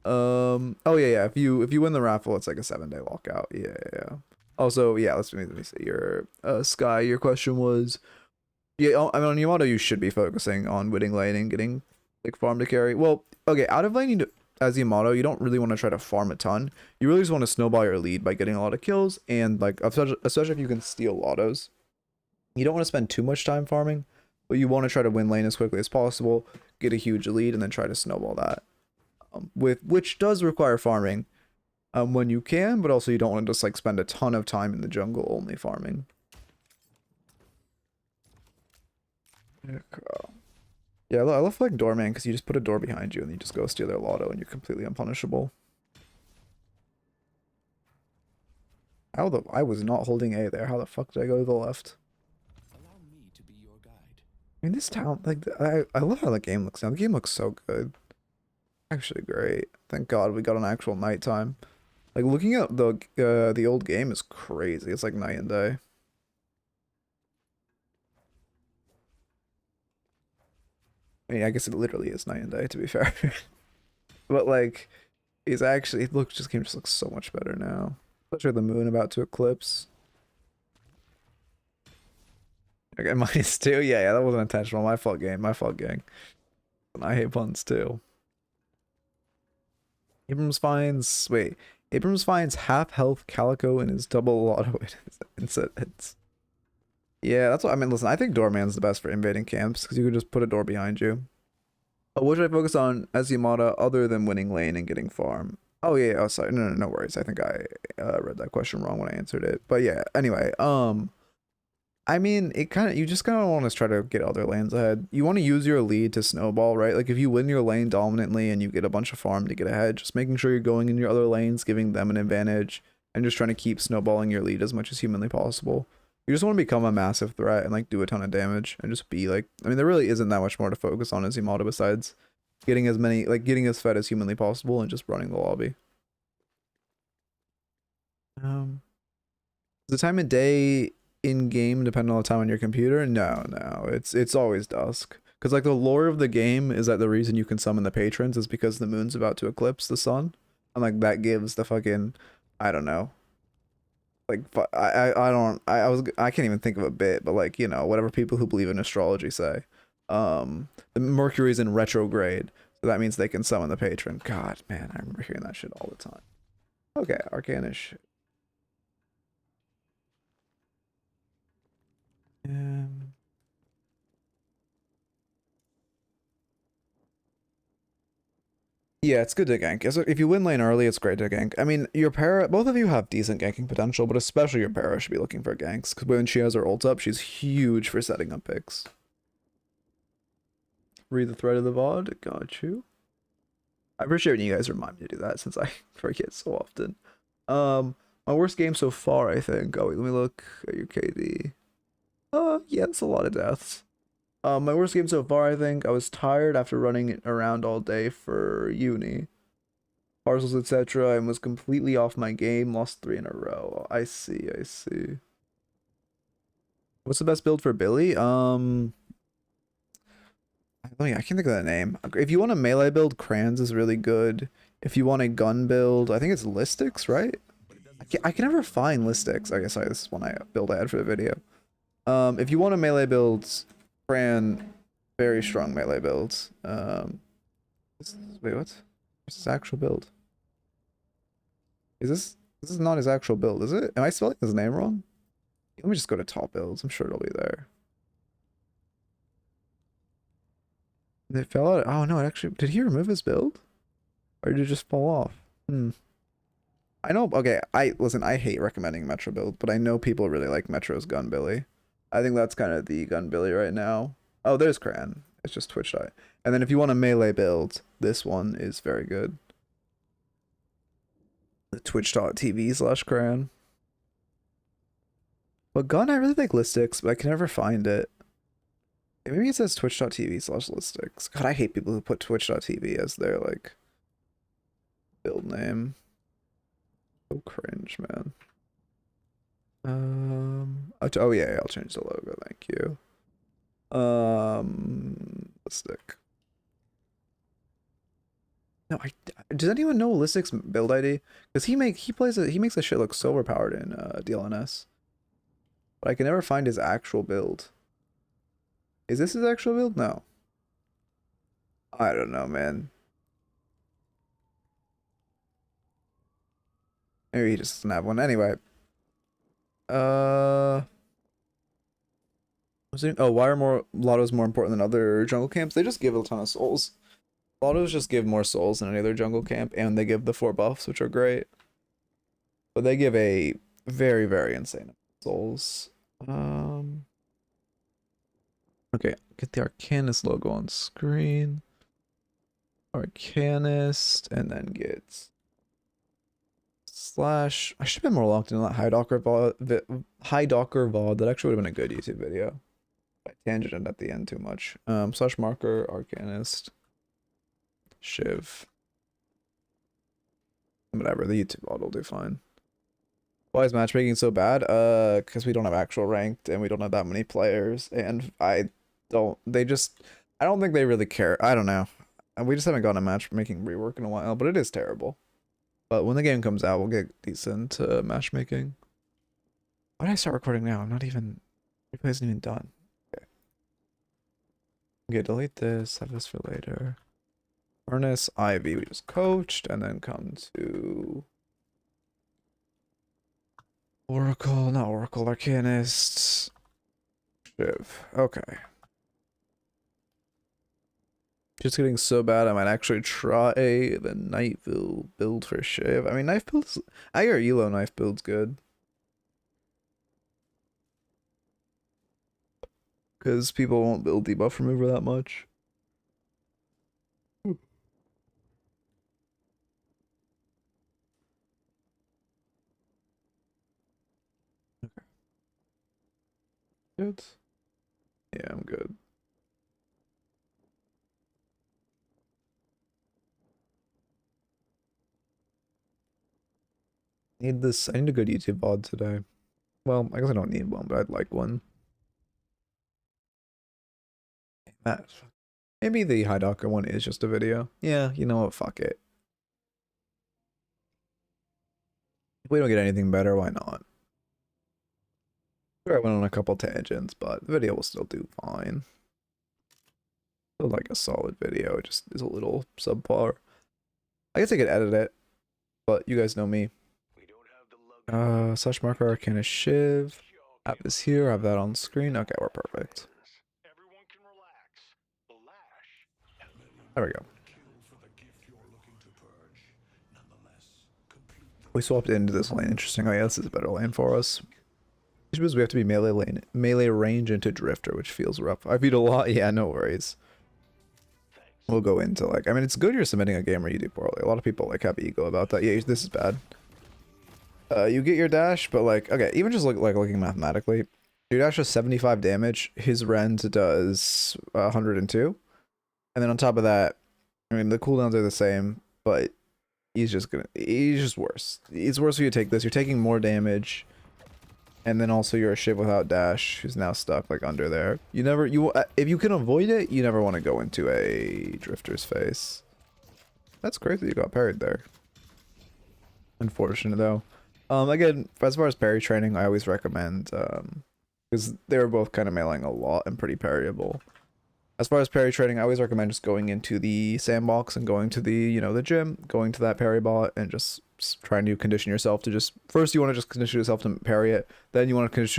Oh yeah. If you win the raffle, it's like a 7-day lockout. Yeah. Also, yeah, let me see your Sky. Your question was, yeah, I mean on Yamato you should be focusing on winning lane and getting like farm to carry. Well, okay, out of lane as Yamato, you don't really want to try to farm a ton. You really just want to snowball your lead by getting a lot of kills and like especially if you can steal autos. You don't want to spend too much time farming, but you want to try to win lane as quickly as possible, get a huge lead, and then try to snowball that. Which does require farming when you can, but also you don't want to just like spend a ton of time in the jungle only farming. Yeah, I love like doorman because you just put a door behind you and you just go steal their lotto and you're completely unpunishable. I was not holding A there. How the fuck did I go to the left? Allow me to be your guide. I mean, this town, like, I love how the game looks now. The game looks so good. Actually great. Thank God we got an actual nighttime. Like, looking at the old game is crazy. It's like night and day. I mean, I guess it literally is night and day, to be fair. But, like, it's actually, this game just looks so much better now. Especially the moon about to eclipse. Okay, -2. Yeah, that wasn't intentional. My fault, game. My fault, gang. And I hate puns, too. Abrams finds half health Calico in his double auto inset hits. Yeah, that's what I mean. Listen, I think Doorman's the best for invading camps because you can just put a door behind you. What should I focus on as Yamada other than winning lane and getting farm? Oh yeah, oh sorry, no worries. I think I read that question wrong when I answered it. But yeah, anyway, I mean, it kind of you just kind of want to try to get other lanes ahead. You want to use your lead to snowball, right? Like if you win your lane dominantly and you get a bunch of farm to get ahead, just making sure you're going in your other lanes, giving them an advantage, and just trying to keep snowballing your lead as much as humanly possible. You just want to become a massive threat and like do a ton of damage and just be like, I mean, there really isn't that much more to focus on as Yamato besides getting as many, like getting as fed as humanly possible and just running the lobby. Does the time of day in game depend on the time on your computer? No, it's always dusk. Because like the lore of the game is that the reason you can summon the patrons is because the moon's about to eclipse the sun, and like that gives the fucking, I don't know, like I can't even think of a bit, but like, you know, whatever people who believe in astrology say, the Mercury's in retrograde, so that means they can summon the patron. God, man, I remember hearing that shit all the time. Okay, Arcanist Shiv. Yeah, it's good to gank. If you win lane early, it's great to gank. I mean, your para, both of you have decent ganking potential, but especially your para should be looking for ganks, because when she has her ult up, she's huge for setting up picks. Read the thread of the VOD. Got you. I appreciate when you guys remind me to do that, since I forget so often. My worst game so far, I think. Oh, wait, let me look at your KD. Yeah, that's a lot of deaths. My worst game so far, I think. I was tired after running around all day for uni, parcels, etc., and was completely off my game. Lost 3 in a row. I see. What's the best build for Billy? I can't think of the name. If you want a melee build, Kranz is really good. If you want a gun build, I think it's Listix, right? I can never find Listix. I guess sorry, this is one build I had for the video. If you want a melee build, Cran, very strong melee builds. Wait, what? What's his actual build? This is not his actual build, is it? Am I spelling his name wrong? Let me just go to top builds. I'm sure it'll be there. They fell out. Oh no, it actually did he remove his build? Or did it just fall off? I know, okay, listen, I hate recommending Metro build, but I know people really like Metro's Gun Billy. I think that's kind of the Gun Billy right now. Oh, there's Cran. It's just Twitch die. And then if you want a melee build, this one is very good. The twitch.tv/Cran. But Gun, I really like Listix, but I can never find it. Maybe it says twitch.tv/Listix. God, I hate people who put twitch.tv as their, like, build name. So cringe, man. Oh yeah, I'll change the logo, thank you. Listic. No, does anyone know Listic's build ID? Because he makes the shit look so overpowered in DLNS. But I can never find his actual build. Is this his actual build? No. I don't know, man. Maybe he just doesn't have one. Anyway. Oh, why are Lottos more important than other jungle camps? They just give a ton of souls. Lottos just give more souls than any other jungle camp, and they give the 4 buffs, which are great. But they give a very, very insane amount of souls. Okay, get the Arcanist logo on screen. Arcanist, and then get slash. I should have been more locked into that High Docker VOD. That actually would have been a good YouTube video. I tangented at the end too much. Slash marker Arcanist Shiv. Whatever, the YouTube VOD will do fine. Why is matchmaking so bad? Because we don't have actual ranked and we don't have that many players, and I don't think they really care. I don't know. We just haven't gotten a matchmaking rework in a while, but it is terrible. But when the game comes out, we'll get decent matchmaking. Why did I start recording now? I'm not even, replay isn't even done. Okay, delete this, have this for later. Eternus Ivy, we just coached, and then come to Oracle, not Oracle, Arcanist. Shiv. Okay. Just getting so bad I might actually try the knife build for Shiv. I mean, knife builds. I hear Elo knife build's good. Because people won't build debuff remover that much. Good. Yeah, I'm good. I need a good YouTube VOD today. Well, I guess I don't need one, but I'd like one. That, maybe the High Docker one is just a video. Yeah, you know what? Fuck it. If we don't get anything better, why not? Sure, I went on a couple tangents, but the video will still do fine. Still like a solid video, it just is a little subpar. I guess I could edit it, but you guys know me. Slash marker Arcanist Shiv. Have this here, have that on screen. Okay, we're perfect. There we go. We swapped into this lane. Interesting. Oh yeah, this is a better lane for us. Because we have to be melee range into drifter, which feels rough. I beat a lot. Yeah, no worries. We'll go into like, I mean, it's good you're submitting a game where you do poorly. A lot of people like have ego about that. Yeah, this is bad. You get your dash, but like, okay, even just looking mathematically, your dash does 75 damage. His rend does 102, and then on top of that, I mean, the cooldowns are the same, but he's just worse. It's worse if you take this. You're taking more damage. And then also you're a Shiv without dash who's now stuck like under there. If you can avoid it, you never want to go into a drifter's face. That's crazy you got parried there. Unfortunate though. Again, as far as parry training, I always recommend because they were both kind of meleeing a lot and pretty parryable. As far as parry training, I always recommend just going into the sandbox and going to the, the gym, going to that parry bot and just trying to condition yourself to just, first you want to just condition yourself to parry it, then you want to condition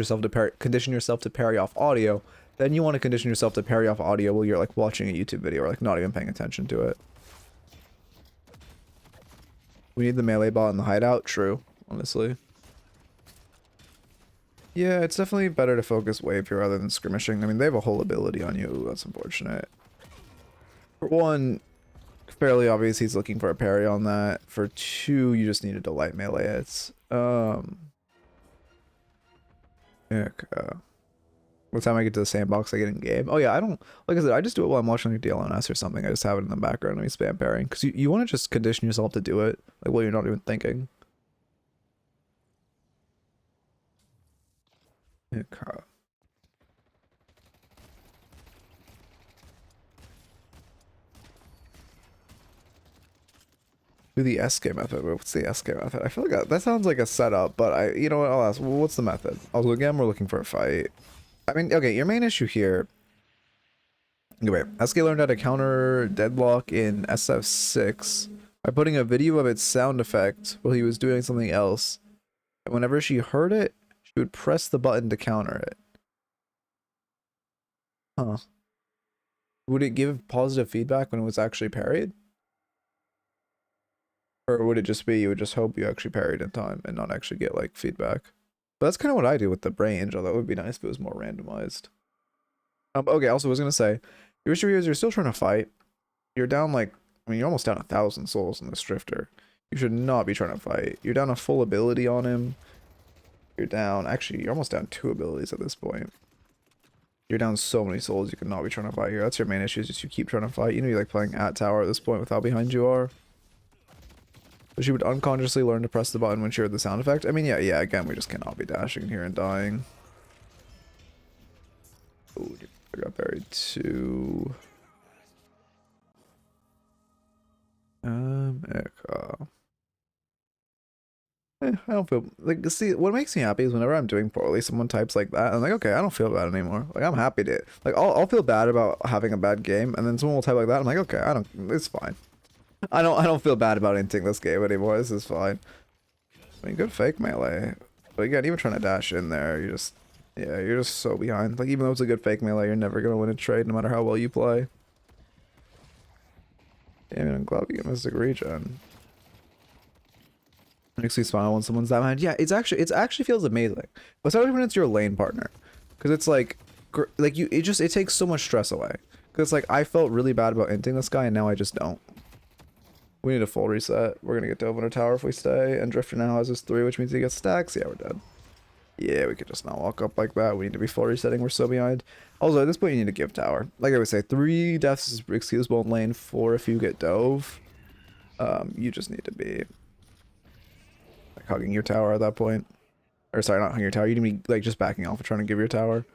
yourself to parry off audio, then you want to condition yourself to parry off audio while you're like watching a YouTube video or like not even paying attention to it. We need the melee bot in the hideout, true, honestly. Yeah, it's definitely better to focus wave here rather than skirmishing. I mean, they have a whole ability on you. Ooh, that's unfortunate. For one, fairly obvious he's looking for a parry on that. For two, you just needed to light melee it. By the time I get to the sandbox, I get in game. Oh yeah, I don't, like I said, I just do it while I'm watching like DLNS or something. I just have it in the background and we spam parrying. Because you want to just condition yourself to do it, like while you're not even thinking. Okay. Do the SK method. What's the SK method? I feel like that sounds like a setup, but you know what? I'll ask. Well, what's the method? Also, again, we're looking for a fight. I mean, okay, your main issue here. Okay, wait. SK learned how to counter Deadlock in SF6 by putting a video of its sound effect while he was doing something else. And whenever she heard it, she would press the button to counter it. Huh. Would it give positive feedback when it was actually parried? Or would it just be you would just hope you actually parried in time and not actually get like feedback? But that's kind of what I do with the range, although it would be nice if it was more randomized. Okay, also I was gonna say, your issue here is you're still trying to fight. You're down like, I mean, you're almost down 1,000 souls in this drifter. You should not be trying to fight. You're down a full ability on him. You're down, actually, you're almost down 2 abilities at this point. You're down so many souls, you could not be trying to fight here. That's your main issue, is just you keep trying to fight. You know, you're like playing at tower at this point with how behind you are. But she would unconsciously learn to press the button when she heard the sound effect. I mean, yeah, again, we just cannot be dashing here and dying. Ooh, I got buried too. I don't feel like, see, what makes me happy is whenever I'm doing poorly, someone types like that, I'm like, okay, I don't feel bad anymore. Like, I'm happy to, like, I'll feel bad about having a bad game, and then someone will type like that, I'm like, okay, it's fine. I don't feel bad about inting this game anymore. This is fine. I mean, good fake melee, but again, even trying to dash in there, you just Yeah, you're just so behind. Like, even though it's a good fake melee, you're never gonna win a trade no matter how well you play. Damn it, I'm glad we get Mystic Regen. Makes me smile when someone's that mad. Yeah, it actually feels amazing. But especially when it's your lane partner. Because it's like it takes so much stress away. Because like, I felt really bad about inting this guy, and now I just don't. We need a full reset. We're gonna get Dove on our tower if we stay, and Drifter now has his 3, which means he gets stacks. Yeah, we're dead. Yeah, we could just not walk up like that. We need to be full resetting. We're so behind. Also, at this point, you need to give tower. Like I would say, 3 deaths is excusable in lane. 4 if you get Dove. You just need to be like hugging your tower at that point. Or sorry, not hugging your tower. You need to be like just backing off and trying to give your tower.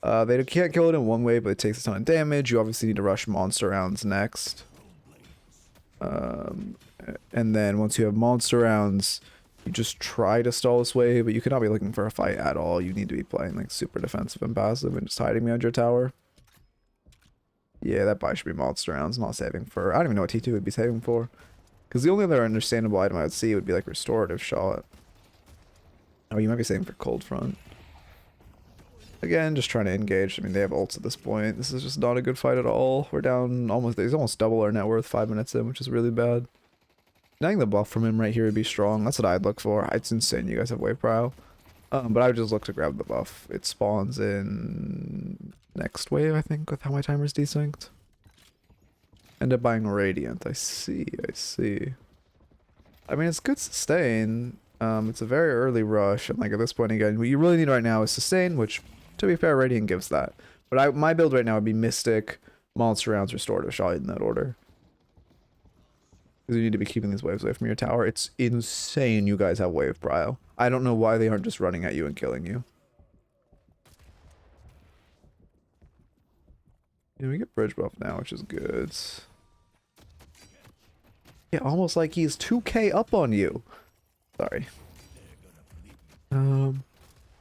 They can't kill it in one way, but it takes a ton of damage. You obviously need to rush monster rounds next. And then once you have monster rounds, you just try to stall this wave, but you cannot be looking for a fight at all. You need to be playing like super defensive and passive and just hiding behind your tower. Yeah, that buy should be monster rounds, not saving for... I don't even know what T2 would be saving for. Because the only other understandable item I would see would be like restorative shot. Oh, you might be saving for cold front. Again, just trying to engage. I mean, they have ults at this point. This is just not a good fight at all. We're down almost... There's almost double our net worth 5 minutes in, which is really bad. Getting the buff from him right here would be strong. That's what I'd look for. It's insane you guys have wave prio. But I would just look to grab the buff. It spawns in next wave, I think, with how my timer's desynced. End up buying Radiant. I see, I see. I mean, it's good sustain. It's a very early rush, and like at this point again, what you really need right now is sustain, which, to be fair, Radiant gives that. But my build right now would be Mystic, Monster Rounds, Restorative Shot in that order. Because you need to be keeping these waves away from your tower. It's insane you guys have wave prio. I don't know why they aren't just running at you and killing you. Yeah, we get bridge buff now, which is good. Yeah, almost like he's 2k up on you. Sorry.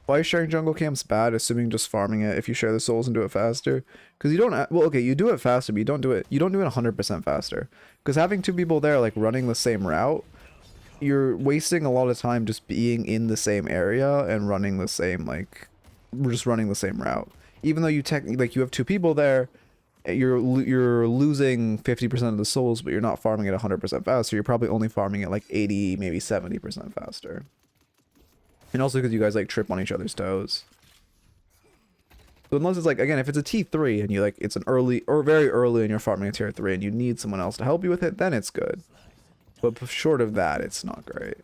Why is sharing jungle camps bad? Assuming just farming it if you share the souls and do it faster. Because you don't... Well, okay, you do it faster, but you don't do it 100% faster. Because having 2 people there, like, running the same route, you're wasting a lot of time just being in the same area and running the same, like... Just running the same route. Even though you like, you have 2 people there, you're losing 50% of the souls, but you're not farming it 100% faster. You're probably only farming it like 80, maybe 70% faster. And also because you guys like trip on each other's toes. So unless it's like, again, if it's a T3 and you like, it's an early or very early and you're farming a tier 3 and you need someone else to help you with it, then it's good. But short of that, it's not great.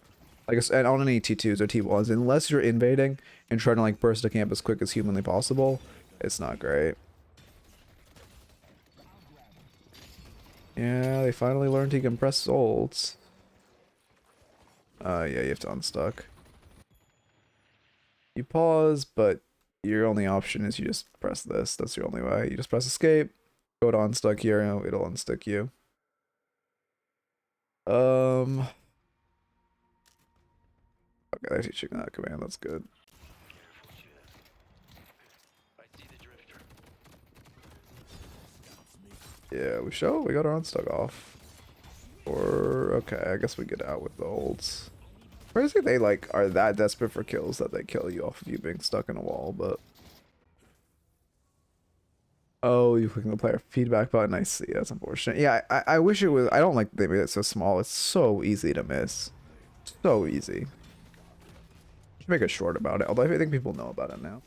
Like, and on any T2s or T1s, unless you're invading and trying to like burst a camp as quick as humanly possible, it's not great. Yeah, they finally learned to compress souls. Yeah, you have to unstuck. You pause, but your only option is you just press this. That's your only way. You just press escape, go to unstuck here, and it'll unstuck you. Okay, they're teaching that command. That's good. Yeah, we got our unstuck off. Or okay, I guess we get out with the ults. Crazy they like are that desperate for kills that they kill you off of you being stuck in a wall, but oh, you clicking the player feedback button. I see. That's unfortunate. Yeah, I wish it was. I don't like they made it so small. It's so easy to miss. So easy. Should make a short about it. Although I think people know about it now.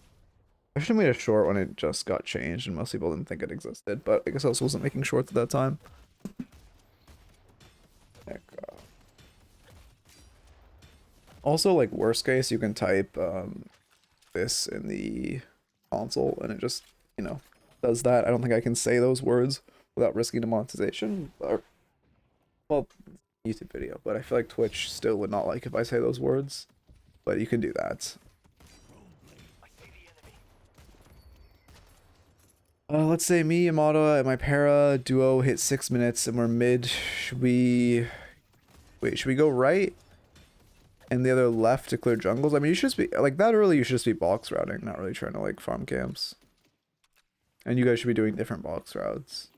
I should have made a short when it just got changed and most people didn't think it existed. But I guess I also wasn't making shorts at that time. Also, like, worst case, you can type this in the console and it just, you know, does that. I don't think I can say those words without risking demonetization. Or, well, YouTube video, but I feel like Twitch still would not like if I say those words. But you can do that. Let's say me, Yamato, and my para duo hit 6 minutes and we're mid. Should we... Wait, should we go right? And the other left to clear jungles? I mean, you should just be... Like, that early, you should just be box routing, not really trying to, like, farm camps. And you guys should be doing different box routes.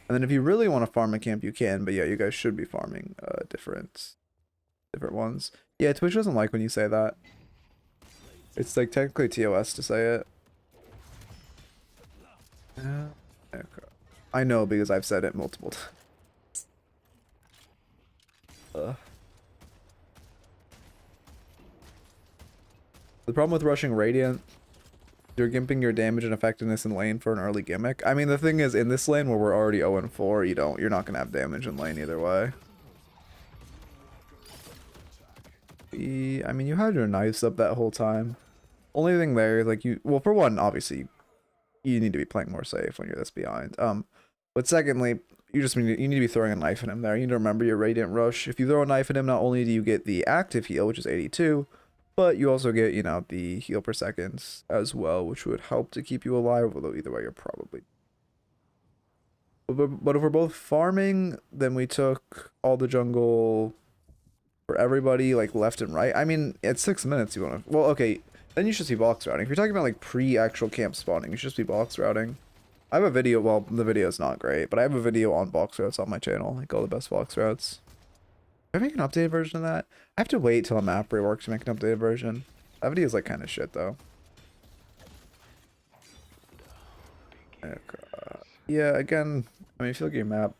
And then if you really want to farm a camp, you can. But yeah, you guys should be farming different ones. Yeah, Twitch doesn't like when you say that. It's like technically TOS to say it. Okay. I know because I've said it multiple times. The problem with rushing Radiant, you're gimping your damage and effectiveness in lane for an early gimmick. I mean, the thing is, in this lane where we're already 0-4, you're not gonna have damage in lane either way. I mean, you had your knives up that whole time. Only thing there is like well, for one, obviously, you need to be playing more safe when you're this behind. But secondly, you need to be throwing a knife at him there. You need to remember your Radiant Rush. If you throw a knife at him, not only do you get the active heal, which is 82, but you also get, you know, the heal per second as well, which would help to keep you alive, although either way you're probably... But if we're both farming, then we took all the jungle for everybody, like, left and right. I mean, at 6 minutes you want to... Well, okay, then you should see box routing. If you're talking about, like, pre-actual camp spawning, you should just be box routing. I have a video, well, the video is not great, but I have a video on box routes on my channel, like all the best box routes. Can I make an updated version of that? I have to wait till a map rework to make an updated version. That video is like kind of shit though. Okay. Yeah, again, I mean, if you look at your map,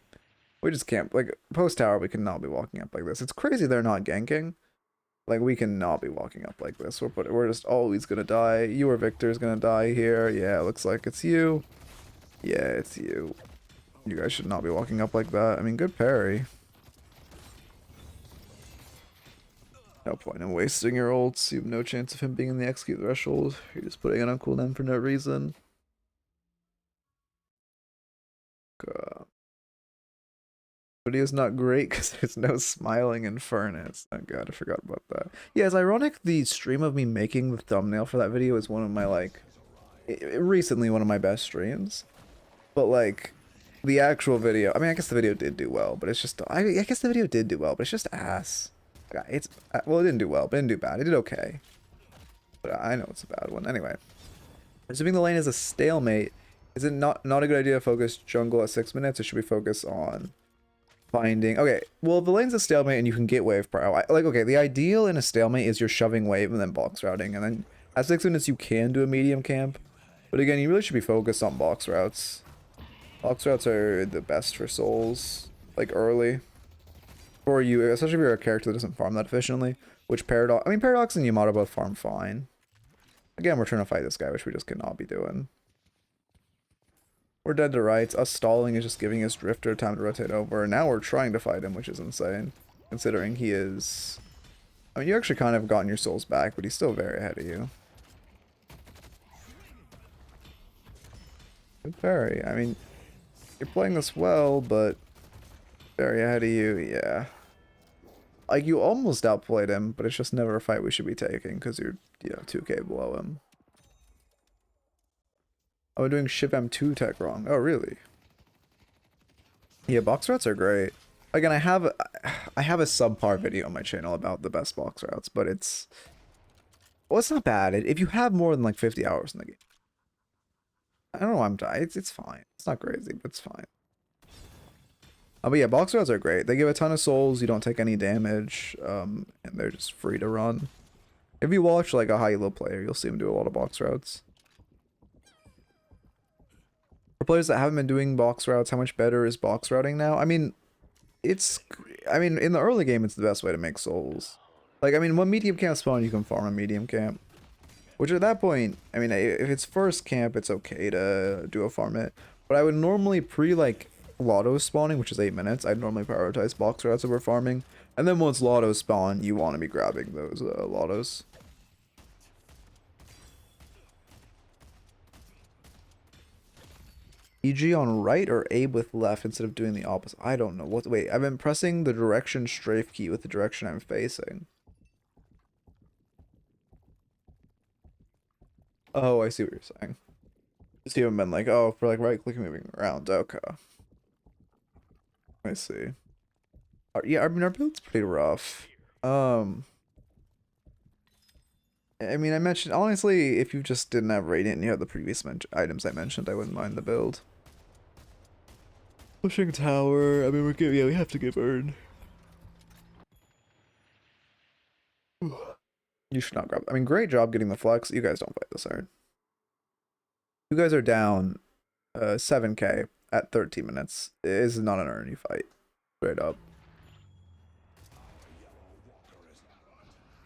we just can't, like, post tower, we cannot be walking up like this. It's crazy they're not ganking. Like, we cannot be walking up like this. We're just always gonna die. You or Victor's gonna die here. Yeah, it looks like it's you. Yeah, it's you. You guys should not be walking up like that. I mean, good parry. No point in wasting your ults. You have no chance of him being in the execute threshold. You're just putting it on cooldown for no reason. Video's not great because there's no smiling in Furnace. Oh god, I forgot about that. Yeah, it's ironic the stream of me making the thumbnail for that video is one of my, like, recently one of my best streams. But, like, the actual video, I mean, I guess the video did do well, but it's just, I guess the video did do well, but it's just ass. It's, well, it didn't do well, but it didn't do bad. It did okay. But I know it's a bad one. Anyway, assuming the lane is a stalemate, is it not a good idea to focus jungle at 6 minutes, or should we focus on finding... Okay, well, if the lane's a stalemate and you can get wave pro, like, okay, the ideal in a stalemate is you're shoving wave and then box routing, and then at 6 minutes you can do a medium camp. But again, you really should be focused on box routes. Box routes are the best for souls, like, early. For you, especially if you're a character that doesn't farm that efficiently, which Paradox... I mean, Paradox and Yamato both farm fine. Again, we're trying to fight this guy, which we just cannot be doing. We're dead to rights. Us stalling is just giving us Drifter time to rotate over. And now we're trying to fight him, which is insane. Considering he is... I mean, you actually kind of gotten your souls back, but he's still very ahead of you. Good parry. I mean, you're playing this well, but... very ahead of you, yeah. Like, you almost outplayed him, but it's just never a fight we should be taking, because you're, you know, 2k below him. Oh, we're doing Shiv M2 tech wrong. Oh, really? Yeah, box routes are great. Again, I have a subpar video on my channel about the best box routes, but it's... well, it's not bad. If you have more than, like, 50 hours in the game. I don't know why I'm dying. It's fine. It's not crazy, but it's fine. But yeah, box routes are great. They give a ton of souls, you don't take any damage, and they're just free to run. If you watch like a high elo player, you'll see them do a lot of box routes. For players that haven't been doing box routes, how much better is box routing now? I mean, in the early game, it's the best way to make souls. Like, I mean, when medium camp spawn, you can farm a medium camp. Which at that point, I mean, if it's first camp, it's okay to do a farm it. But I would normally like, Lotto spawning, which is 8 minutes, I'd normally prioritize box routes over farming. And then once Lotto spawn, you want to be grabbing those Lottos. EG on right or A with left instead of doing the opposite? I don't know. Wait, I've been pressing the direction strafe key with the direction I'm facing. Oh, I see what you're saying. Just haven't been like, oh, for like right click moving around. Okay. I see. Yeah, I mean, our build's pretty rough. I mean, I mentioned, honestly, if you just didn't have Radiant and you had the previous items I mentioned, I wouldn't mind the build. Pushing tower, I mean, we have to give Earn. You should not grab. I mean, great job getting the flex. You guys don't fight this iron. You guys are down 7k at 13 minutes. This is not an earny fight. Straight up.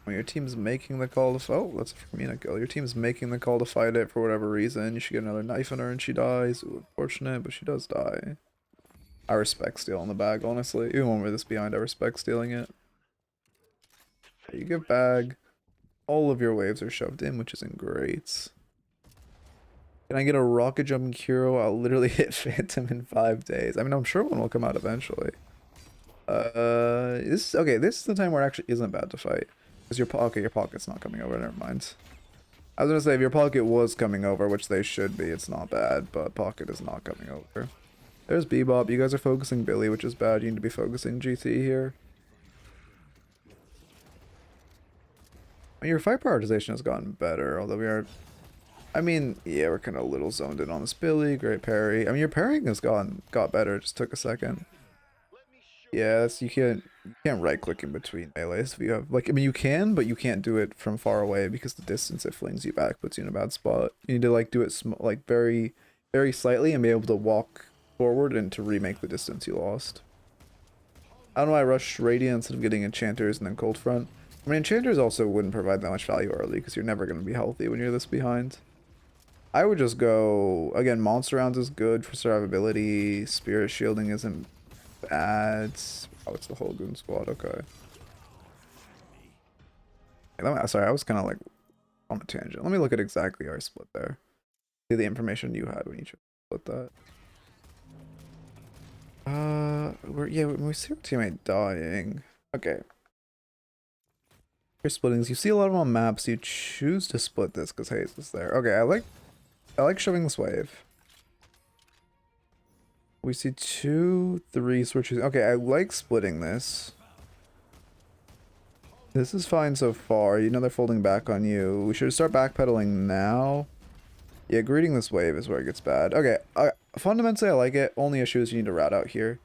When your team's making the call to oh, that's a Mina kill. Your team's making the call to fight it for whatever reason. You should get another knife in her and she dies. Ooh, unfortunate, but she does die. I respect stealing the bag, honestly. Even when we're this behind, I respect stealing it. You get bag. All of your waves are shoved in, which isn't great. Can I get a rocket jumping hero? I'll literally hit Phantom in 5 days. I mean, I'm sure one will come out eventually. This is the time where it actually isn't bad to fight. Because your pocket's not coming over, never mind. I was gonna say, if your pocket was coming over, which they should be, it's not bad, but pocket is not coming over. There's Bebop. You guys are focusing Billy, which is bad. You need to be focusing GT here. Your fight prioritization has gotten better, although we are... I mean, yeah, we're kind of a little zoned in on this Billy. Great parry. I mean, your parrying has got better. It just took a second. Yeah, you can't right click in between melees if you have like. I mean, you can, but you can't do it from far away because the distance it flings you back puts you in a bad spot. You need to like do it like very, very slightly and be able to walk forward and to remake the distance you lost. I don't know why I rushed Radiant instead of getting Enchanters and then Cold Front. I mean, Enchanters also wouldn't provide that much value early because you're never going to be healthy when you're this behind. I would just go, again, Monster Rounds is good for survivability, Spirit Shielding isn't bad. Oh, it's the whole Goon Squad, okay. Sorry, I was kind of like on a tangent. Let me look at exactly our split there. See the information you had when you split that. We see our teammate dying. Okay. Your splittings. You see a lot of them on maps. You choose to split this because Haze is there. Okay, I like shoving this wave. We see 2, 3 switches. Okay, I like splitting this. This is fine so far. You know they're folding back on you. We should start backpedaling now. Yeah, greeting this wave is where it gets bad. Okay, fundamentally I like it. Only issue is you need to route out here.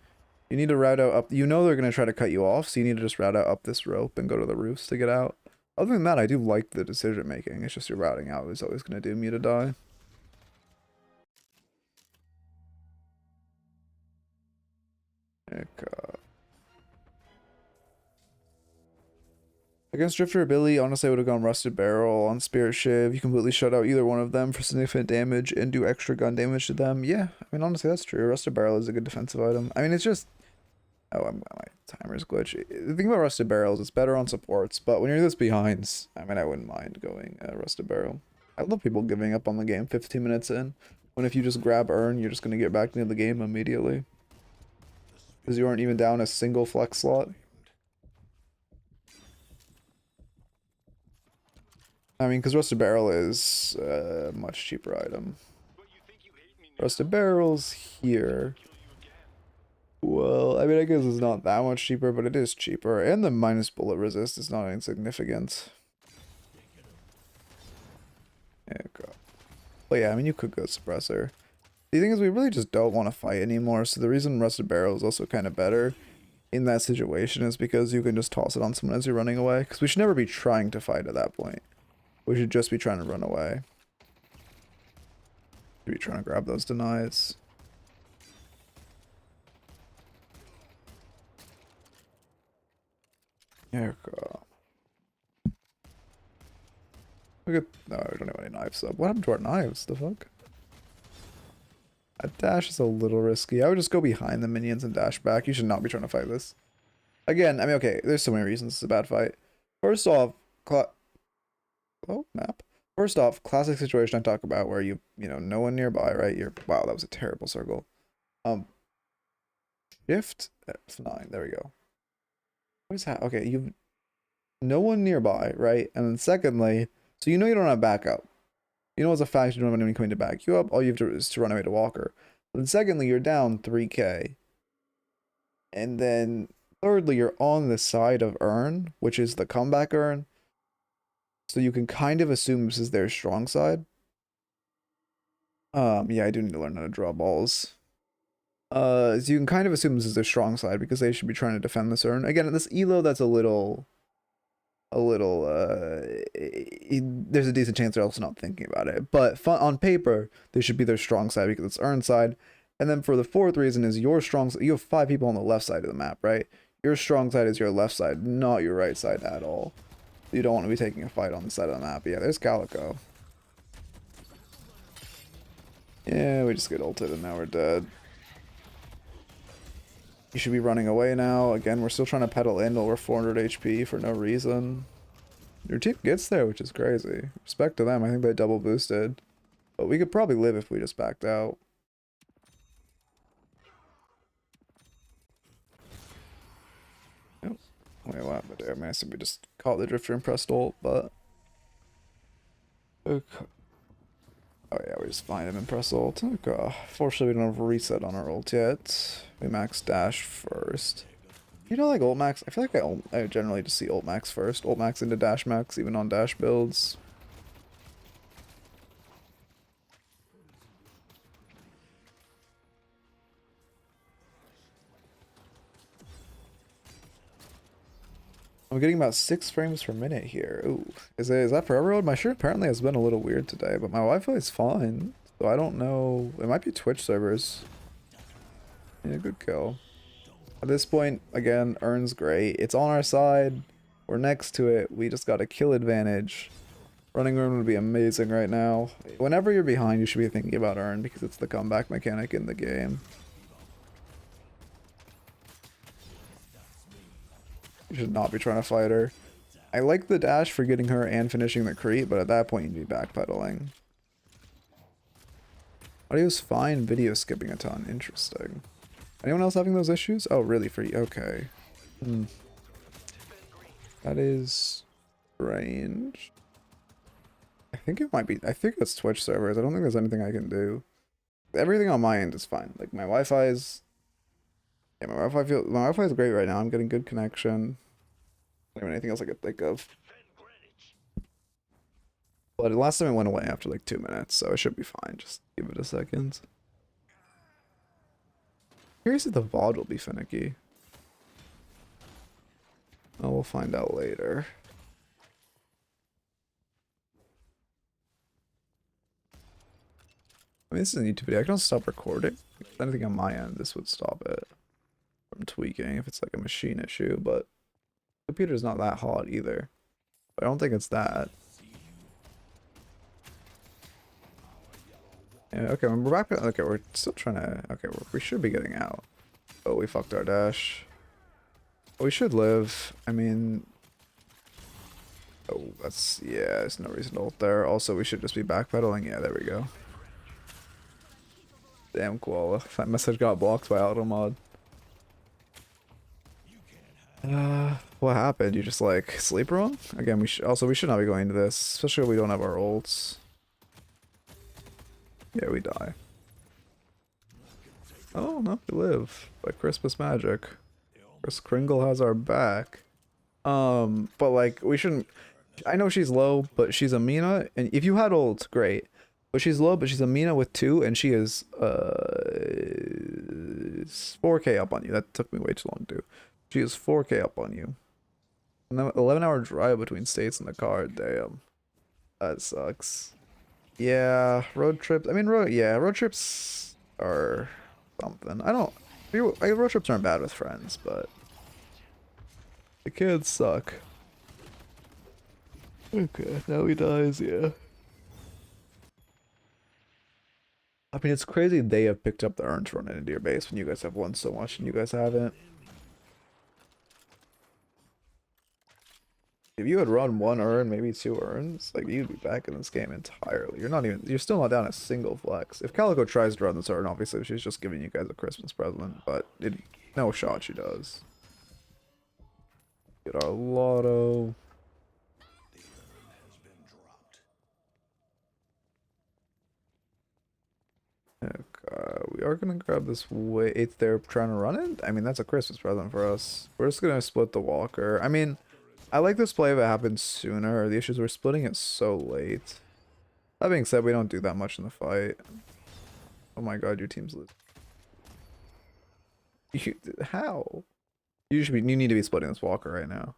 You need to route out up. You know they're going to try to cut you off, so you need to just route out up this rope and go to the roofs to get out. Other than that, I do like the decision making. It's just your routing out is always going to doom you to die. Against Drifter or Billy, honestly I would have gone Rusted Barrel on Spirit Shiv. You completely shut out either one of them for significant damage and do extra gun damage to them. Yeah, I mean honestly that's true. Rusted Barrel is a good defensive item. I mean it's just... Oh, my timer's glitch. The thing about Rusted Barrels, it's better on supports, but when you're this behind, I mean I wouldn't mind going Rusted Barrel. I love people giving up on the game 15 minutes in, when if you just grab Urn, you're just going to get back into the game immediately. Because you aren't even down a single flex slot. I mean, because Rusted Barrel is a much cheaper item. Rusted Barrel's here. Well, I mean, I guess it's not that much cheaper, but it is cheaper. And the minus bullet resist is not insignificant. Yeah, but yeah, I mean, you could go Suppressor. The thing is, we really just don't want to fight anymore, so the reason Rusted Barrel is also kind of better in that situation is because you can just toss it on someone as you're running away. Because we should never be trying to fight at that point. We should just be trying to run away. Be trying to grab those denies. There we go. Look at... No, I don't have any knives up. What happened to our knives? The fuck? A dash is a little risky. I would just go behind the minions and dash back. You should not be trying to fight this. Again, I mean, okay, there's so many reasons it's a bad fight. First off, map. First off, classic situation I talk about where you know, no one nearby, right? Wow, that was a terrible circle. Shift F9, there we go. What is that? Okay, you've no one nearby, right? And then secondly, so you know you don't have backup. You know as a fact you don't have anyone coming to back you up. All you have to do is to run away to Walker. But then secondly, you're down 3k. And then thirdly, you're on the side of Urn, which is the comeback Urn. So you can kind of assume this is their strong side. Yeah, I do need to learn how to draw balls. So you can kind of assume this is their strong side because they should be trying to defend this Urn. Again, this elo that's a little a little there's a decent chance they're also not thinking about it. But on paper, they should be their strong side because it's earned side. And then for the fourth reason is your strong side. You have 5 people on the left side of the map, right? Your strong side is your left side, not your right side at all. You don't want to be taking a fight on the side of the map. Yeah, there's Calico. Yeah, we just get ulted and now we're dead. You should be running away now. Again, we're still trying to pedal in while we're 400 HP for no reason. Your team gets there, which is crazy. Respect to them. I think they double boosted. But we could probably live if we just backed out. Oh, wait, what? But I mean, I assume we just caught the drifter and pressed ult, but... Okay. Oh yeah, we just find him and press ult. Okay. Fortunately, we don't have a reset on our ult yet. We max dash first. You know, like ult max? I feel like I generally just see ult max first. Ult max into dash max, even on dash builds. I'm getting about 6 frames per minute here. Ooh, is that for everyone? My shirt apparently has been a little weird today, but my Wi-Fi is fine. So I don't know. It might be Twitch servers. Yeah, good kill. At this point, again, Earn's great. It's on our side. We're next to it. We just got a kill advantage. Running Earn would be amazing right now. Whenever you're behind, you should be thinking about Earn because it's the comeback mechanic in the game. You should not be trying to fight her. I like the dash for getting her and finishing the creep, but at that point you'd be backpedaling. Audio's fine, video skipping a ton. Interesting. Anyone else having those issues? Oh, really? For you? Okay. That is strange. I think it might be. I think it's Twitch servers. I don't think there's anything I can do. Everything on my end is fine. Like my Wi-Fi is. Yeah, my Wi-Fi is great right now. I'm getting good connection. I don't have anything else I could think of. But the last time it went away after like 2 minutes, so it should be fine. Just give it a second. Curious if the VOD will be finicky. Oh, we'll find out later. I mean, this is a YouTube video. I can stop recording. If anything on my end, this would stop it from tweaking if it's like a machine issue, but the computer's not that hot either. But I don't think it's that. Yeah, okay, we're back. Okay, we're still trying to. Okay, we should be getting out. Oh, we fucked our dash. We should live. I mean. Oh, that's. Yeah, there's no reason to ult there. Also, we should just be backpedaling. Yeah, there we go. Damn, Koala. That message got blocked by automod. What happened? You just like sleep wrong? Again, we should not be going into this, especially if we don't have our ults. Yeah, we die. Oh no, we live by Christmas magic. Chris Kringle has our back. But like we shouldn't. I know she's low, but she's a Mina, and if you had ult, great. But she's low, but she's a Mina with 2, and she is 4k up on you. That took me way too long to do. She is 4k up on you. And then 11-hour drive between states in the car. Damn, that sucks. Yeah, road trips. I mean, road trips are something. Road trips aren't bad with friends, but the kids suck. Okay, now he dies. Yeah. I mean, it's crazy they have picked up the urn to run it into your base when you guys have won so much and you guys haven't. If you had run 1 urn, maybe 2 urns, like you'd be back in this game entirely. You're still not down a single flex. If Calico tries to run this urn, obviously she's just giving you guys a Christmas present, but no shot she does. Get our lotto. We are gonna grab this way. If they're trying to run it, I mean that's a Christmas present for us. We're just gonna split the walker. I mean, I like this play if it happens sooner. The issue is we're splitting it so late. That being said, we don't do that much in the fight. Oh my god, your team's losing. How? You need to be splitting this walker right now.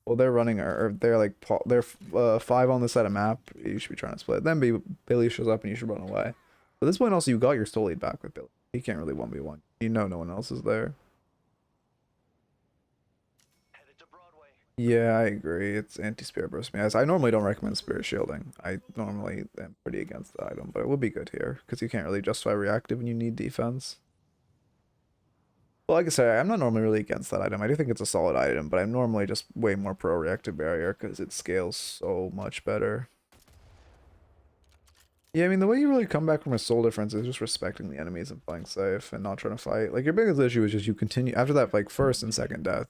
Well, they're running, or they're like, they're 5 on the side of map. You should be trying to split. Then Billy shows up and you should run away. But at this point, also, you got your soul lead back with Billy. He can't really 1v1. You know no one else is there. Yeah, I agree. It's anti-spirit burst. I normally don't recommend spirit shielding. I normally am pretty against the item, but it would be good here because you can't really justify reactive when you need defense. Well, like I say, I'm not normally really against that item. I do think it's a solid item, but I'm normally just way more pro reactive barrier because it scales so much better. Yeah, I mean, the way you really come back from a soul difference is just respecting the enemies and playing safe and not trying to fight. Like, your biggest issue is just you continue, after that, like, first and second death,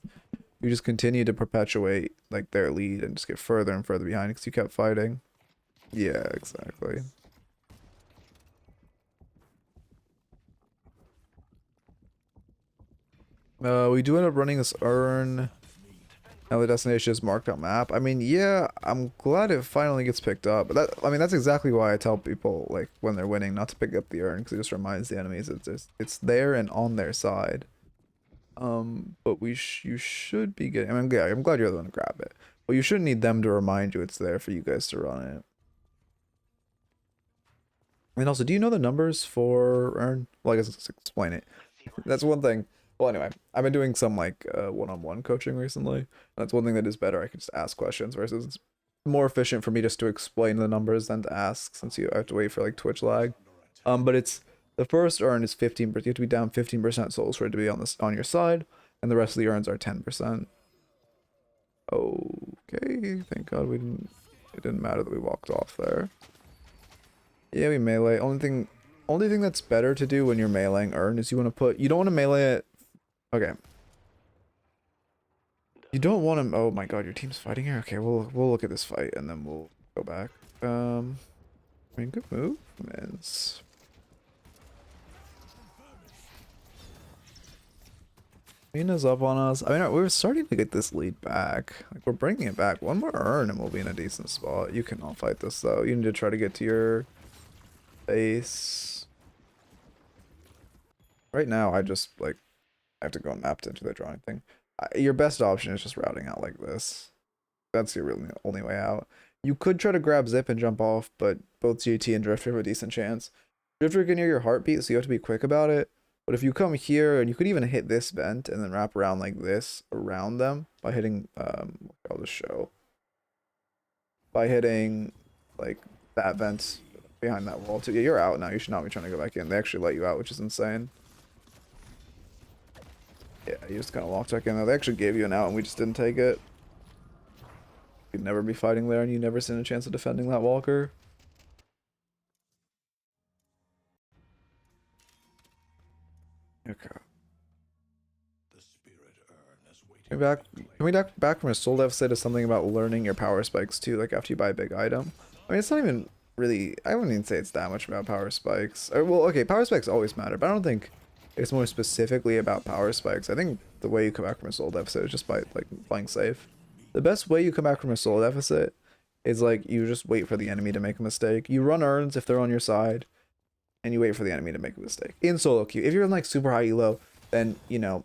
you just continue to perpetuate, like, their lead and just get further and further behind because you kept fighting. Yeah, exactly. We do end up running this urn. Now the destination is marked on map. I mean, yeah, I'm glad it finally gets picked up. But that, I mean, that's exactly why I tell people, like, when they're winning, not to pick up the urn, because it just reminds the enemies it's there and on their side. But you should be getting. I mean, yeah, I'm glad you're the one to grab it. But you shouldn't need them to remind you it's there for you guys to run it. And also, do you know the numbers for urn? Well, I guess let's explain it. That's one thing. Well, anyway, I've been doing some like one-on-one coaching recently. That's one thing that is better. I can just ask questions versus it's more efficient for me just to explain the numbers than to ask, since you have to wait for like Twitch lag. But it's the first urn is 15%. You have to be down 15% souls for it to be on your side, and the rest of the urns are 10%. Okay, thank God it didn't matter that we walked off there. Yeah, we melee. Only thing that's better to do when you're meleeing urn is you don't want to melee it. Okay. You don't want to. Oh my God, your team's fighting here. Okay, we'll look at this fight and then we'll go back. I mean, good movements. Mina's up on us. I mean, we're starting to get this lead back. Like, we're bringing it back. One more urn and we'll be in a decent spot. You cannot fight this though. You need to try to get to your base. Right now, I just like. I have to go mapped into the drawing thing. Your best option is just routing out like this. That's your really only way out. You could try to grab Zip and jump off, but both GT and Drifter have a decent chance. Drifter can hear your heartbeat, so you have to be quick about it. But if you come here, and you could even hit this vent and then wrap around like this around them by hitting, I'll just show. By hitting like that vent behind that wall too. Yeah, you're out now. You should not be trying to go back in. They actually let you out, which is insane. Yeah, you just kind of walked back in there. They actually gave you an out and we just didn't take it. You'd never be fighting there and you never stand a chance of defending that walker. Okay. Can we back from a soul deficit to something about learning your power spikes too, like after you buy a big item? I mean, it's not even really, I wouldn't even say it's that much about power spikes. Well, okay, power spikes always matter, but I don't think it's more specifically about power spikes. I think the way you come back from a soul deficit is just by like playing safe. The best way you come back from a soul deficit is like you just wait for the enemy to make a mistake. You run urns if they're on your side, and you wait for the enemy to make a mistake. In solo queue, if you're in like super high elo, then you know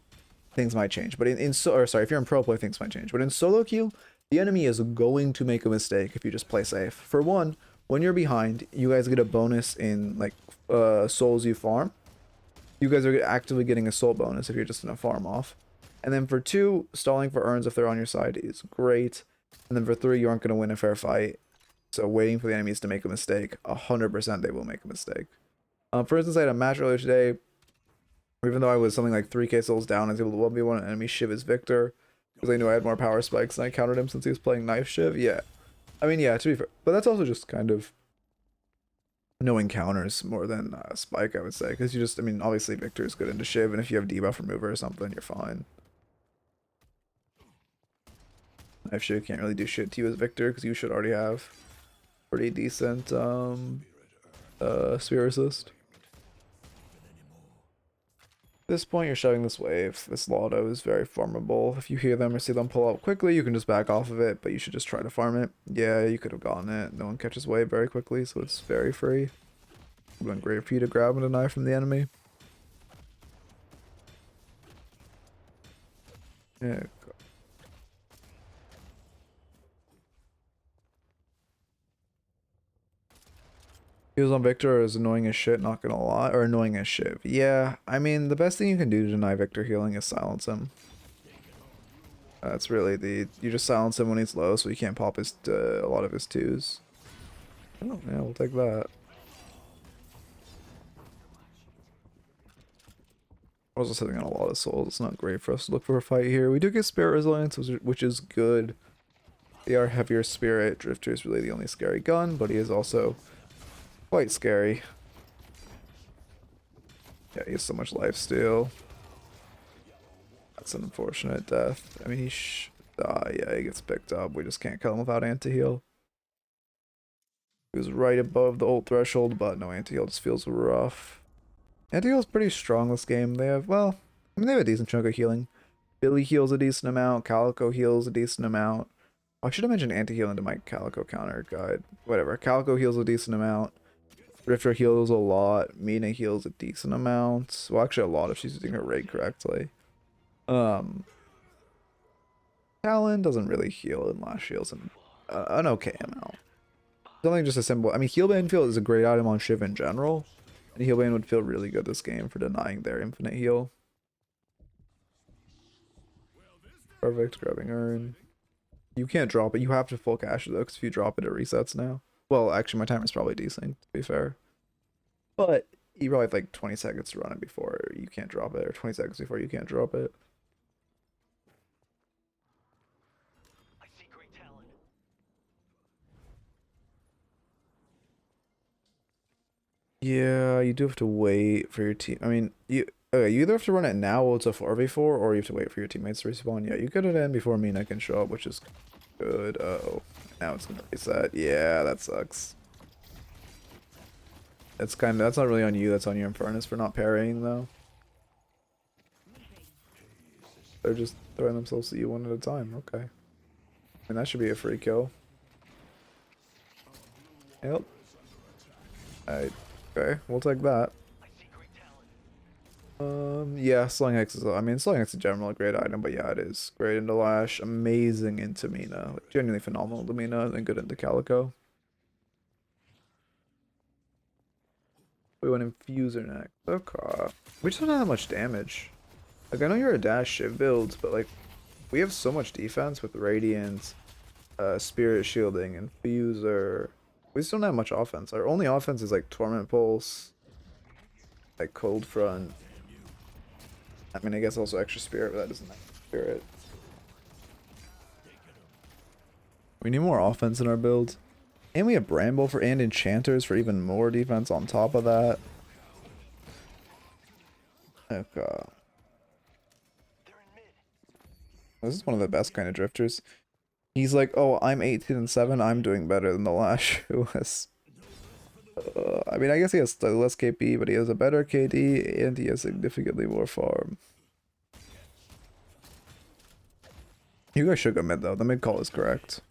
things might change. But if you're in pro play, things might change. But in solo queue, the enemy is going to make a mistake if you just play safe. For one, when you're behind, you guys get a bonus in like souls you farm. You guys are actively getting a soul bonus if you're just in a farm off. And then for 2, stalling for urns if they're on your side is great. And then for 3, you aren't going to win a fair fight. So waiting for the enemies to make a mistake, 100% they will make a mistake. For instance, I had a match earlier today. Even though I was something like 3k souls down, I was able to 1v1 an enemy Shiv as Victor. Because I knew I had more power spikes and I countered him since he was playing Knife Shiv. Yeah. I mean, yeah, to be fair. But that's also just kind of knowing counters more than Spike, I would say. Because you just, I mean, obviously Victor is good into Shiv. And if you have debuff remover or something, you're fine. Knife Shiv can't really do shit to you as Victor because you should already have pretty decent spear assist. At this point, you're showing this wave. This Lotto is very farmable. If you hear them or see them pull up quickly, you can just back off of it, but you should just try to farm it. Yeah, you could have gotten it. No one catches wave very quickly, so it's very free. It would have been great for you to grab and deny from the enemy. Yeah. He was on Victor is annoying as shit, not gonna lie. Or annoying as Shiv. Yeah, I mean, the best thing you can do to deny Victor healing is silence him. That's really the... You just silence him when he's low so he can't pop his a lot of his twos. Oh, yeah, we'll take that. Also sitting on a lot of souls. It's not great for us to look for a fight here. We do get Spirit Resilience, which is good. They are heavier Spirit. Drifter is really the only scary gun, but he is also quite scary. Yeah, he has so much life steal. That's an unfortunate death. I mean, he should die. Yeah, he gets picked up. We just can't kill him without anti-heal. He was right above the ult threshold, but no anti-heal just feels rough. Anti-heal is pretty strong this game. They have, well, I mean, they have a decent chunk of healing. Billy heals a decent amount. Calico heals a decent amount. I should have mentioned anti-heal into my Calico counter guide. Whatever. Calico heals a decent amount. Drifter heals a lot. Mina heals a decent amount. Well, actually a lot if she's using her raid correctly. Talon doesn't really heal unless she heals an okay amount. Something just as simple. I mean, Healbane Field is a great item on Shiv in general. And Healbane would feel really good this game for denying their infinite heal. Perfect. Grabbing Urn. You can't drop it. You have to full cash it though, because if you drop it, it resets now. Well, actually, my timer's probably decent, to be fair. But you probably have like 20 seconds to run it before you can't drop it, or 20 seconds before you can't drop it. Yeah, you do have to wait for your team. I mean, you either have to run it now while it's a 4v4, or you have to wait for your teammates to respawn. Yeah, you get it in before Mina can show up, which is good. Uh-oh. Now it's gonna reset. Yeah, that sucks. That's not really on you, that's on your Infernus for not parrying though. They're just throwing themselves at you one at a time. Okay. And that should be a free kill. Yep. Okay, we'll take that. Yeah, Sling X is, I mean, Sling X is in general a great item, but yeah, it is great into Lash, amazing into Mina, like, genuinely phenomenal into Mina, and good into Calico. We want Infuser next. Okay. We just don't have that much damage. Like, I know you're a dash Shiv build, but like, we have so much defense with Radiant, Spirit Shielding, Infuser. We just don't have much offense. Our only offense is like Torment Pulse, like Cold Front. I mean, I guess also extra Spirit, but that doesn't have Spirit. We need more offense in our build. And we have Bramble for and Enchanters for even more defense on top of that. Okay. This is one of the best kind of drifters. He's like, oh, I'm 18 and 7, I'm doing better than the Lash who has... I mean, I guess he has slightly less KP, but he has a better KD, and he has significantly more farm. You guys should go mid, though. The mid call is correct.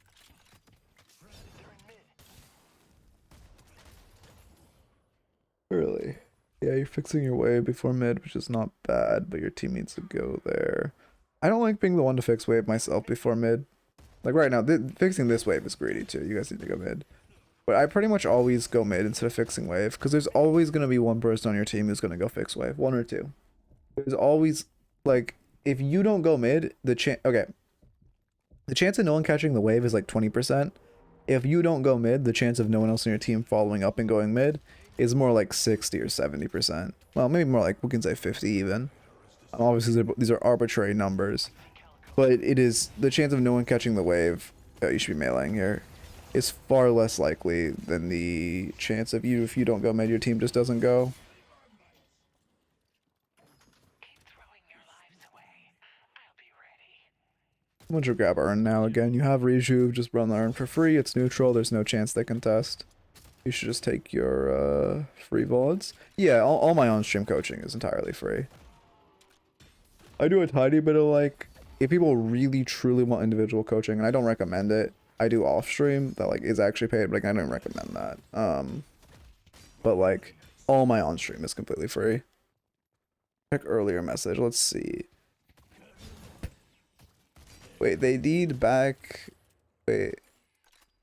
Really? Yeah, you're fixing your wave before mid, which is not bad, but your team needs to go there. I don't like being the one to fix wave myself before mid. Like right now, fixing this wave is greedy too. You guys need to go mid. But I pretty much always go mid instead of fixing wave, because there's always going to be one person on your team who's going to go fix wave. One or two. There's always, like, if you don't go mid, the chance of no one catching the wave is like 20%. If you don't go mid, the chance of no one else on your team following up and going mid is more like 60 or 70%. Well, maybe more like, we can say 50 even. Obviously, these are arbitrary numbers. But it is, the chance of no one catching the wave, you should be meleeing here, is far less likely than the chance of you, if you don't go mid, your team just doesn't go. Someone should grab Urn now again. You have Rejuve, just run the Urn for free. It's neutral, there's no chance they contest. You should just take your free VODs. Yeah, all my on-stream coaching is entirely free. I do a tiny bit of like, if people really truly want individual coaching, and I don't recommend it, I do off-stream that like is actually paid, but like I don't recommend that. But like all my on-stream is completely free. Check earlier message. Let's see. Wait, they need back. Wait.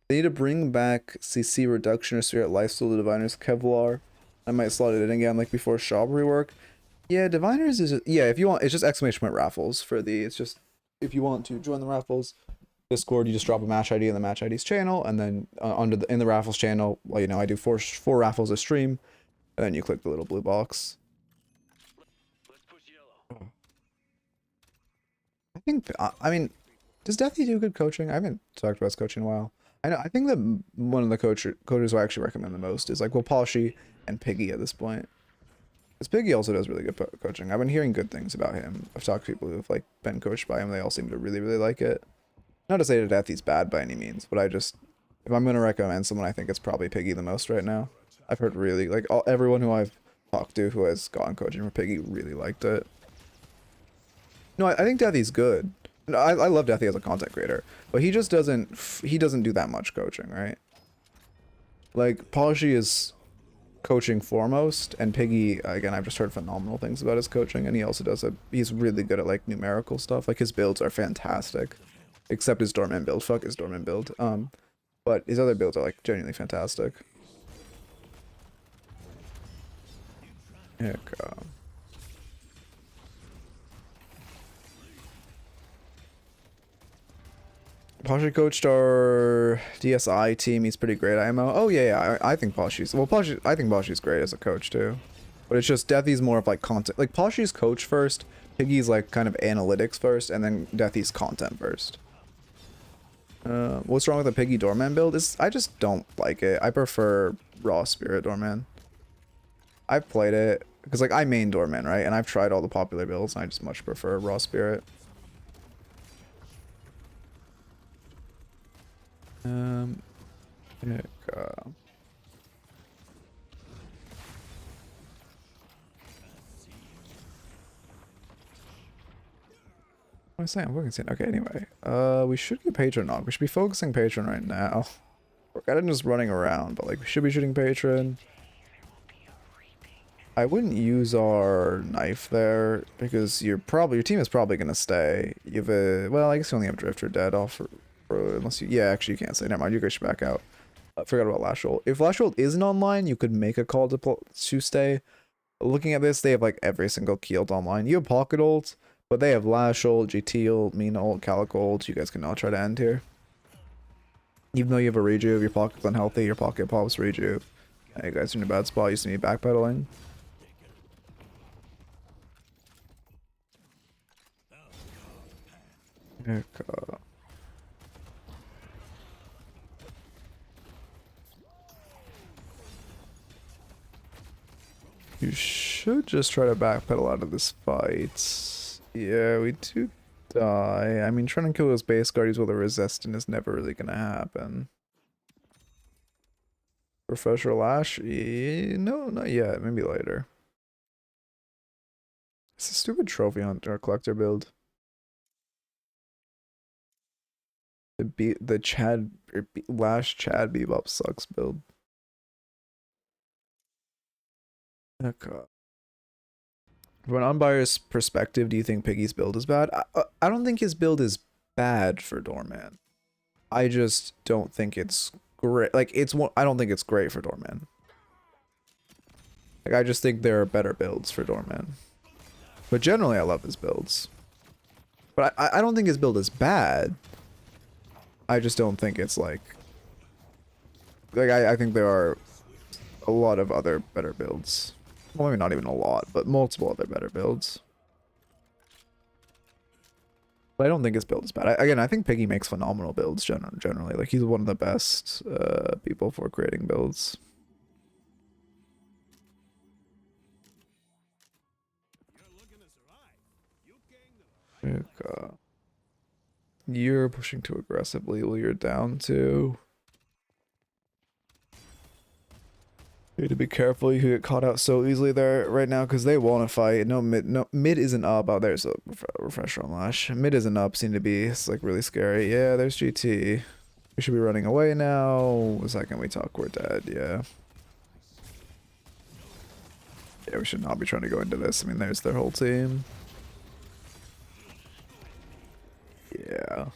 They need to bring back CC reduction or spirit lifesteal to diviners Kevlar. I might slot it in again like before shop rework. Yeah, diviners is yeah, if you want, it's just exclamation point raffles for the, it's just if you want to join the raffles Discord, you just drop a match ID in the match ID's channel, and then under the in the raffles channel, well, you know, I do four raffles a stream, and then you click the little blue box. I think I mean, does Deathy do good coaching? I haven't talked about his coaching in a while. I know I think that one of the coaches I actually recommend the most is like Polshy and Piggy at this point. Because Piggy also does really good coaching. I've been hearing good things about him. I've talked to people who've like been coached by him. They all seem to really like it. Not to say that Deathy's bad by any means, but I just, if I'm gonna recommend someone, I think it's probably Piggy the most right now. I've heard really like everyone who I've talked to who has gone coaching for Piggy really liked it. No, I think Deathy's good. No, I love Deathy as a content creator, but he just doesn't do that much coaching, right? Like Polshy is coaching foremost, and Piggy, again, I've just heard phenomenal things about his coaching, and he also does he's really good at like numerical stuff. Like his builds are fantastic. Except his Doorman build. Fuck his Doorman build. But his other builds are like genuinely fantastic. Heck, Pasha coached our DSI team. He's pretty great IMO. Oh yeah, I think Pashi's I think Pashi's great as a coach too. But it's just Deathy's more of like content. Like Pashi's coach first, Piggy's like kind of analytics first, and then Deathy's content first. What's wrong with the Piggy Doorman build? I just don't like it. I prefer Raw Spirit Doorman. I've played it because like I main Doorman, right? And I've tried all the popular builds, and I just much prefer Raw Spirit. Heck, what am I saying? I'm focusing. Okay, anyway. We should get Patron on. We should be focusing Patron right now. We're kind of just running around, but like we should be shooting Patron. I wouldn't use our knife there because your team is probably gonna stay. You have a, well, I guess you only have Drifter dead off unless you, yeah, actually you can't stay. Never mind, you guys should back out. I forgot about Lashroll. If Lashroll isn't online, you could make a call to stay. Looking at this, they have like every single key ult online. You have Pocket ult, but they have Lash ult, GT ult, Mina ult, Calico ult. You guys can all try to end here. Even though you have a rejuve, your pocket's unhealthy, your pocket pops rejuve. Hey, you guys are in a bad spot. You see me backpedaling. Heck, you should just try to backpedal out of this fight. Yeah, we do die. I mean, trying to kill those base guardians with a resistant is never really gonna happen. Professor Lash? No, not yet. Maybe later. It's a stupid trophy on our collector build. The Lash Chad Bebop sucks build. Okay. From an unbiased perspective, do you think Piggy's build is bad? I don't think his build is bad for Doorman. I just don't think it's great. Like I don't think it's great for Doorman. Like I just think there are better builds for Doorman. But generally, I love his builds. But I don't think his build is bad. I just don't think it's like I think there are a lot of other better builds. Well, maybe not even a lot, but multiple other better builds. But I don't think his build is bad. Again, I think Piggy makes phenomenal builds generally. Like he's one of the best people for creating builds. You're pushing too aggressively. Well, you're down to. You need to be careful. You could get caught out so easily there right now because they want to fight. No mid isn't up. Oh, there's a refresher on Lash. Mid isn't up. Seem to be. It's like really scary. Yeah, there's GT. We should be running away now. The second we talk, we're dead. Yeah. Yeah, we should not be trying to go into this. I mean, there's their whole team. Yeah.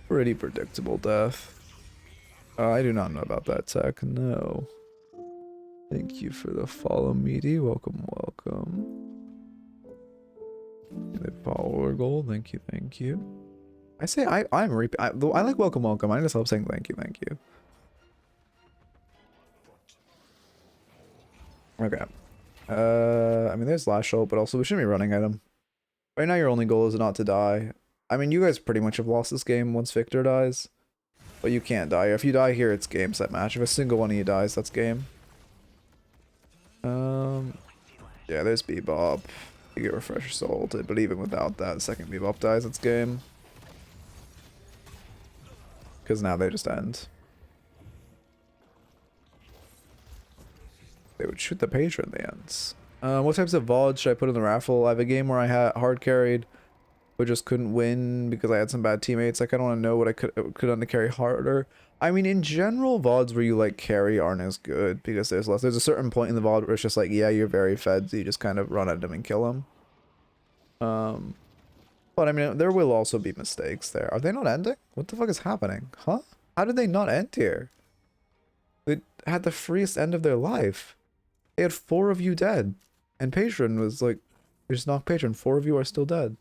Pretty predictable death. I do not know about that tech, no. Thank you for the follow, meaty. Welcome, welcome. The follower goal, thank you, thank you. I say I'm I like welcome, welcome. I just love saying thank you, thank you. Okay. I mean, there's last shot, but also we shouldn't be running at him. Right now, your only goal is not to die. I mean, you guys pretty much have lost this game once Victor dies. But you can't die. If you die here, it's game, set, match. If a single one of you dies, that's game. Yeah, there's Bebop. You get Refresher Soul, but even without that, the second Bebop dies, it's game. Because now they just end. They would shoot the patron at the ends. What types of VODs should I put in the raffle? I have a game where I had hard carried, but just couldn't win because I had some bad teammates. I kind of want to know what I could done to carry harder. I mean, in general, VODs where you like carry aren't as good because there's less. There's a certain point in the VOD where it's just like, yeah, you're very fed, so you just kind of run at them and kill them. But I mean, there will also be mistakes there. Are they not ending? What the fuck is happening? Huh? How did they not end here? They had the freest end of their life. They had 4 of you dead. And Patron was like, they just knocked Patron. 4 of you are still dead.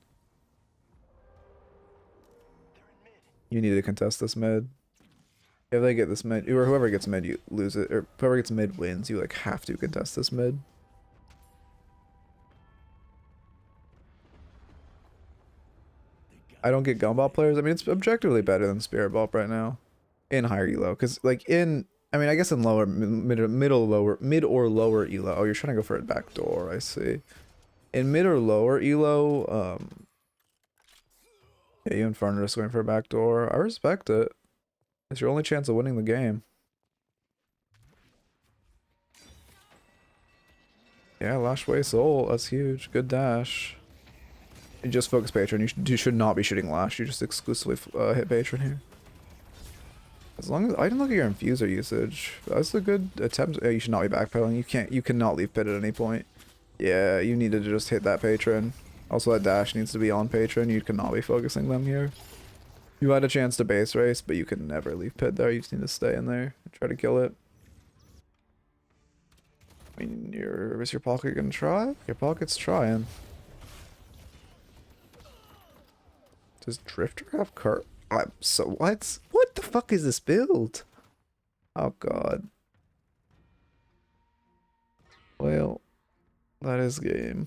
You need to contest this mid. If they get this mid, or whoever gets mid, you lose it. Or whoever gets mid wins. You like have to contest this mid. I don't get Gumball players. I mean, it's objectively better than Spirit Bop right now. In higher elo. Because, like, I mean, I guess in lower, mid or lower elo. Oh, you're trying to go for a back door. I see. In mid or lower elo, yeah, you and Farner just going for a back door. I respect it. It's your only chance of winning the game. Yeah, Lashway Soul. That's huge. Good dash. You just focus Patron. You should not be shooting Lash. You just exclusively hit Patron here. As long as I didn't look at your infuser usage. That's a good attempt. You should not be backpedaling. You cannot leave pit at any point. Yeah, you needed to just hit that Patron. Also, that dash needs to be on Patron. You cannot be focusing them here. You had a chance to base race, but you could never leave pit there. You just need to stay in there and try to kill it. I mean, is your pocket gonna try? Your pocket's trying. Does Drifter have cart? So what? What the fuck is this build? Oh god. Well, that is game.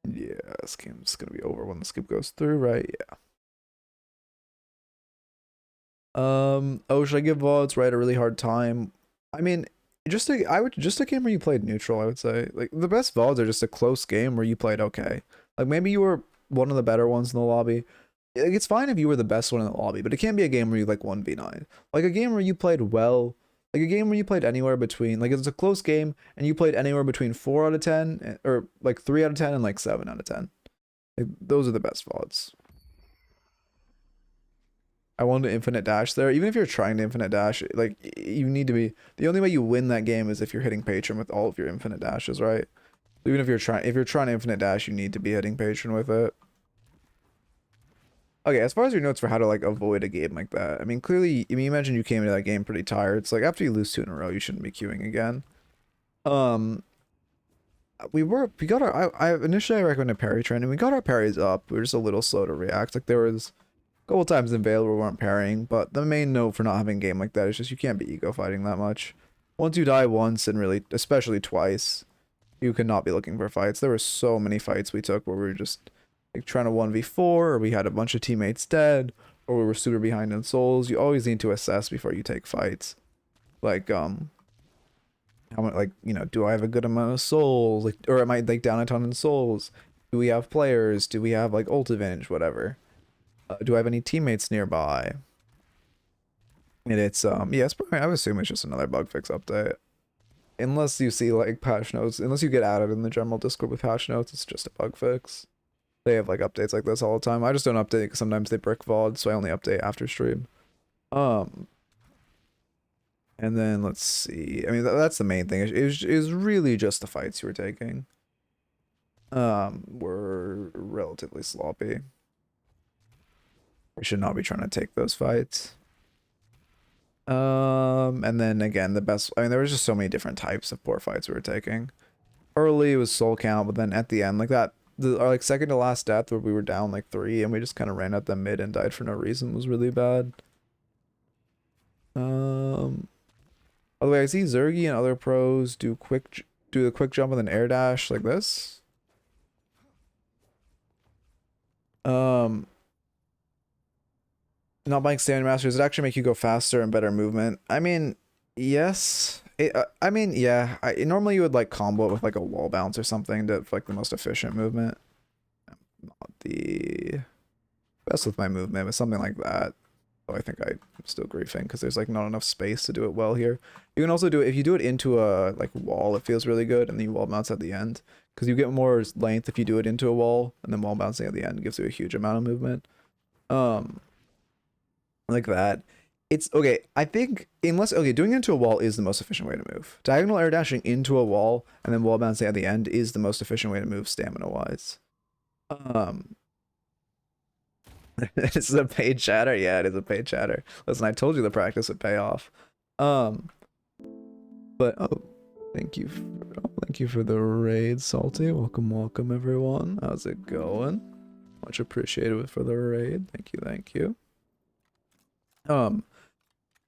Yeah, this game's gonna be over when the skip goes through, right? Yeah. Oh, should I give VODs right a really hard time? I mean, just a game where you played neutral, I would say. Like the best VODs are just a close game where you played okay. Like maybe you were one of the better ones in the lobby. Like, it's fine if you were the best one in the lobby, but it can't be a game where you like 1v9. Like a game where you played well, like a game where you played anywhere between, like it's a close game and you played anywhere between 4 out of 10 or like 3 out of 10 and like 7 out of 10. Like, those are the best VODs. I wanted infinite dash there. Even if you're trying to infinite dash, like you need to be, the only way you win that game is if you're hitting Patron with all of your infinite dashes, right? Even if you're trying to infinite dash, you need to be hitting Patron with it. Okay, as far as your notes for how to like avoid a game like that, I mean, clearly, I mean, you mentioned you came into that game pretty tired. It's like after you lose 2 in a row, you shouldn't be queuing again. We got our, I initially I recommended parry training. We got our parries up. We were just a little slow to react. Like there was a couple times in Veil where we weren't parrying, but the main note for not having a game like that is just you can't be ego fighting that much. Once you die once and really, especially twice, you cannot be looking for fights. There were so many fights we took where we were just like trying to 1v4, or we had a bunch of teammates dead, or we were super behind in souls. You always need to assess before you take fights. Like, how much, like, you know, do I have a good amount of souls? Like, or am I like down a ton in souls? Do we have players? Do we have like ult advantage? Whatever. Do I have any teammates nearby? And it's yeah, it's probably, I would assume it's just another bug fix update. Unless you see like patch notes, unless you get added in the general Discord with patch notes, it's just a bug fix. They have like updates like this all the time. I just don't update because sometimes they brick VOD, so I only update after stream. And then let's see. I mean, that's the main thing. It was really just the fights you were taking. Were relatively sloppy. We should not be trying to take those fights. And then again, the best, I mean, there was just so many different types of boar fights we were taking. Early it was soul count, but then at the end, like that, our like second to last death where we were down like 3 and we just kind of ran at them mid and died for no reason was really bad. By the way, I see Zergy and other pros do the quick jump with an air dash like this. Not buying stamina master, does it actually make you go faster and better movement? I mean, yes. I mean, yeah. Normally you would like combo it with like a wall bounce or something to like the most efficient movement. Not the best with my movement, but something like that. So I think I'm still griefing because there's like not enough space to do it well here. You can also do it if you do it into a like wall, it feels really good, and then you wall bounce at the end because you get more length if you do it into a wall, and then wall bouncing at the end gives you a huge amount of movement. Like that. It's okay. I think unless doing it into a wall is the most efficient way to move. Diagonal air dashing into a wall and then wall bouncing at the end is the most efficient way to move stamina wise. This is a paid chatter. Yeah, it is a paid chatter. Listen, I told you the practice would pay off. But thank you for the raid, Salty. Welcome everyone. How's it going? Much appreciated for the raid. Thank you.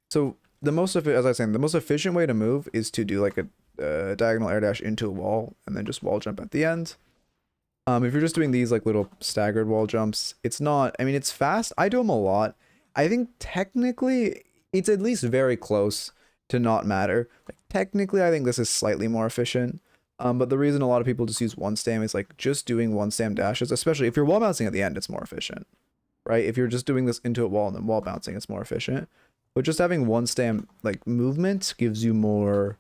So the most as I was saying, the most efficient way to move is to do like a diagonal air dash into a wall and then just wall jump at the end. If you're just doing these like little staggered wall jumps, it's not, I mean, it's fast. I do them a lot. I think technically it's at least very close to not matter. Like technically, I think this is slightly more efficient. But the reason a lot of people just use one stam is like just doing one stam dashes, especially if you're wall bouncing at the end, it's more efficient, right? If you're just doing this into a wall and then wall bouncing, it's more efficient. But just having one stam like movement gives you more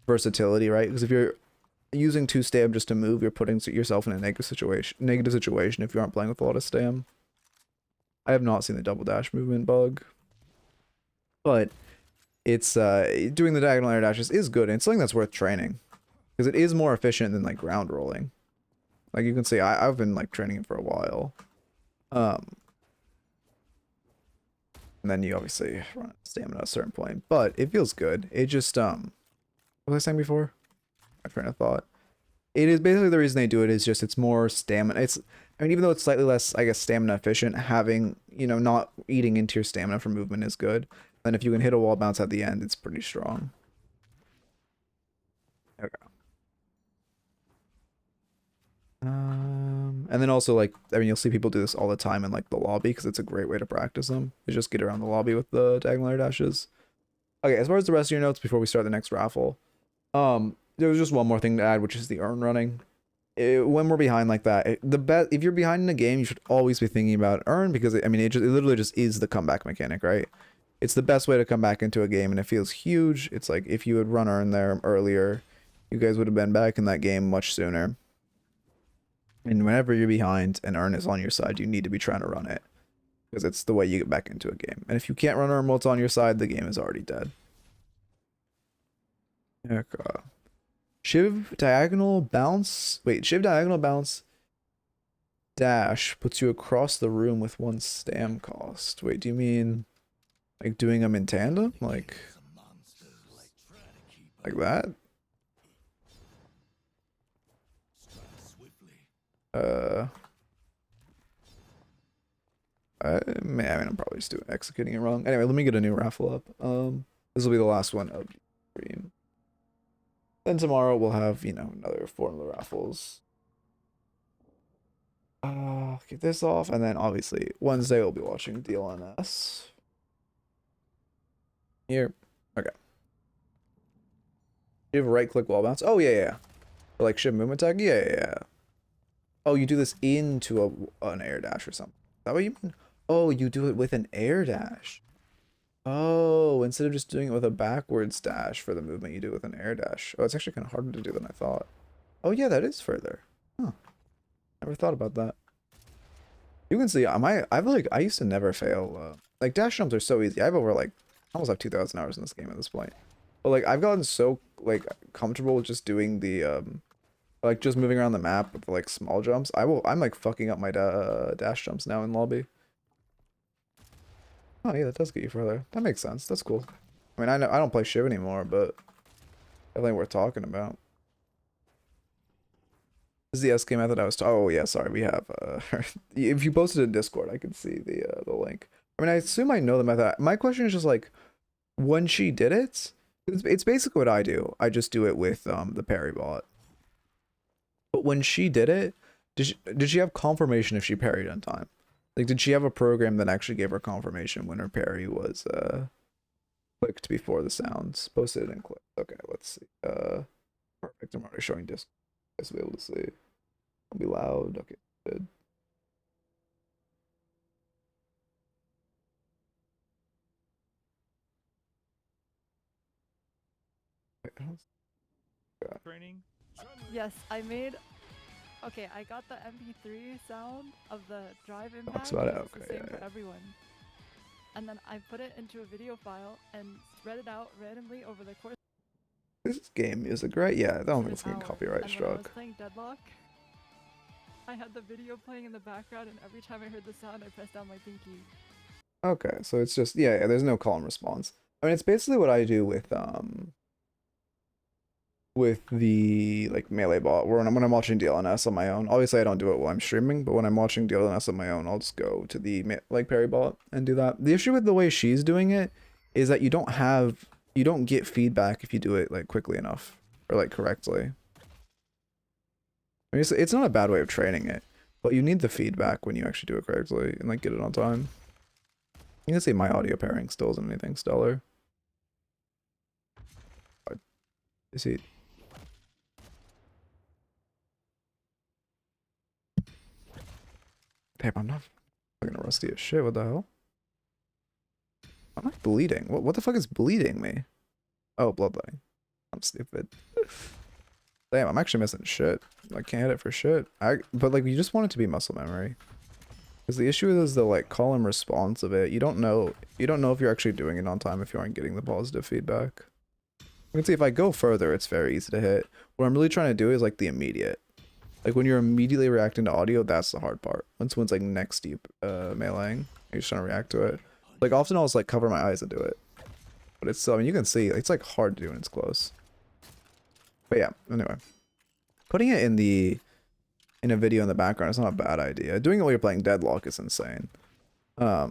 versatility, right? Because if you're using 2 stam just to move, you're putting yourself in a negative situation if you aren't playing with a lot of stam. I have not seen the double dash movement bug, but it's doing the diagonal air dashes is good, and it's something that's worth training because it is more efficient than like ground rolling. Like you can see, I've been like training it for a while. And then you obviously run out of stamina at a certain point, but it feels good. It just what was I saying before? My train of thought. It is basically the reason they do it is just it's more stamina. I mean, even though it's slightly less, I guess, stamina efficient, having, you know, not eating into your stamina for movement is good. And if you can hit a wall bounce at the end, it's pretty strong. Okay. And then also, like, I mean, you'll see people do this all the time in like the lobby because it's a great way to practice them. You just get around the lobby with the diagonal air dashes. Okay, as far as the rest of your notes before we start the next raffle, there was just one more thing to add, which is the urn running. When we're behind like that, if you're behind in a game, you should always be thinking about urn because it literally just is the comeback mechanic, right? It's the best way to come back into a game, and it feels huge. It's like if you had run urn there earlier, you guys would have been back in that game much sooner. And whenever you're behind and urn is on your side, you need to be trying to run it because it's the way you get back into a game. And if you can't run urn while it's on your side, the game is already dead. Okay. Shiv diagonal bounce. Wait, Shiv diagonal bounce dash puts you across the room with 1 stam cost. Wait, do you mean like doing them in tandem? Like that? I'm probably just executing it wrong. Anyway, let me get a new raffle up. This will be the last one of the stream. Then tomorrow we'll have, you know, another 4 of the raffles. Get this off, and then obviously Wednesday we'll be watching DLNS. Here. Okay. You have a right click wall bounce. Oh yeah. Or like Shiv movement tag? Yeah. Oh, you do this into an air dash or something. Is that what you mean? Oh, you do it with an air dash. Oh, instead of just doing it with a backwards dash for the movement, you do it with an air dash. Oh, it's actually kind of harder to do than I thought. Oh yeah, that is further. Huh. Never thought about that. You can see, I used to never fail. Like dash jumps are so easy. I have over like, I almost have 2,000 hours in this game at this point. But like, I've gotten so like comfortable with just doing the, like just moving around the map with like small jumps. I'm like fucking up my dash jumps now in lobby. Oh yeah, that does get you further. That makes sense. That's cool. I mean, I know I don't play Shiv anymore, but definitely worth talking about. This is the SK method I was oh yeah, sorry, we have if you posted in Discord, I could see the link. I mean, I assume I know the method. My question is just like when she did it, it's basically what I do. I just do it with the parry bot. But when she did it, did she have confirmation if she parried on time? Like, did she have a program that actually gave her confirmation when her parry was clicked before the sounds? Posted and clicked. Okay, let's see. Perfect. I'm already showing disc. Guys will be able to see. It'll be loud. Okay, good. Wait, I don't Training. Yes, I made. Okay, I got the MP3 sound of the drive impact. That's about it. It's the Okay, same yeah, for yeah. everyone. And then I put it into a video file and spread it out randomly over the course This is game music, right? Yeah, I don't of think an it's getting hour. copyright And when I was struck. playing Deadlock, I had the video playing in the background, and every time I heard the sound, I pressed down my pinky. Okay, so it's just yeah, there's no call and response. I mean, it's basically what I do with the like melee bot when I'm watching DLNS on my own. Obviously I don't do it while I'm streaming, but when I'm watching DLNS on my own, I'll just go to the like parry bot and do that. The issue with the way she's doing it is that you don't get feedback if you do it like quickly enough or like correctly. I mean, it's not a bad way of training it, but you need the feedback when you actually do it correctly and like get it on time. You can see my audio pairing still isn't anything stellar. Is he? Damn, I'm not fucking rusty as shit. What the hell? I'm not bleeding. What the fuck is bleeding me? Oh, bloodletting. I'm stupid. Damn, I'm actually missing shit. I can't hit it for shit. But like, you just want it to be muscle memory. Because the issue is the like call and response of it. You don't know if you're actually doing it on time if you aren't getting the positive feedback. You can see if I go further, it's very easy to hit. What I'm really trying to do is like the immediate. Like when you're immediately reacting to audio, that's the hard part. Once one's like next to you meleeing, you're just trying to react to it. Like often I'll just like cover my eyes and do it. But it's still, I mean, you can see, it's like hard to do when it's close. But yeah, anyway. Putting it in a video in the background is not a bad idea. Doing it while you're playing Deadlock is insane. But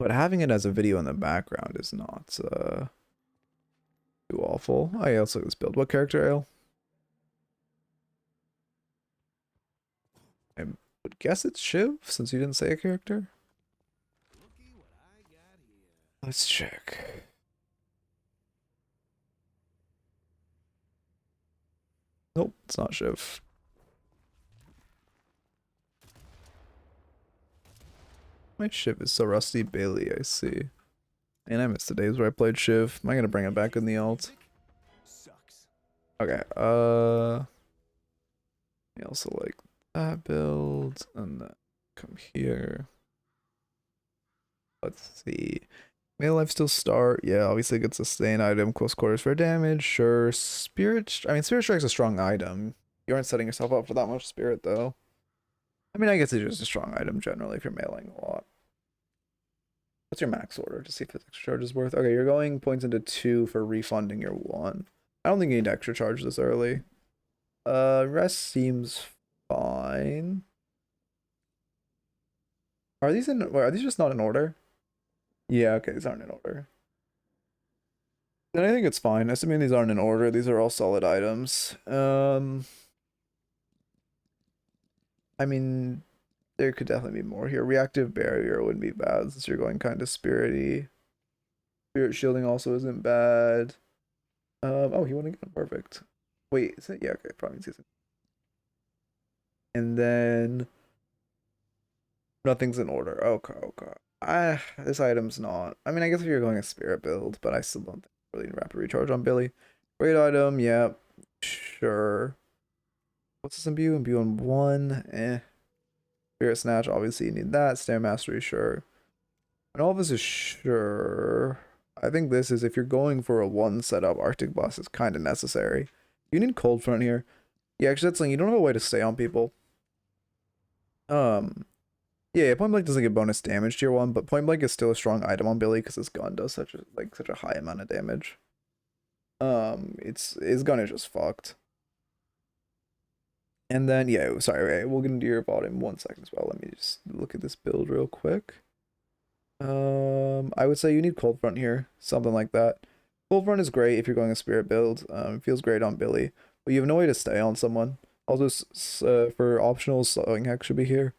having it as a video in the background is not too awful. Oh yeah, let's look at this build. What character, Ale? I would guess it's Shiv, since you didn't say a character. Let's check. Nope, it's not Shiv. My Shiv is so rusty. Bailey, I see. And I missed the days where I played Shiv. Am I gonna bring it back in the alt? Okay, I also like that build, and then come here. Let's see. May life still start? Yeah, obviously good sustain item, close quarters for damage, sure. Spirit Strike's a strong item. You aren't setting yourself up for that much spirit though. I mean, I guess it's just a strong item generally if you're mailing a lot. What's your max order to see if this extra charge is worth? Okay, you're going points into 2 for refunding your 1. I don't think you need to extra charge this early. Rest seems fine. Are these just not in order? Yeah, okay, these aren't in order. Then I think it's fine. Assuming these aren't in order, these are all solid items. I mean, there could definitely be more here. Reactive barrier wouldn't be bad since you're going kind of spirity. Spirit shielding also isn't bad. Oh, he went again. Perfect. Wait, is it? Yeah, okay, probably season. And then nothing's in order. Okay, okay. This item's not. I mean, I guess if you're going a spirit build, but I still don't think really need rapid recharge on Billy. Great item, yeah, sure. What's this imbue? Imbue on 1, Spirit Snatch, obviously you need that. Snare Mastery, sure. And all this is sure. I think this is, if you're going for a 1 setup, Arctic Blast is kind of necessary. You need Cold Front here. Yeah, actually that's something, you don't have a way to stay on people. Yeah, Yeah, point blank doesn't get bonus damage tier 1, but point blank is still a strong item on Billy because his gun does such a high amount of damage. His gun is just fucked. And then yeah, sorry, we'll get into your VOD in 1 second as well. Let me just look at this build real quick. I would say you need Cold Front here, something like that. Cold Front is great if you're going a spirit build. It feels great on Billy, but you have no way to stay on someone. Also, for optional, Slowing Hex should be here.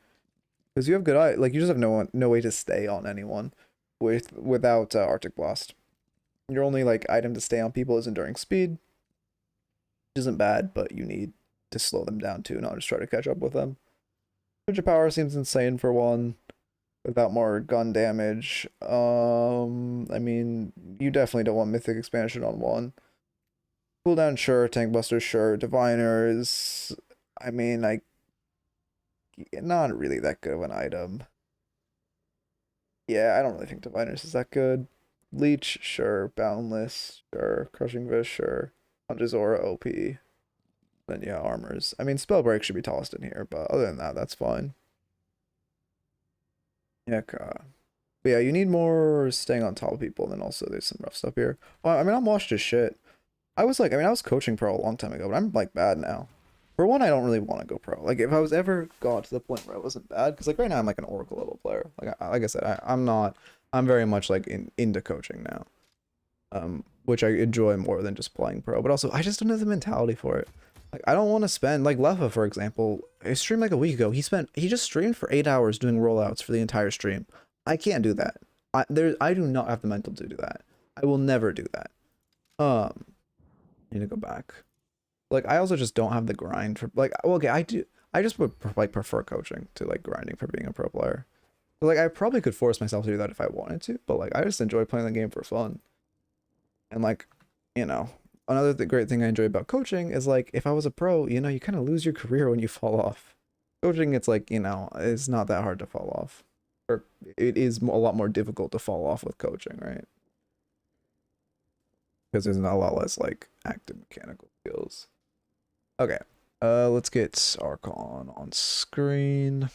Because you have good eye, like you just have no way to stay on anyone without Arctic Blast. Your only like item to stay on people is Enduring Speed, which isn't bad, but you need to slow them down too, not just try to catch up with them. Ninja Power seems insane for 1, without more gun damage. I mean, you definitely don't want Mythic Expansion on 1. Cooldown, sure. Tank Buster, sure. Diviners, I mean, not really that good of an item. Yeah, I don't really think Diviners is that good. Leech, sure. Boundless, sure. Crushing Fist, sure. Punches Aura, OP. Then yeah, Armors. I mean, Spellbreak should be tossed in here, but other than that, that's fine. Yeah, but yeah, you need more staying on top of people, and then also there's some rough stuff here. Well, I mean, I'm washed as shit. I was coaching pro a long time ago, but I'm like bad now. For 1, I don't really want to go pro. Like if I was ever got to the point where I wasn't bad, because like right now I'm like an Oracle level player. Like I said, I'm very much like into coaching now, which I enjoy more than just playing pro. But also I just don't have the mentality for it. Like I don't want to spend like Leffa, for example. I streamed like a week ago. He just streamed for 8 hours doing rollouts for the entire stream. I can't do that. I do not have the mental to do that. I will never do that. I need to go back. Like I also just don't have the grind for like, well, okay, I do. I just would like prefer coaching to like grinding for being a pro player. But, like I probably could force myself to do that if I wanted to, but like I just enjoy playing the game for fun. And like, you know, another great thing I enjoy about coaching is like if I was a pro, you know, you kind of lose your career when you fall off. Coaching, it's like, you know, it's not that hard to fall off, or it is a lot more difficult to fall off with coaching, right? Because there's not a lot less like active mechanical skills. Okay, let's get Archon on screen.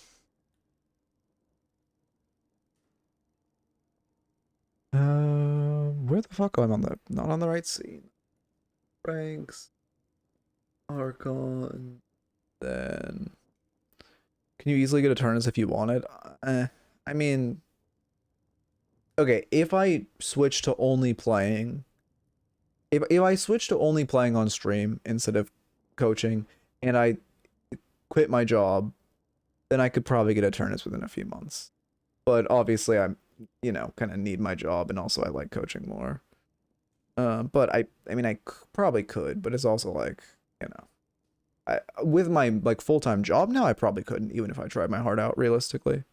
Where the fuck am I not on the right scene? Ranks, Archon, then can you easily get Eternus if you wanted? I mean, okay, if I switch to only playing, if I switch to only playing on stream instead of coaching, and I quit my job, then I could probably get Eternus within a few months. But obviously I'm, you know, kind of need my job, and also I like coaching more. But I mean, I probably could, but it's also like, you know, with my like full-time job now, I probably couldn't, even if I tried my heart out realistically.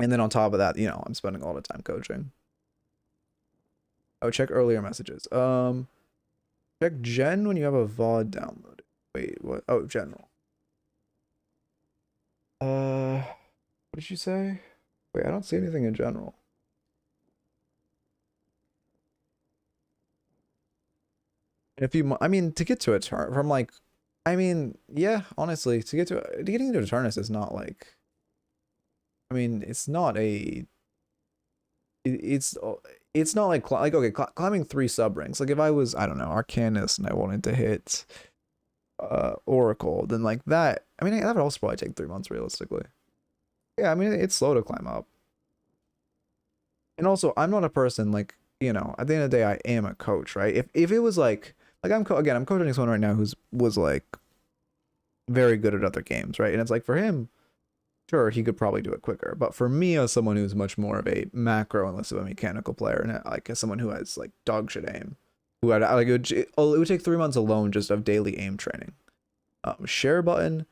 And then on top of that, you know, I'm spending all the time coaching. Oh, check earlier messages. Check Gen when you have a VOD downloaded. Wait, what? Oh, general. What did you say? Wait, I don't see anything in general. If you, I mean, to get to a turn from like, I mean, yeah, honestly, getting into Eternus is not like, I mean, it's not a, it's not like okay, climbing 3 sub ranks. Like if I was, I don't know, Arcanist and I wanted to hit Oracle, then like that, I mean, that would also probably take 3 months realistically. Yeah, I mean, it's slow to climb up. And also, I'm not a person like, you know, at the end of the day, I am a coach, right? If it was like I'm coaching someone right now was like very good at other games, right? And it's like for him, sure, he could probably do it quicker. But for me, as someone who's much more of a macro and less of a mechanical player, and like as someone who has like dog shit aim, who had like it would take 3 months alone just of daily aim training. Share button,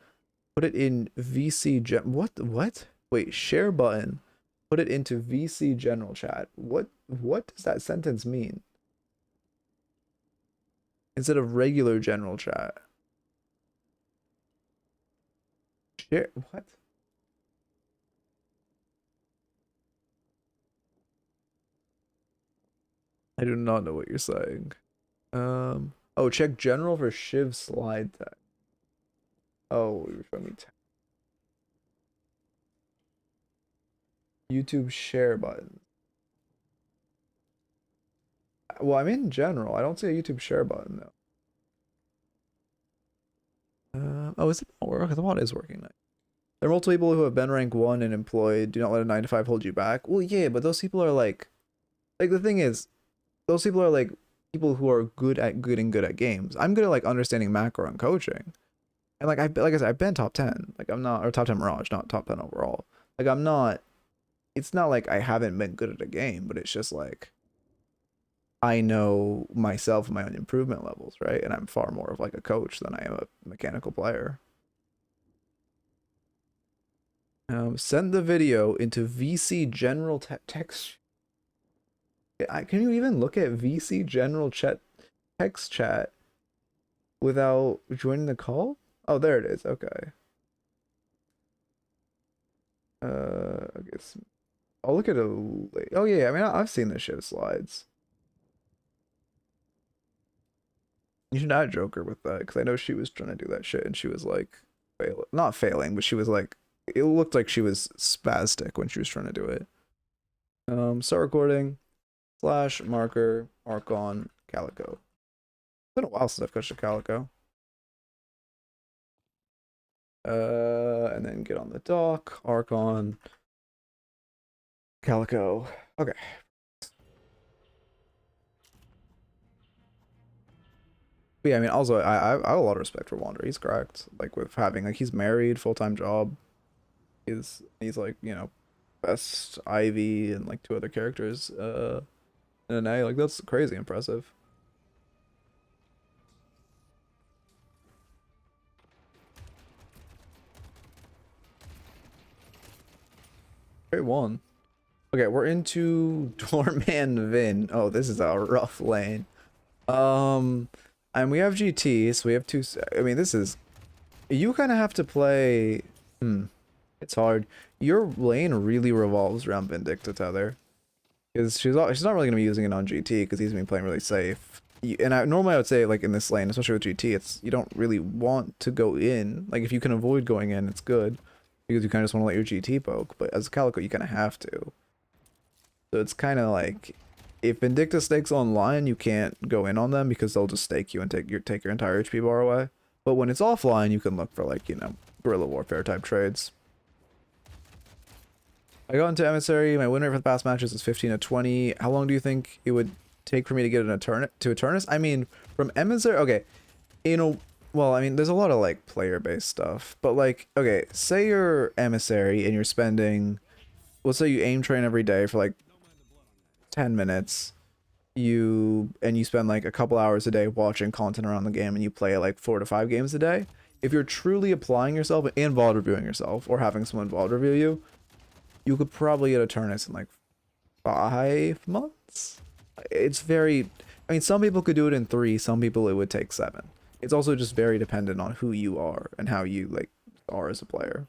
put it in VC gen. What? Wait, share button, put it into VC general chat. What does that sentence mean? Instead of regular general chat. Share what? I do not know what you're saying. Oh, check general for Shiv slide tag. Oh, you're showing me. YouTube share button. Well, I mean in general, I don't see a YouTube share button though. Oh, is it not working? The mod is working now. There are multiple people who have been rank 1 and employed. Do not let a 9 to 5 hold you back. Well, yeah, but those people are like the thing is, those people are like people who are good at games. I'm good at like understanding macro and coaching. And like I said, I've been top 10. Like I'm not, or top 10 Mirage, not top 10 overall. Like I'm not, it's not like I haven't been good at a game, but it's just like I know myself and my own improvement levels, right? And I'm far more of like a coach than I am a mechanical player. Send the video into VC general text. Can you even look at VC general text chat without joining the call? Oh, there it is. Okay. I guess I'll look at it. Oh yeah, I mean I've seen this shit slides. You should add Joker with that because I know she was trying to do that shit and she was like, not failing, but she was like, it looked like she was spastic when she was trying to do it. Start recording. / marker Archon Calico. It's been a while since I've coached a Calico. And then get on the dock. Archon Calico. Okay. But yeah, I mean, also I have a lot of respect for Wander. He's cracked. Like with having like he's married, full-time job. He's like, you know, best Ivy and like 2 other characters in an A. Like that's crazy impressive. Great one. Okay, we're into Doorman Vin. Oh, this is a rough lane. And we have GT, so we have 2. I mean, this is, you kind of have to play. It's hard. Your lane really revolves around Vindicta Tether, because she's not really gonna be using it on GT because he's gonna be playing really safe. And normally I would say like in this lane, especially with GT, it's you don't really want to go in. Like if you can avoid going in, it's good because you kind of just want to let your GT poke. But as a Calico, you kind of have to. So it's kind of like if Vindicta stakes online, you can't go in on them because they'll just stake you and take your entire HP bar away. But when it's offline, you can look for like, you know, guerrilla warfare type trades. I got into Emissary. My win rate for the past matches is 15 to 20. How long do you think it would take for me to get an Eternus? I mean, from Emissary, okay, well, I mean, there's a lot of like player-based stuff, but like, okay, say you're Emissary and you're spending, let's say you aim train every day for like 10 minutes, you spend like a couple hours a day watching content around the game and you play like 4 to 5 games a day. If you're truly applying yourself and VOD reviewing yourself or having someone VOD review you, you could probably get a Eternus in like 5 months. It's very, I mean, some people could do it in 3, some people it would take 7. It's also just very dependent on who you are and how you like are as a player.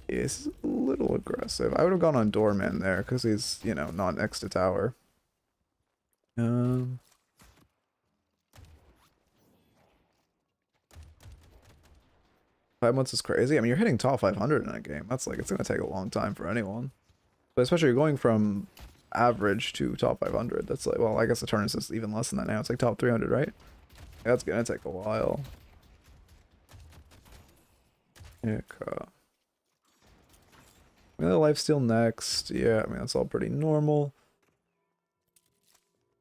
It's a little aggressive. I would have gone on Doorman there because he's, you know, not next to tower. 5 months is crazy. I mean, you're hitting top 500 in that game. That's like, it's going to take a long time for anyone. But especially you're going from average to top 500. That's like, well, I guess the Eternus is even less than that now. It's like top 300, right? That's going to take a while. Yeah, lifesteal next. Yeah, I mean, that's all pretty normal.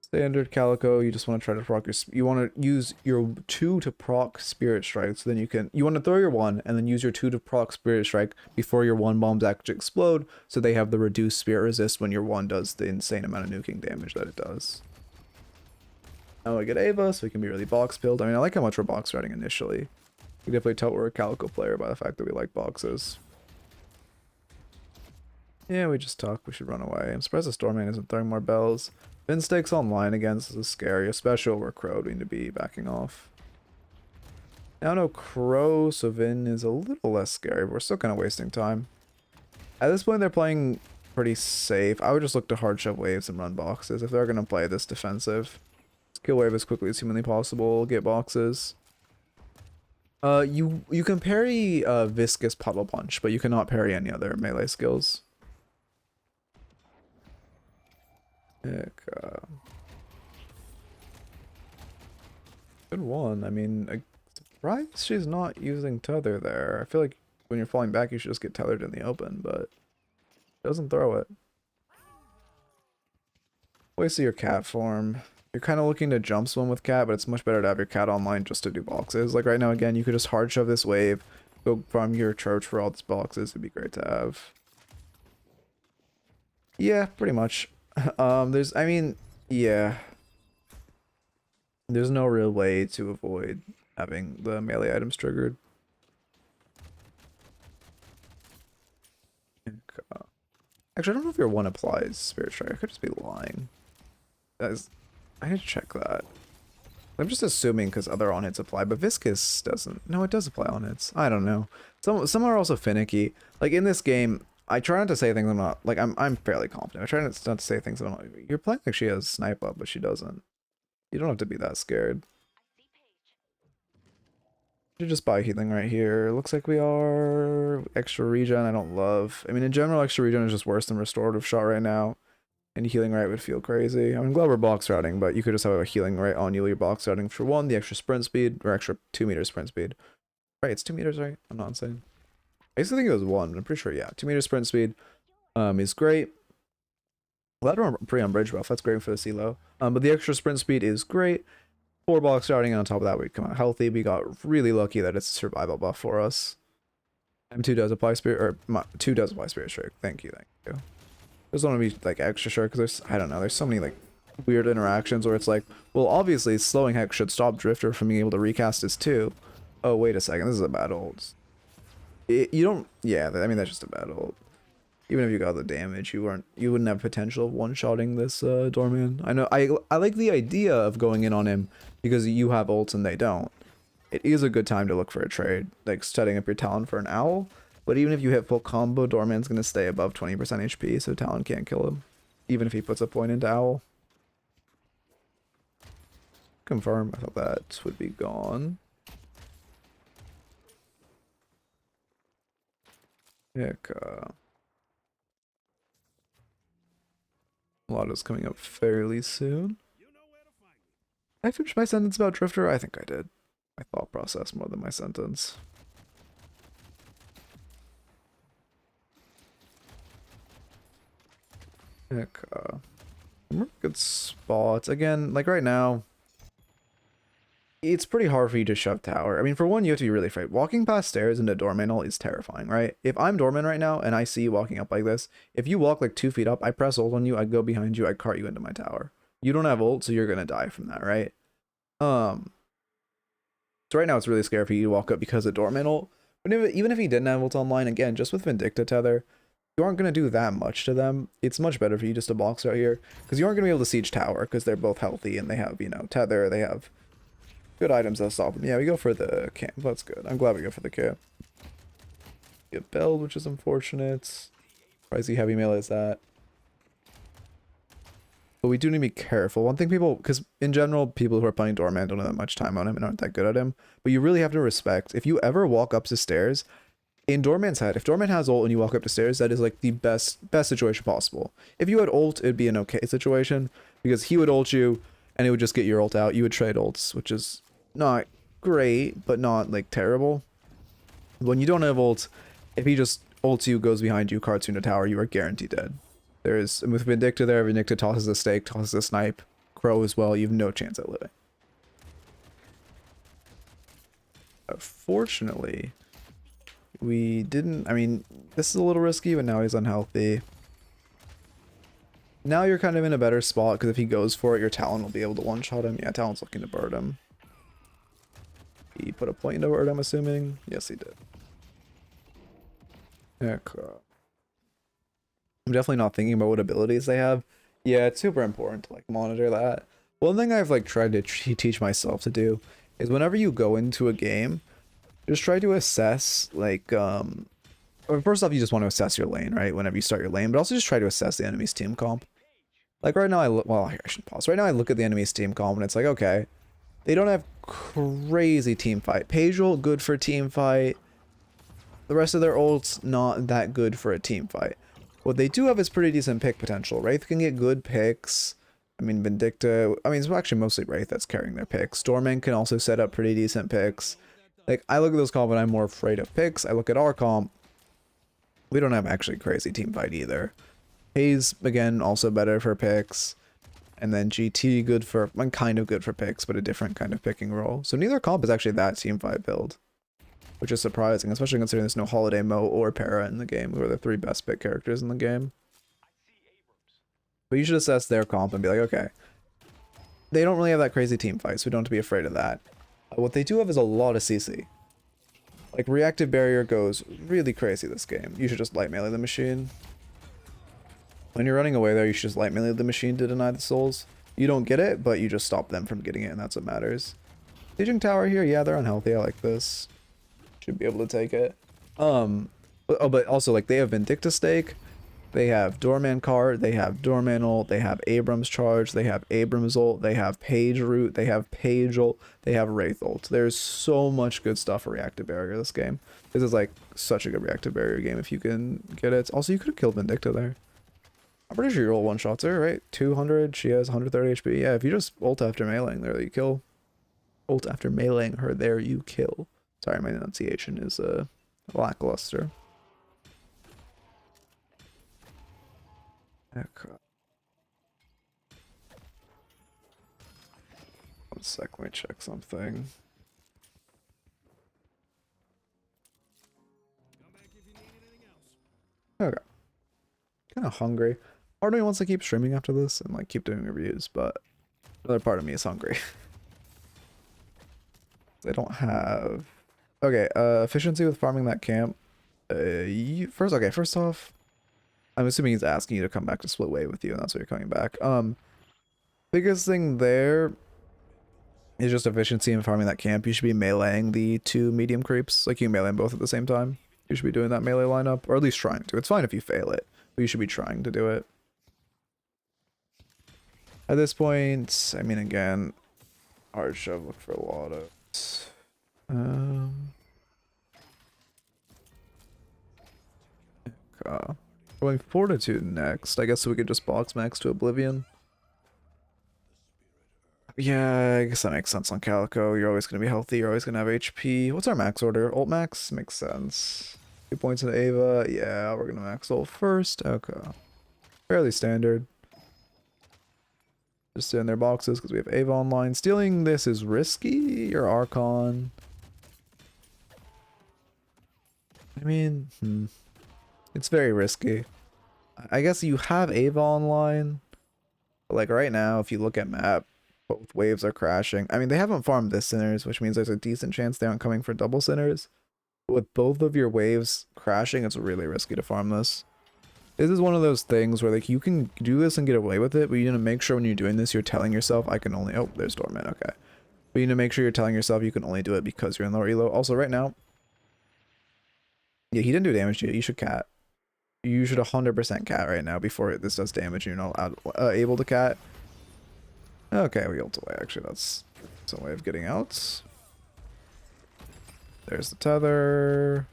Standard Calico, you just want to try to proc your, you want to use your 2 to proc Spirit Strike, so then you want to throw your 1 and then use your 2 to proc Spirit Strike before your 1 bombs actually explode, so they have the reduced Spirit Resist when your 1 does the insane amount of nuking damage that it does. Now we get Ava, so we can be really box build. I mean, I like how much we're box riding initially. You can definitely tell we're a Calico player by the fact that we like boxes. Yeah, we just talk. We should run away. I'm surprised the Stormman isn't throwing more bells. Vin stakes online again. This is scary, especially over Crow. We need to be backing off. Now no Crow, so Vin is a little less scary, but we're still kind of wasting time. At this point, they're playing pretty safe. I would just look to hard shove waves and run boxes if they're going to play this defensive. Just kill wave as quickly as humanly possible. Get boxes. You can parry Viscous Puddle Punch, but you cannot parry any other melee skills. Heck, good one. I mean, I'm surprised she's not using tether there. I feel like when you're falling back, you should just get tethered in the open, but doesn't throw it. Wait till your cat form. You're kind of looking to jump swim with cat, but it's much better to have your cat online just to do boxes. Like right now, again, you could just hard shove this wave, go from your church for all these boxes. It'd be great to have. Yeah, pretty much. I mean, yeah. There's no real way to avoid having the melee items triggered. Actually, I don't know if your one applies Spirit Strike. I could just be lying. I need to check that. I'm just assuming because other on hits apply, but Viscous doesn't. No, it does apply on hits. I don't know. Some are also finicky. Like in this game, I try not to say things I'm not. Like I'm fairly confident. I try not to say things I'm not. You're playing like she has snipe up, but she doesn't. You don't have to be that scared. You just buy healing right here. Looks like we are extra regen. I don't love. I mean, in general, extra regen is just worse than restorative shot right now. And healing right would feel crazy. I'm glad we're box routing, but you could just have a healing right on you. You're box routing for one, the extra sprint speed, or extra 2 meters sprint speed. Right, it's 2 meters, right? I'm not insane. I used to think it was 1, but I'm pretty sure, yeah. 2 meters sprint speed is great. Glad we're pretty on bridge buff. That's great for the CeeLo. But the extra sprint speed is great. 4 box routing, and on top of that, we come out healthy. We got really lucky that it's a survival buff for us. M2 does apply spirit, or 2 does apply spirit strike. Thank you, thank you. I just want to be like extra sure because there's, I don't know, there's so many like weird interactions where it's like, well, obviously slowing hex should stop Drifter from being able to recast his 2. Oh, wait a second, this is a bad ult. You don't, yeah, I mean, that's just a bad ult. Even if you got the damage, you wouldn't have potential of one-shotting this Doorman. I know, I like the idea of going in on him because you have ults and they don't. It is a good time to look for a trade, like setting up your Talon for an Owl. But even if you hit full combo, Doorman's going to stay above 20% HP, so Talon can't kill him. Even if he puts a point into Owl. Confirm, I thought that would be gone. Heck, Lotto's coming up fairly soon. Did I finish my sentence about Drifter? I think I did. My thought process more than my sentence. Heck, good spots. Again, like right now, it's pretty hard for you to shove tower. I mean, for one, you have to be really afraid. Walking past stairs into Doorman ult is terrifying, right? If I'm Doorman right now and I see you walking up like this, if you walk like 2 feet up, I press ult on you, I go behind you, I cart you into my tower. You don't have ult, so you're gonna die from that, right? So right now it's really scary for you to walk up because of Doorman ult. But even if he didn't have ult online, again, just with Vindicta tether, you aren't going to do that much to them. It's much better for you just to box out here because you aren't going to be able to siege tower because they're both healthy and they have, you know, tether. They have good items that stop them. Yeah, we go for the camp. That's good. I'm glad we go for the camp. Get belled, which is unfortunate. Crazy heavy melee is that. But we do need to be careful. One thing people, because in general, people who are playing Doorman don't have that much time on him and aren't that good at him. But you really have to respect, if you ever walk up the stairs, in Doorman's head, if Doorman has ult and you walk up the stairs, that is like the best situation possible. If you had ult, it'd be an okay situation because he would ult you and it would just get your ult out. You would trade ults, which is not great, but not like terrible. When you don't have ult, if he just ults you, goes behind you, carts you into tower, you are guaranteed dead. There's, with Vindicta there, Vindicta tosses a stake, tosses a snipe, Crow as well, you have no chance at living. Fortunately, we didn't, I mean, this is a little risky, but now he's unhealthy. Now you're kind of in a better spot, because if he goes for it, your Talon will be able to one-shot him. Yeah, Talon's looking to bird him. He put a point into bird, I'm assuming. Yes, he did. Heck, I'm definitely not thinking about what abilities they have. Yeah, it's super important to, like, monitor that. One thing I've, like, tried to teach myself to do is whenever you go into a game, just try to assess, like, first off, you just want to assess your lane, right? Whenever you start your lane, but also just try to assess the enemy's team comp. Like, right now, I should pause. Right now, I look at the enemy's team comp, and it's like, okay, they don't have crazy team fight. Pagel, good for team fight. The rest of their ults, not that good for a team fight. What they do have is pretty decent pick potential. Wraith can get good picks. I mean, Vindicta, I mean, it's actually mostly Wraith that's carrying their picks. Stormman can also set up pretty decent picks. Like, I look at those comp and I'm more afraid of picks. I look at our comp. We don't have actually crazy team fight either. Hayes, again, also better for picks. And then GT, good for, kind of good for picks, but a different kind of picking role. So neither comp is actually that team fight build, which is surprising, especially considering there's no Holiday, Mo, or Para in the game, who are the 3 best pick characters in the game. But you should assess their comp and be like, okay, they don't really have that crazy team fight, so we don't have to be afraid of that. What they do have is a lot of CC. Like, reactive barrier goes really crazy this game. You should just light melee the machine. When you're running away there, you should just light melee the machine to deny the souls. You don't get it, but you just stop them from getting it, and that's what matters. Sieging tower here, yeah, they're unhealthy. I like this. Should be able to take it. But also, like, they have Vindicta stake. They have Doorman card, they have Doorman ult, they have Abrams charge, they have Abrams ult, they have Page root, they have Page ult, they have Wraith ult. There's so much good stuff for reactive barrier this game. This is like such a good reactive barrier game if you can get it. Also, you could have killed Vindicta there. I'm pretty sure your ult one-shots her, right? 200, she has 130 HP. Yeah, if you just ult after meleeing there, you kill. Ult after meleeing her there, you kill. Sorry, my enunciation is lackluster. Okay. 1 sec, let me check something. Okay. Kind of hungry. Part of me wants to keep streaming after this and like keep doing reviews, but another part of me is hungry. They don't have. Okay, efficiency with farming that camp. First off, I'm assuming he's asking you to come back to split wave with you, and that's why you're coming back. Biggest thing there is just efficiency in farming that camp. You should be meleeing the 2 medium creeps. Like, you melee them both at the same time. You should be doing that melee lineup, or at least trying to. It's fine if you fail it, but you should be trying to do it. At this point, I mean, again, hard shove, look for a lot of... Okay. Going Fortitude next. I guess we could just box max to Oblivion. Yeah, I guess that makes sense on Calico. You're always going to be healthy. You're always going to have HP. What's our max order? Ult max? Makes sense. 2 points into Ava. Yeah, we're going to max ult first. Okay. Fairly standard. Just sit in their boxes because we have Ava online. Stealing this is risky. Your Archon. I mean, it's very risky. I guess you have Ava online. But like right now, if you look at map, both waves are crashing. I mean, they haven't farmed this Sinners, which means there's a decent chance they aren't coming for double Sinners. But with both of your waves crashing, it's really risky to farm this. This is one of those things where like you can do this and get away with it, but you need to make sure when you're doing this, you're telling yourself, I can only... Oh, there's Dormant, okay. But you need to make sure you're telling yourself you can only do it because you're in lower elo. Also, right now... Yeah, he didn't do damage to you. You should cat. You should 100% cat right now before this does damage and you're not able to cat. Okay, we ult away. Actually, that's a way of getting out. There's the tether.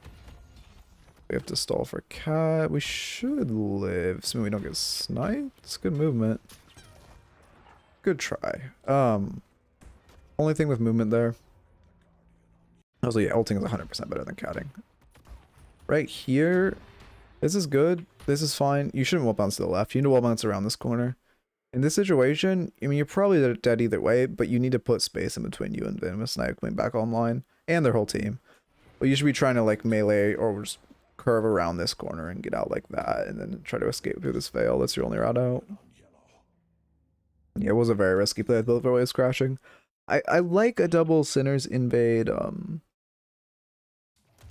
We have to stall for cat. We should live. Assuming we don't get sniped. It's good movement. Good try. Only thing with movement there. Also, yeah, ulting is 100% better than catting. Right here. This is good. This is fine. You shouldn't wall bounce to the left. You need to wall bounce around this corner. In this situation, I mean, you're probably dead either way, but you need to put space in between you and Venomous Knight coming back online, and their whole team. But you should be trying to, like, melee or just curve around this corner and get out like that, and then try to escape through this veil. That's your only route out. Yeah, it was a very risky play with both our waves crashing. I like a double Sinners invade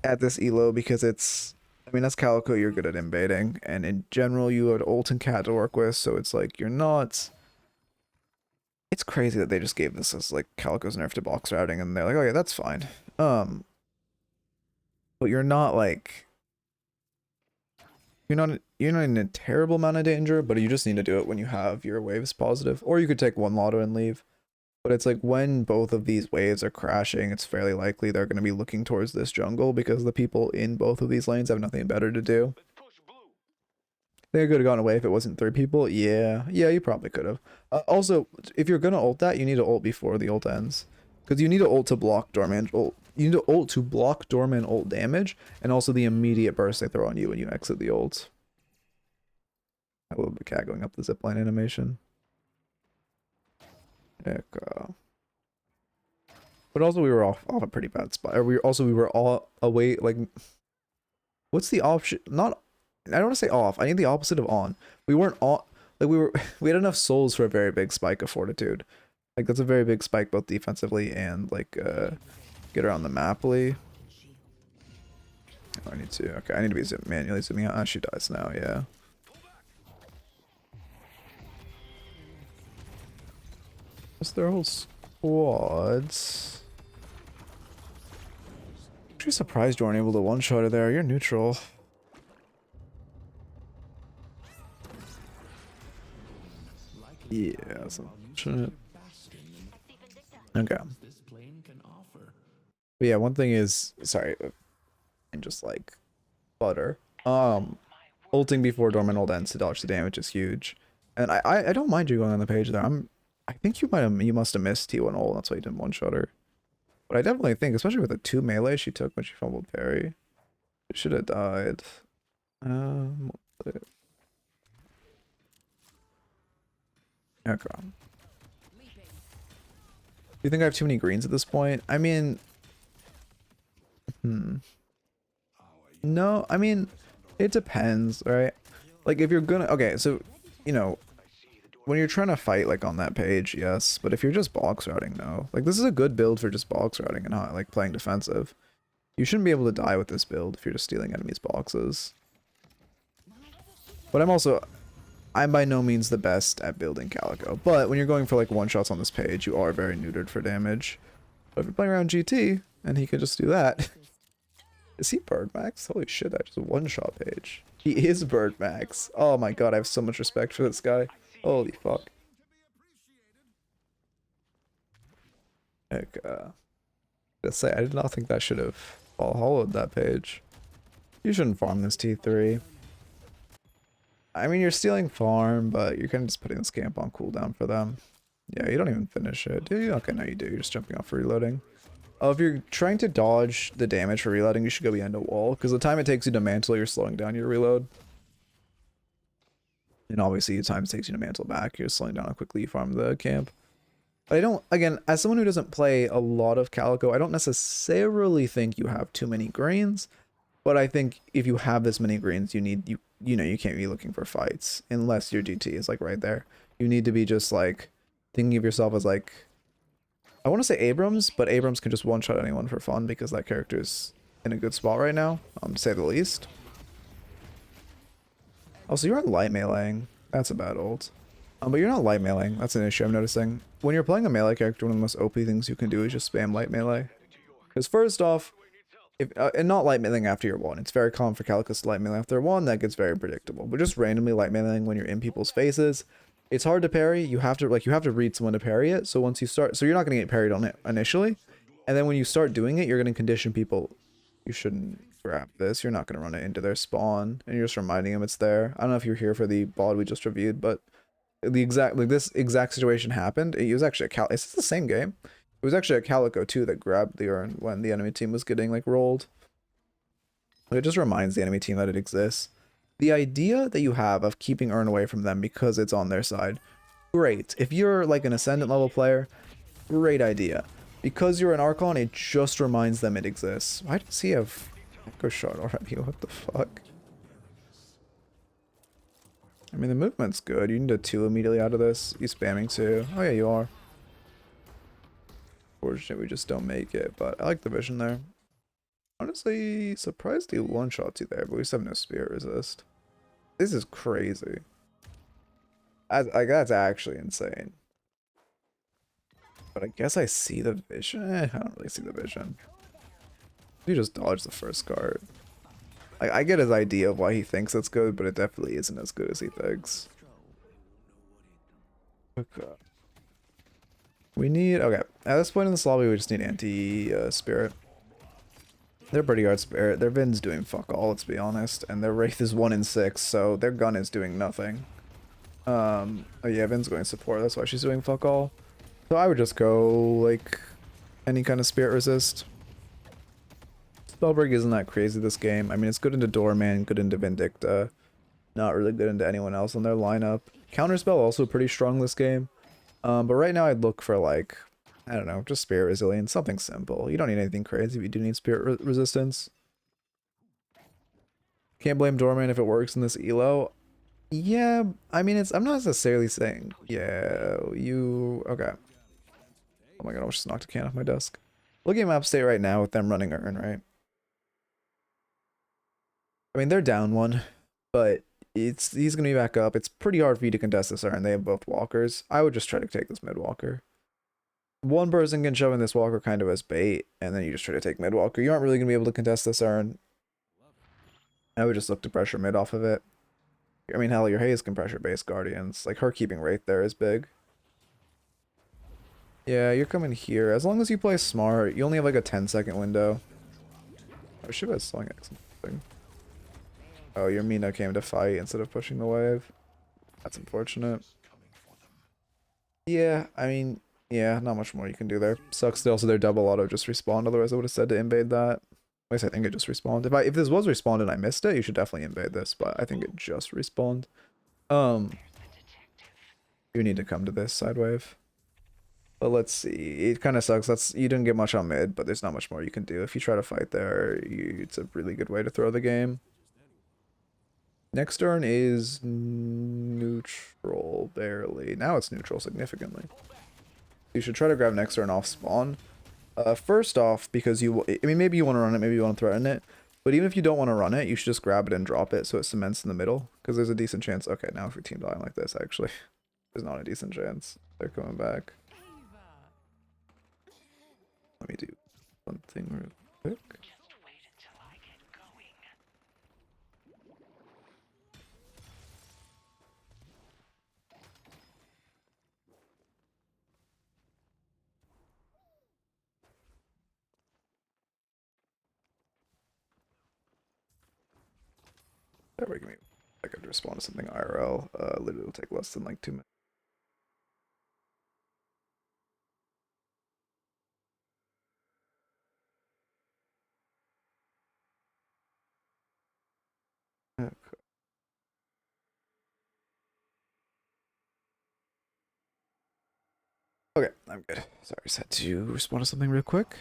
at this elo because it's... I mean, as Calico, you're good at invading, and in general, you have ult and cat to work with, so it's like, you're not... It's crazy that they just gave this as, like, Calico's nerf to box routing, and they're like, oh yeah, that's fine. But you're not, like... You're not in a terrible amount of danger, but you just need to do it when you have your waves positive. Or you could take one lotto and leave. But it's like when both of these waves are crashing, it's fairly likely they're going to be looking towards this jungle because the people in both of these lanes have nothing better to do. think I could have gone away if it wasn't 3 people. Yeah, you probably could have. Also, if you're gonna ult that, you need to ult before the ult ends, because you need to ult to block Doorman ult. You need to ult to block Doorman ult damage, and also the immediate burst they throw on you when you exit the ult. I love the cat going up the zipline animation. Heck, but also we were off a pretty bad spot. Or we were all away. Like, what's the option? Not. I don't want to say off. I need the opposite of on. We weren't on. Like we had enough souls for a very big spike of fortitude. Like that's a very big spike both defensively and like get around the maply. Oh, I need to. Okay, I need to be manually zooming out. Ah, she dies now. Yeah. What's their whole squads? Actually surprised you weren't able to one-shot her there. You're neutral. Yeah, that's unfortunate. Okay. But yeah, one thing is, sorry, and just like butter. Ulting before Dormant ult ends to dodge the damage is huge. And I don't mind you going on the page there. I think you must have missed T1 ult, that's why you didn't one-shot her. But I definitely think, especially with the 2 melee she took when she fumbled parry, she should have died. Okay. Do you think I have too many greens at this point? I mean, no, I mean, it depends, right? Like if you're gonna, okay, so, you know, when you're trying to fight like on that page, yes, but if you're just box routing, no. Like this is a good build for just box routing and not like playing defensive. You shouldn't be able to die with this build if you're just stealing enemies' boxes. But I'm by no means the best at building Calico, but when you're going for like one-shots on this page, you are very neutered for damage. But if you're playing around GT, and he could just do that. Is he Bird Max? Holy shit, that just a one-shot page. He is Bird Max. Oh my god, I have so much respect for this guy. Holy fuck. Heck, let's say, I did not think that should have followed that page. You shouldn't farm this T3. I mean, you're stealing farm, but you're kind of just putting this camp on cooldown for them. Yeah, you don't even finish it, do you? Okay, no, you do. You're just jumping off for reloading. If you're trying to dodge the damage for reloading, you should go behind a wall, because the time it takes you to mantle, you're slowing down your reload. And obviously, the time it takes you to mantle back, you're slowing down how quickly you farm the camp. But I don't, again, as someone who doesn't play a lot of Calico, I don't necessarily think you have too many greens. But I think if you have this many greens, you know, you can't be looking for fights unless your GT is like right there. You need to be just like thinking of yourself as like, I want to say Abrams, but Abrams can just one-shot anyone for fun because that character's in a good spot right now, to say the least. Also, you're on light meleeing. That's a bad ult. But you're not light meleeing. That's an issue I'm noticing. When you're playing a melee character, one of the most OP things you can do is just spam light melee. Because first off, and not light meleeing after your 1. It's very common for Calicos to light melee after 1. That gets very predictable. But just randomly light meleeing when you're in people's faces, it's hard to parry. You have to read someone to parry it. So once you start, so you're not going to get parried on it initially. And then when you start doing it, you're going to condition people. You shouldn't grab this. You're not going to run it into their spawn. And you're just reminding them it's there. I don't know if you're here for the bod we just reviewed, but this exact situation happened. It was actually it's the same game. It was actually a Calico too that grabbed the urn when the enemy team was getting like rolled. It just reminds the enemy team that it exists. The idea that you have of keeping urn away from them because it's on their side, great. If you're like an ascendant level player, great idea. Because you're an Archon, it just reminds them it exists. Why does he have Echo Shot already? What the fuck? I mean, the movement's good. You need a 2 immediately out of this. You spamming too. Oh yeah, you are. Unfortunately, we just don't make it, but I like the vision there. Honestly, surprised he one-shots you there, but we just have no spirit resist. This is crazy. That's actually insane. But I guess I see the vision. I don't really see the vision. You just dodge the first card. I get his idea of why he thinks it's good, but it definitely isn't as good as he thinks. Okay. We need, okay, at this point in this lobby we just need anti-spirit. They're pretty hard spirit. Their Vin's doing fuck all, let's be honest. And their Wraith is 1 in 6, so their gun is doing nothing. Oh yeah, Vin's going support, that's why she's doing fuck all. So I would just go, like, any kind of spirit resist. Spellbreak isn't that crazy this game. I mean, it's good into Doorman, good into Vindicta. Not really good into anyone else in their lineup. Counterspell also pretty strong this game. But right now I'd look for, like, I don't know, just Spirit Resilience, something simple. You don't need anything crazy, but you do need Spirit Resistance. Can't blame Doorman if it works in this elo. Yeah, I mean, I'm not necessarily saying, yeah, okay. Oh my god, I almost just knocked a can off my desk. Looking at map state right now with them running Urn, right? I mean, they're down 1, but he's gonna be back up. It's pretty hard for you to contest this Urn. They have both walkers. I would just try to take this mid walker. One person can shove in this walker kind of as bait, and then you just try to take mid walker. You aren't really gonna be able to contest this Urn. I would just look to pressure mid off of it. I mean, hell, your Haze can pressure base Guardians. Like, her keeping Wraith there is big. Yeah, you're coming here. As long as you play smart, you only have like a 10-second window. Oh, Shiv has Sling X. Oh, your Mina came to fight instead of pushing the wave. That's unfortunate. Yeah, I mean, yeah, not much more you can do there. Sucks that also their double auto just respawned, otherwise I would have said to invade that. At least I think it just respawned. If this was respawned and I missed it, you should definitely invade this, but I think it just respawned. You need to come to this side wave. But let's see. It kind of sucks. You didn't get much on mid, but there's not much more you can do. If you try to fight there, it's a really good way to throw the game. Next turn is neutral, barely. Now it's neutral significantly. You should try to grab next turn off spawn. First off, because I mean, maybe you want to run it, maybe you want to threaten it. But even if you don't want to run it, you should just grab it and drop it so it cements in the middle. Because there's a decent chance. Okay, now if we team dying like this, actually, there's not a decent chance. They're coming back. Let me do one thing real quick. There we go. I could respond to something IRL. Literally will take less than like 2 minutes. Okay. Okay, I'm good. Sorry, just had to respond to something real quick.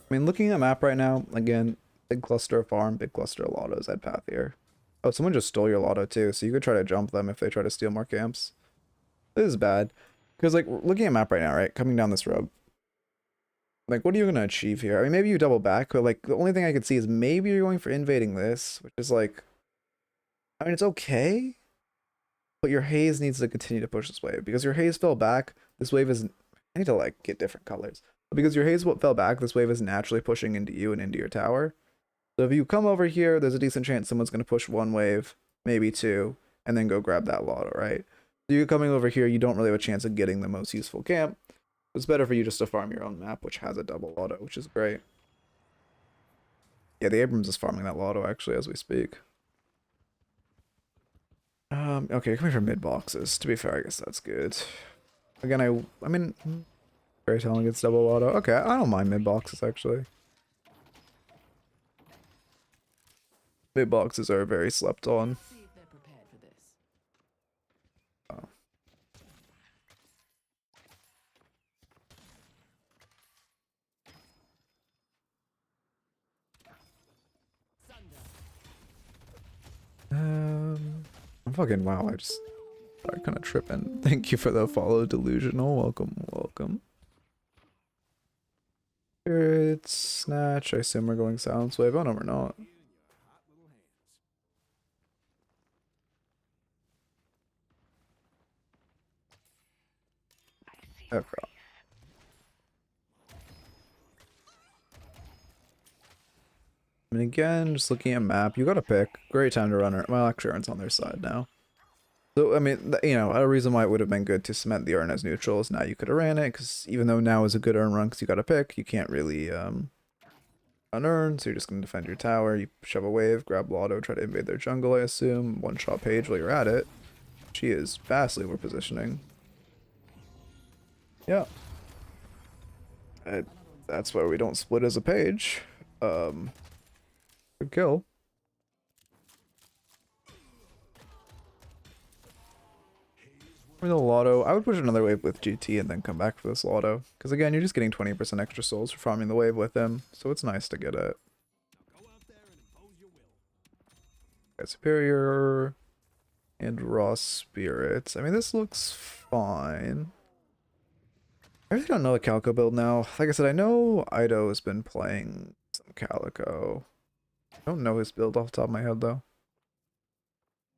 I mean, looking at map right now, again, big cluster of farm, big cluster of lottos. I'd path here. Oh, someone just stole your lotto too, so you could try to jump them if they try to steal more camps. This is bad. Because, like, looking at map right now, right? Coming down this road. Like, what are you going to achieve here? I mean, maybe you double back, but, like, the only thing I could see is maybe you're going for invading this, which is, like... I mean, it's okay, but your Haze needs to continue to push this wave. Because your Haze fell back, this wave is... I need to, like, get different colors. But because your Haze fell back, this wave is naturally pushing into you and into your tower. So if you come over here, there's a decent chance someone's going to push 1 wave, maybe 2, and then go grab that lotto, right? So you coming over here, you don't really have a chance of getting the most useful camp. It's better for you just to farm your own map, which has a double lotto, which is great. Yeah, the Abrams is farming that lotto, actually, as we speak. Okay, coming from mid boxes. To be fair, I guess that's good. Again, I mean, very telling gets double lotto. Okay, I don't mind mid boxes, actually. Mid boxes are very slept on. See if they're prepared for this. Oh. I'm fucking wow. I kind of tripping. Thank you for the follow, Delusional. Welcome, welcome. It's Snatch. I assume we're going Silence Wave. Oh no, we're not. Oh crap. And again, just looking at map, you gotta pick. Great time to run it. Well, actually, it's on their side now. So, I mean, you know, a reason why it would have been good to cement the urn as neutral is now you could have ran it, because even though now is a good urn run because you got a pick, you can't really unurn, so you're just going to defend your tower. You shove a wave, grab Lotto, try to invade their jungle, I assume. One-shot Page while you're at it. She is vastly over positioning. Yeah. That's why we don't split as a Page. Good kill. For the Lotto, I would push another wave with GT and then come back for this Lotto. Because again, you're just getting 20% extra souls for farming the wave with him, so it's nice to get it. Got Superior and Raw Spirits. I mean, this looks fine. I really don't know the Calico build now. Like I said, I know Ido has been playing some Calico. I don't know his build off the top of my head, though.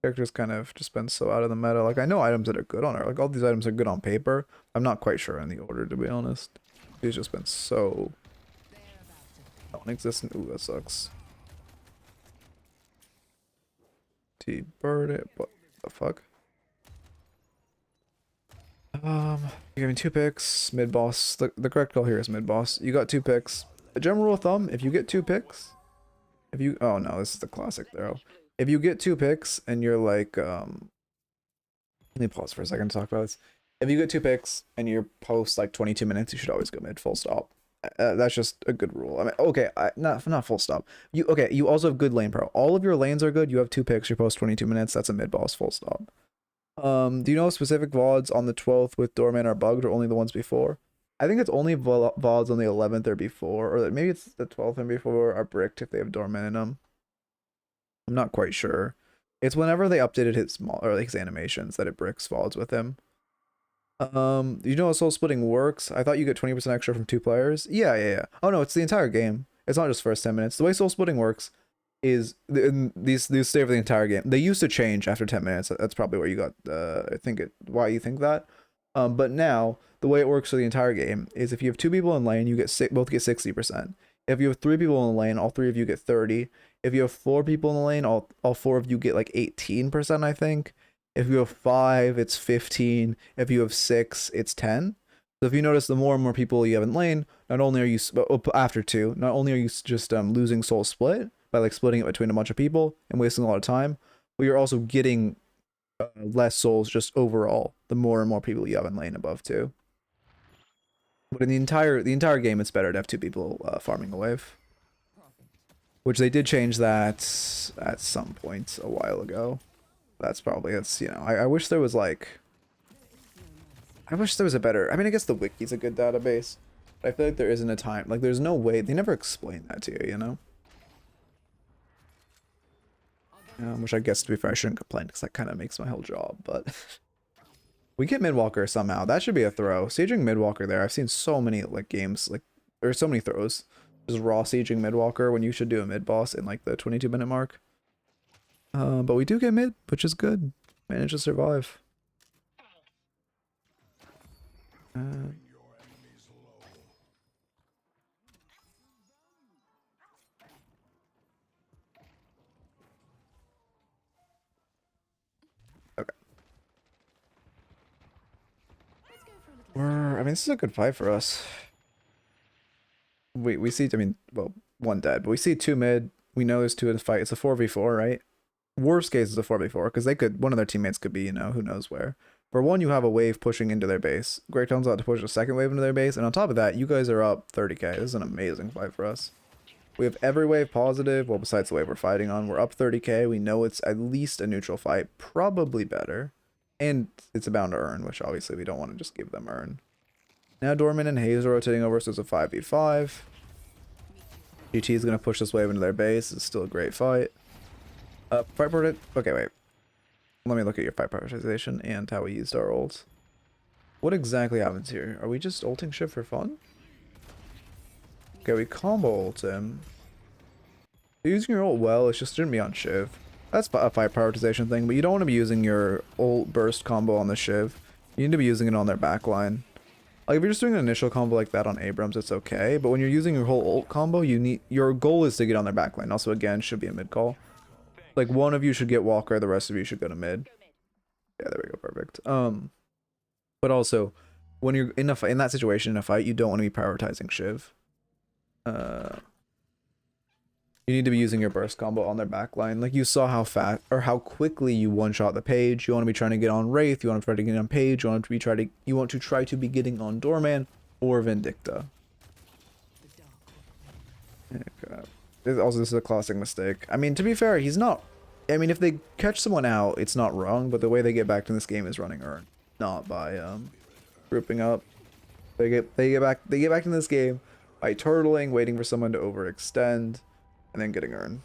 Character's kind of just been so out of the meta. Like, I know items that are good on her. Like, all these items are good on paper. I'm not quite sure in the order, to be honest. He's just been so non-existent. Ooh, that sucks. T-bird it. What the fuck? You're giving 2 picks. Mid-boss. The correct call here is mid-boss. You got 2 picks. The general rule of thumb, if you get 2 picks... If you... Oh, no, this is the classic throw. If you get 2 picks and you're like, let me pause for a second to talk about this. If you get 2 picks and you're post like 22 minutes, you should always go mid, full stop. That's just a good rule. I mean, okay, not full stop. You also have good lane pro. All of your lanes are good. You have 2 picks. You're post 22 minutes. That's a mid boss, full stop. Do you know specific VODs on the 12th with Doorman are bugged or only the ones before? I think it's only VODs on the 11th or before, or maybe it's the 12th and before are bricked if they have Doorman in them. I'm not quite sure. It's whenever they updated his animations that it bricks VODs with him. You know how soul splitting works? I thought you get 20% extra from 2 players. Yeah. Oh no, it's the entire game. It's not just first 10 minutes. The way soul splitting works is these stay for the entire game. They used to change after 10 minutes. That's probably where you got why you think that. But now the way it works for the entire game is if you have 2 people in lane, you both get 60%. If you have 3 people in the lane, all 3 of you get 30. If you have 4 people in the lane, all 4 of you get like 18%, I think. If you have 5, it's 15. If you have 6, it's 10. So if you notice, the more and more people you have in lane, not only are you after 2, not only are you just losing soul split by like splitting it between a bunch of people and wasting a lot of time, but you're also getting less souls just overall. The more and more people you have in lane above 2. But in the entire game, it's better to have 2 people farming a wave. Which they did change that at some point a while ago. That's you know, I wish there was like... I wish there was a better... I mean, I guess the wiki's a good database. But I feel like there isn't a time... Like, there's no way... They never explain that to you, you know? Which I guess, to be fair, I shouldn't complain because that kind of makes my whole job, but... We get Midwalker somehow. That should be a throw. Sieging Midwalker there. I've seen so many like games, like there's so many throws. Just raw sieging Midwalker when you should do a mid boss in like the 22-minute mark. But we do get mid, which is good. Manage to survive. Okay. I mean, this is a good fight for us. We see, I mean, well, 1 dead, but we see 2 mid. We know there's 2 in the fight. It's a 4v4, right? Worst case is a 4v4, because one of their teammates could be, you know, who knows where. For 1, you have a wave pushing into their base. Greytown's about to push a 2nd wave into their base, and on top of that, you guys are up 30k. This is an amazing fight for us. We have every wave positive, well, besides the wave we're fighting on. We're up 30k. We know it's at least a neutral fight, probably better. And it's bound to earn, which obviously we don't want to just give them earn. Now Dorman and Hayes are rotating over, so it's a 5v5. GT is going to push this wave into their base. It's still a great fight. Fight priority. Okay, wait. Let me look at your fight prioritization and how we used our ults. What exactly happens here? Are we just ulting Shiv for fun? Okay, we combo ult him. Using your ult well, it's just shouldn't be on Shiv. That's a fight prioritization thing, but you don't want to be using your ult burst combo on the Shiv. You need to be using it on their backline. Like, if you're just doing an initial combo like that on Abrams, it's okay. But when you're using your whole ult combo, your goal is to get on their backline. Also, again, should be a mid call. Like, one of you should get Walker, the rest of you should go to mid. Yeah, there we go, perfect. But also, when you're in in that situation in a fight, you don't want to be prioritizing Shiv. You need to be using your burst combo on their backline. Like you saw how fast or how quickly you one-shot the page. You want to be trying to get on Wraith. You want to try to get on Page. You want to try to be getting on Doorman or Vindicta. Okay. This is a classic mistake. I mean, to be fair, he's not. I mean, if they catch someone out, it's not wrong. But the way they get back to this game is running Urn, not by grouping up. They get back in this game by turtling, waiting for someone to overextend, and then getting Urn.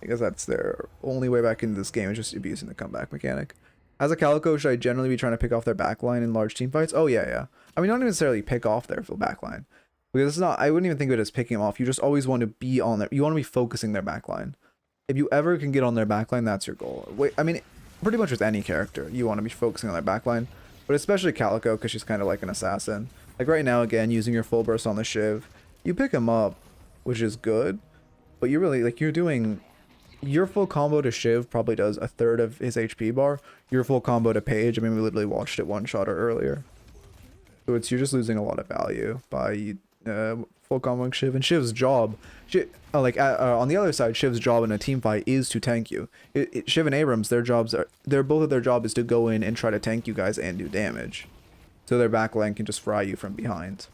I guess that's their only way back into this game, is just abusing the comeback mechanic. As a Calico, should I generally be trying to pick off their backline in large team fights? Oh yeah, yeah. I mean, not necessarily pick off their full backline. Because it's not, I wouldn't even think of it as picking them off. You just always want to be on there. You want to be focusing their backline. If you ever can get on their backline, that's your goal. Wait, I mean, pretty much with any character, you want to be focusing on their backline. But especially Calico, because she's kind of like an assassin. Like right now, again, using your full burst on the Shiv, you pick him up, which is good. But you really, like, you're doing... Your full combo to Shiv probably does a third of his HP bar. Your full combo to Page, I mean, we literally watched it one-shot her earlier. So you're just losing a lot of value by full comboing Shiv. And Shiv's job, on the other side, Shiv's job in a team fight is to tank you. Shiv and Abrams, both of their job is to go in and try to tank you guys and do damage. So their backline can just fry you from behind.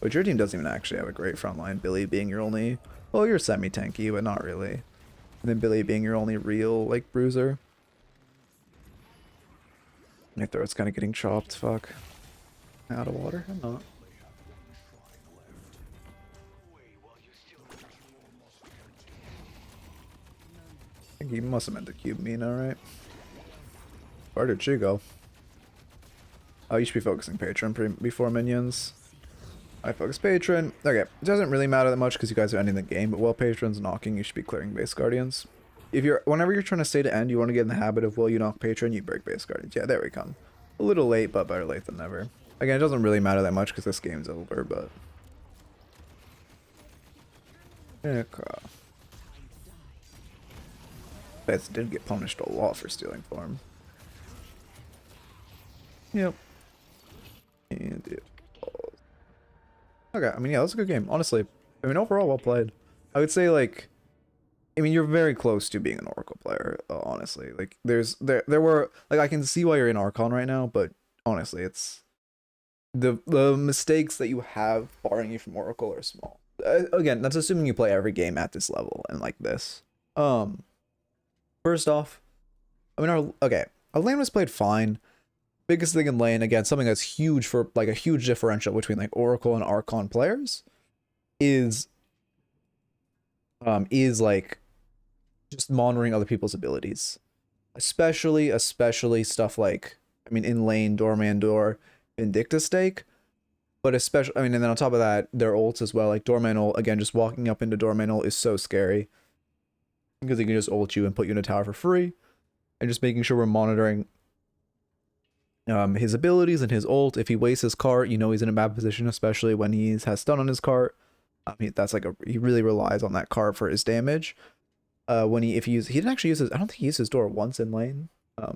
But your team doesn't even actually have a great front line. Billy being your only... Well, you're semi-tanky, but not really. And then Billy being your only real, like, bruiser. My throat's kind of getting chopped, fuck. Out of water? I'm not. I think he must have meant to cube Mina, right? Where did she go? Oh, you should be focusing Patron before minions. I focus Patron. Okay, it doesn't really matter that much because you guys are ending the game, but while Patron's knocking, you should be clearing base guardians. Whenever you're trying to stay to end, you want to get in the habit of, while you knock Patron, you break base guardians. Yeah, there we come. A little late, but better late than never. Again, it doesn't really matter that much because this game's over, but... Okay. Bets did get punished a lot for stealing farm. Yep. And it falls. Okay, I mean, yeah, that was a good game, honestly. I mean, overall, well played. I would say, like, I mean, you're very close to being an Oracle player, honestly. Like, there were, like, I can see why you're in Archon right now, but honestly, it's the mistakes that you have barring you from Oracle are small. Again, that's assuming you play every game at this level and like this. First off, I mean, our lane was played fine. Biggest thing in lane, again, something that's huge for, like, a huge differential between, like, Oracle and Archon players is like just monitoring other people's abilities, especially stuff like, I mean, in lane Doorman Door, Vindicta stake, but especially, I mean, and then on top of that, their ults as well. Like Doorman ult, again, just walking up into Doorman ult is so scary because he can just ult you and put you in a tower for free, and just making sure we're monitoring his abilities and his ult. If he wastes his cart, you know he's in a bad position, especially when he has stun on his cart. That's like he really relies on that cart for his damage. He didn't actually use his, I don't think he used his door once in lane.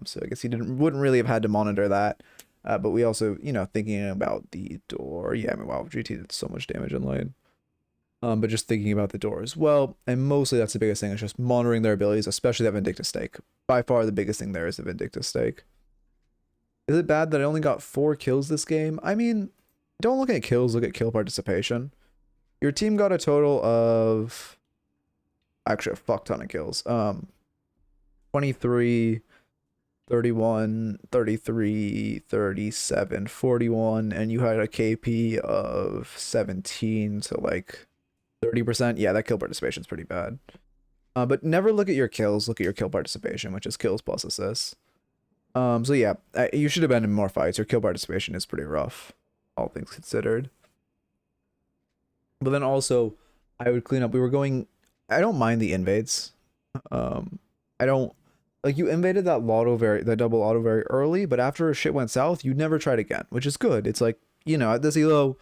So I guess he wouldn't really have had to monitor that. But we also, you know, thinking about the door. Yeah, I mean, wow, GT did so much damage in lane. But just thinking about the door as well. And mostly that's the biggest thing, is just monitoring their abilities, especially that Vindicta stake. By far the biggest thing there is the Vindicta stake. Is it bad that I only got 4 kills this game? I mean, don't look at kills, look at kill participation. Your team got a total of... Actually, a fuck ton of kills. 23, 31, 33, 37, 41, and you had a KP of 17, so like 30%. Yeah, that kill participation is pretty bad. But never look at your kills, look at your kill participation, which is kills plus assists. So yeah, you should have been in more fights. Your kill participation is pretty rough, all things considered. But then also, I would clean up. I don't mind the invades. I don't, like, you invaded that double auto very early, but after shit went south, you never tried again, which is good. It's like, you know, at this elo,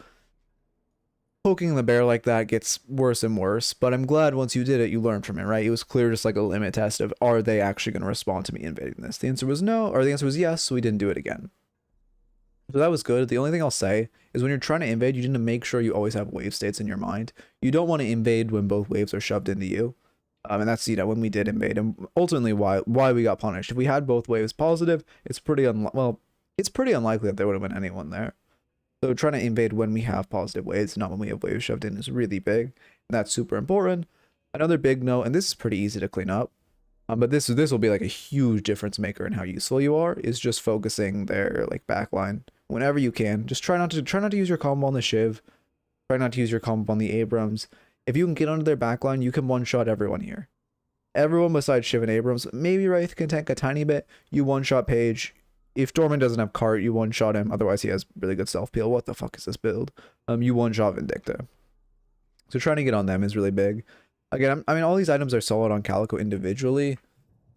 poking the bear like that gets worse and worse, but I'm glad once you did it, you learned from it, right? It was clear, just like a limit test of, are they actually going to respond to me invading this? The answer was no, or the answer was yes, so we didn't do it again. So that was good. The only thing I'll say is when you're trying to invade, you need to make sure you always have wave states in your mind. You don't want to invade when both waves are shoved into you. And that's, you know, when we did invade, and ultimately why we got punished. If we had both waves positive, it's pretty unlikely that there would have been anyone there. So trying to invade when we have positive waves, not when we have waves shoved in, is really big. And that's super important. Another big note, and this is pretty easy to clean up, but this will be like a huge difference maker in how useful you are, is just focusing their like backline whenever you can. Just try not to use your combo on the Shiv. Try not to use your combo on the Abrams. If you can get under their backline, you can one-shot everyone here. Everyone besides Shiv and Abrams. Maybe Wraith can tank a tiny bit. You one-shot Page. If Dorman doesn't have cart, you one-shot him. Otherwise, he has really good self-peel. What the fuck is this build? You one-shot Vindicta. So trying to get on them is really big. Again, I mean, all these items are solid on Calico individually.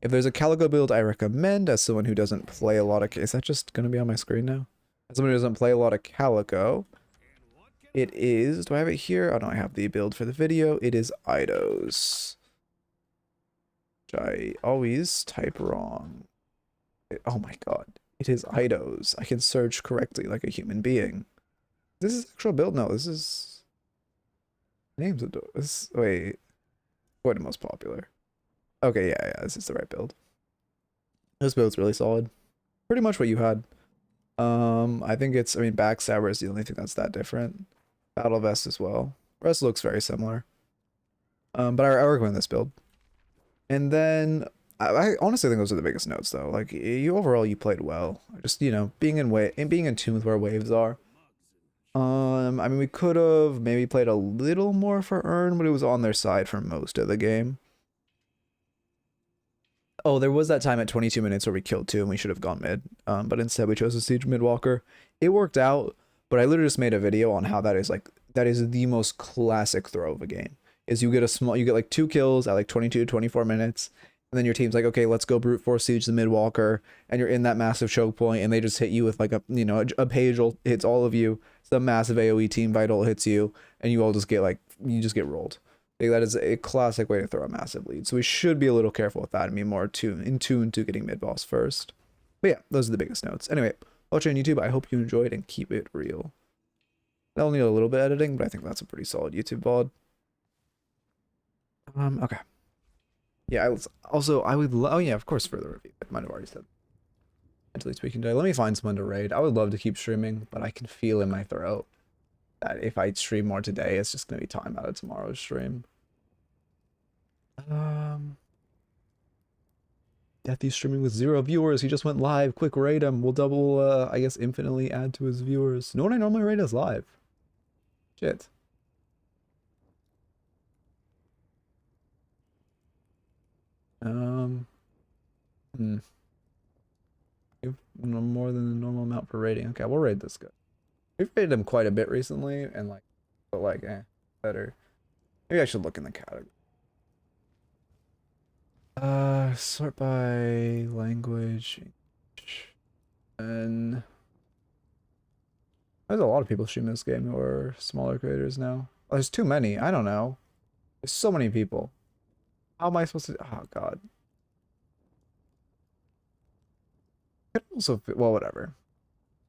If there's a Calico build I recommend as someone who doesn't play a lot of... Is that just going to be on my screen now? As someone who doesn't play a lot of Calico, it is... Do I have it here? Oh, no, I have the build for the video. It is Eidos. Which I always type wrong. Oh my god. It is Eidos. I can search correctly like a human being. This is actual build? No, this is... Names of... This... Wait. What the most popular? Okay, yeah, this is the right build. This build's really solid. Pretty much what you had. I think it's... I mean, Backstabber is the only thing that's that different. Battle Vest as well. Rest looks very similar. But I recommend this build. And then... I honestly think those are the biggest notes, though. Like, overall, you played well. Just, you know, being in tune with where waves are. I mean, we could have maybe played a little more for Earn, but it was on their side for most of the game. Oh, there was that time at 22 minutes where we killed 2 and we should have gone mid. But instead we chose to siege mid walker. It worked out, but I literally just made a video on how that is the most classic throw of a game. Is you get like 2 kills at like 22, 24 minutes. And then your team's like, okay, let's go brute force siege the mid walker, and you're in that massive choke point, and they just hit you with like a page hits all of you. Some massive AOE team vital hits you, and you all just get rolled. Like, that is a classic way to throw a massive lead. So we should be a little careful with that and be more in tune to getting mid boss first. But yeah, those are the biggest notes. Anyway, watching on YouTube, I hope you enjoyed and keep it real. That'll need a little bit of editing, but I think that's a pretty solid YouTube VOD. Okay. Yeah, I would love... Oh yeah, of course, for the review. I might have already said. Mentally speaking today. Let me find someone to raid. I would love to keep streaming, but I can feel in my throat that if I stream more today, it's just going to be time out of tomorrow's stream. Deathy's streaming with 0 viewers. He just went live. Quick raid him. We'll double, I guess, infinitely add to his viewers. No one I normally raid is live. Shit. More than the normal amount per rating. Okay, we'll raid this guy. We've raided him quite a bit recently, and better. Maybe I should look in the category. Sort by language. And there's a lot of people streaming this game who are smaller creators now. Oh, there's too many. I don't know. There's so many people. How am I supposed to... Oh, God. Also, well, whatever.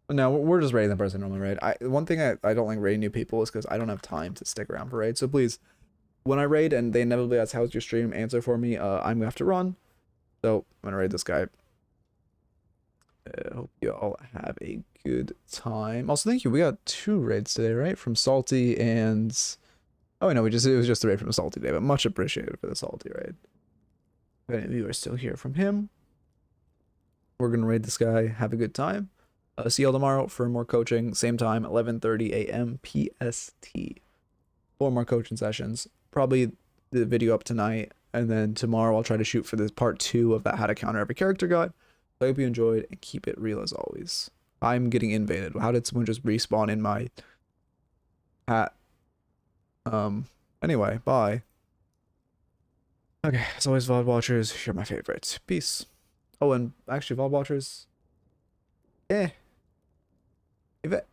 No, we're just raiding the person normally raid. One thing I don't like raiding new people is because I don't have time to stick around for raids. So please, when I raid and they inevitably ask how's your stream, answer for me. I'm gonna have to run. So I'm gonna raid this guy. Hope you all have a good time. Also, thank you. We got 2 raids today, right? From Salty and... Oh, no, it was just the raid from Salty today, but much appreciated for the Salty raid. If any of you are still here from him, we're going to raid this guy. Have a good time. See y'all tomorrow for more coaching. Same time, 11:30 a.m. PST. 4 more coaching sessions. Probably the video up tonight. And then tomorrow I'll try to shoot for this part 2 of that how to counter every character guide. So I hope you enjoyed and keep it real as always. I'm getting invaded. How did someone just respawn in my hat? Anyway, bye. Okay, as always, VOD watchers, you're my favorite. Peace. Oh, and actually, VOD watchers, if it,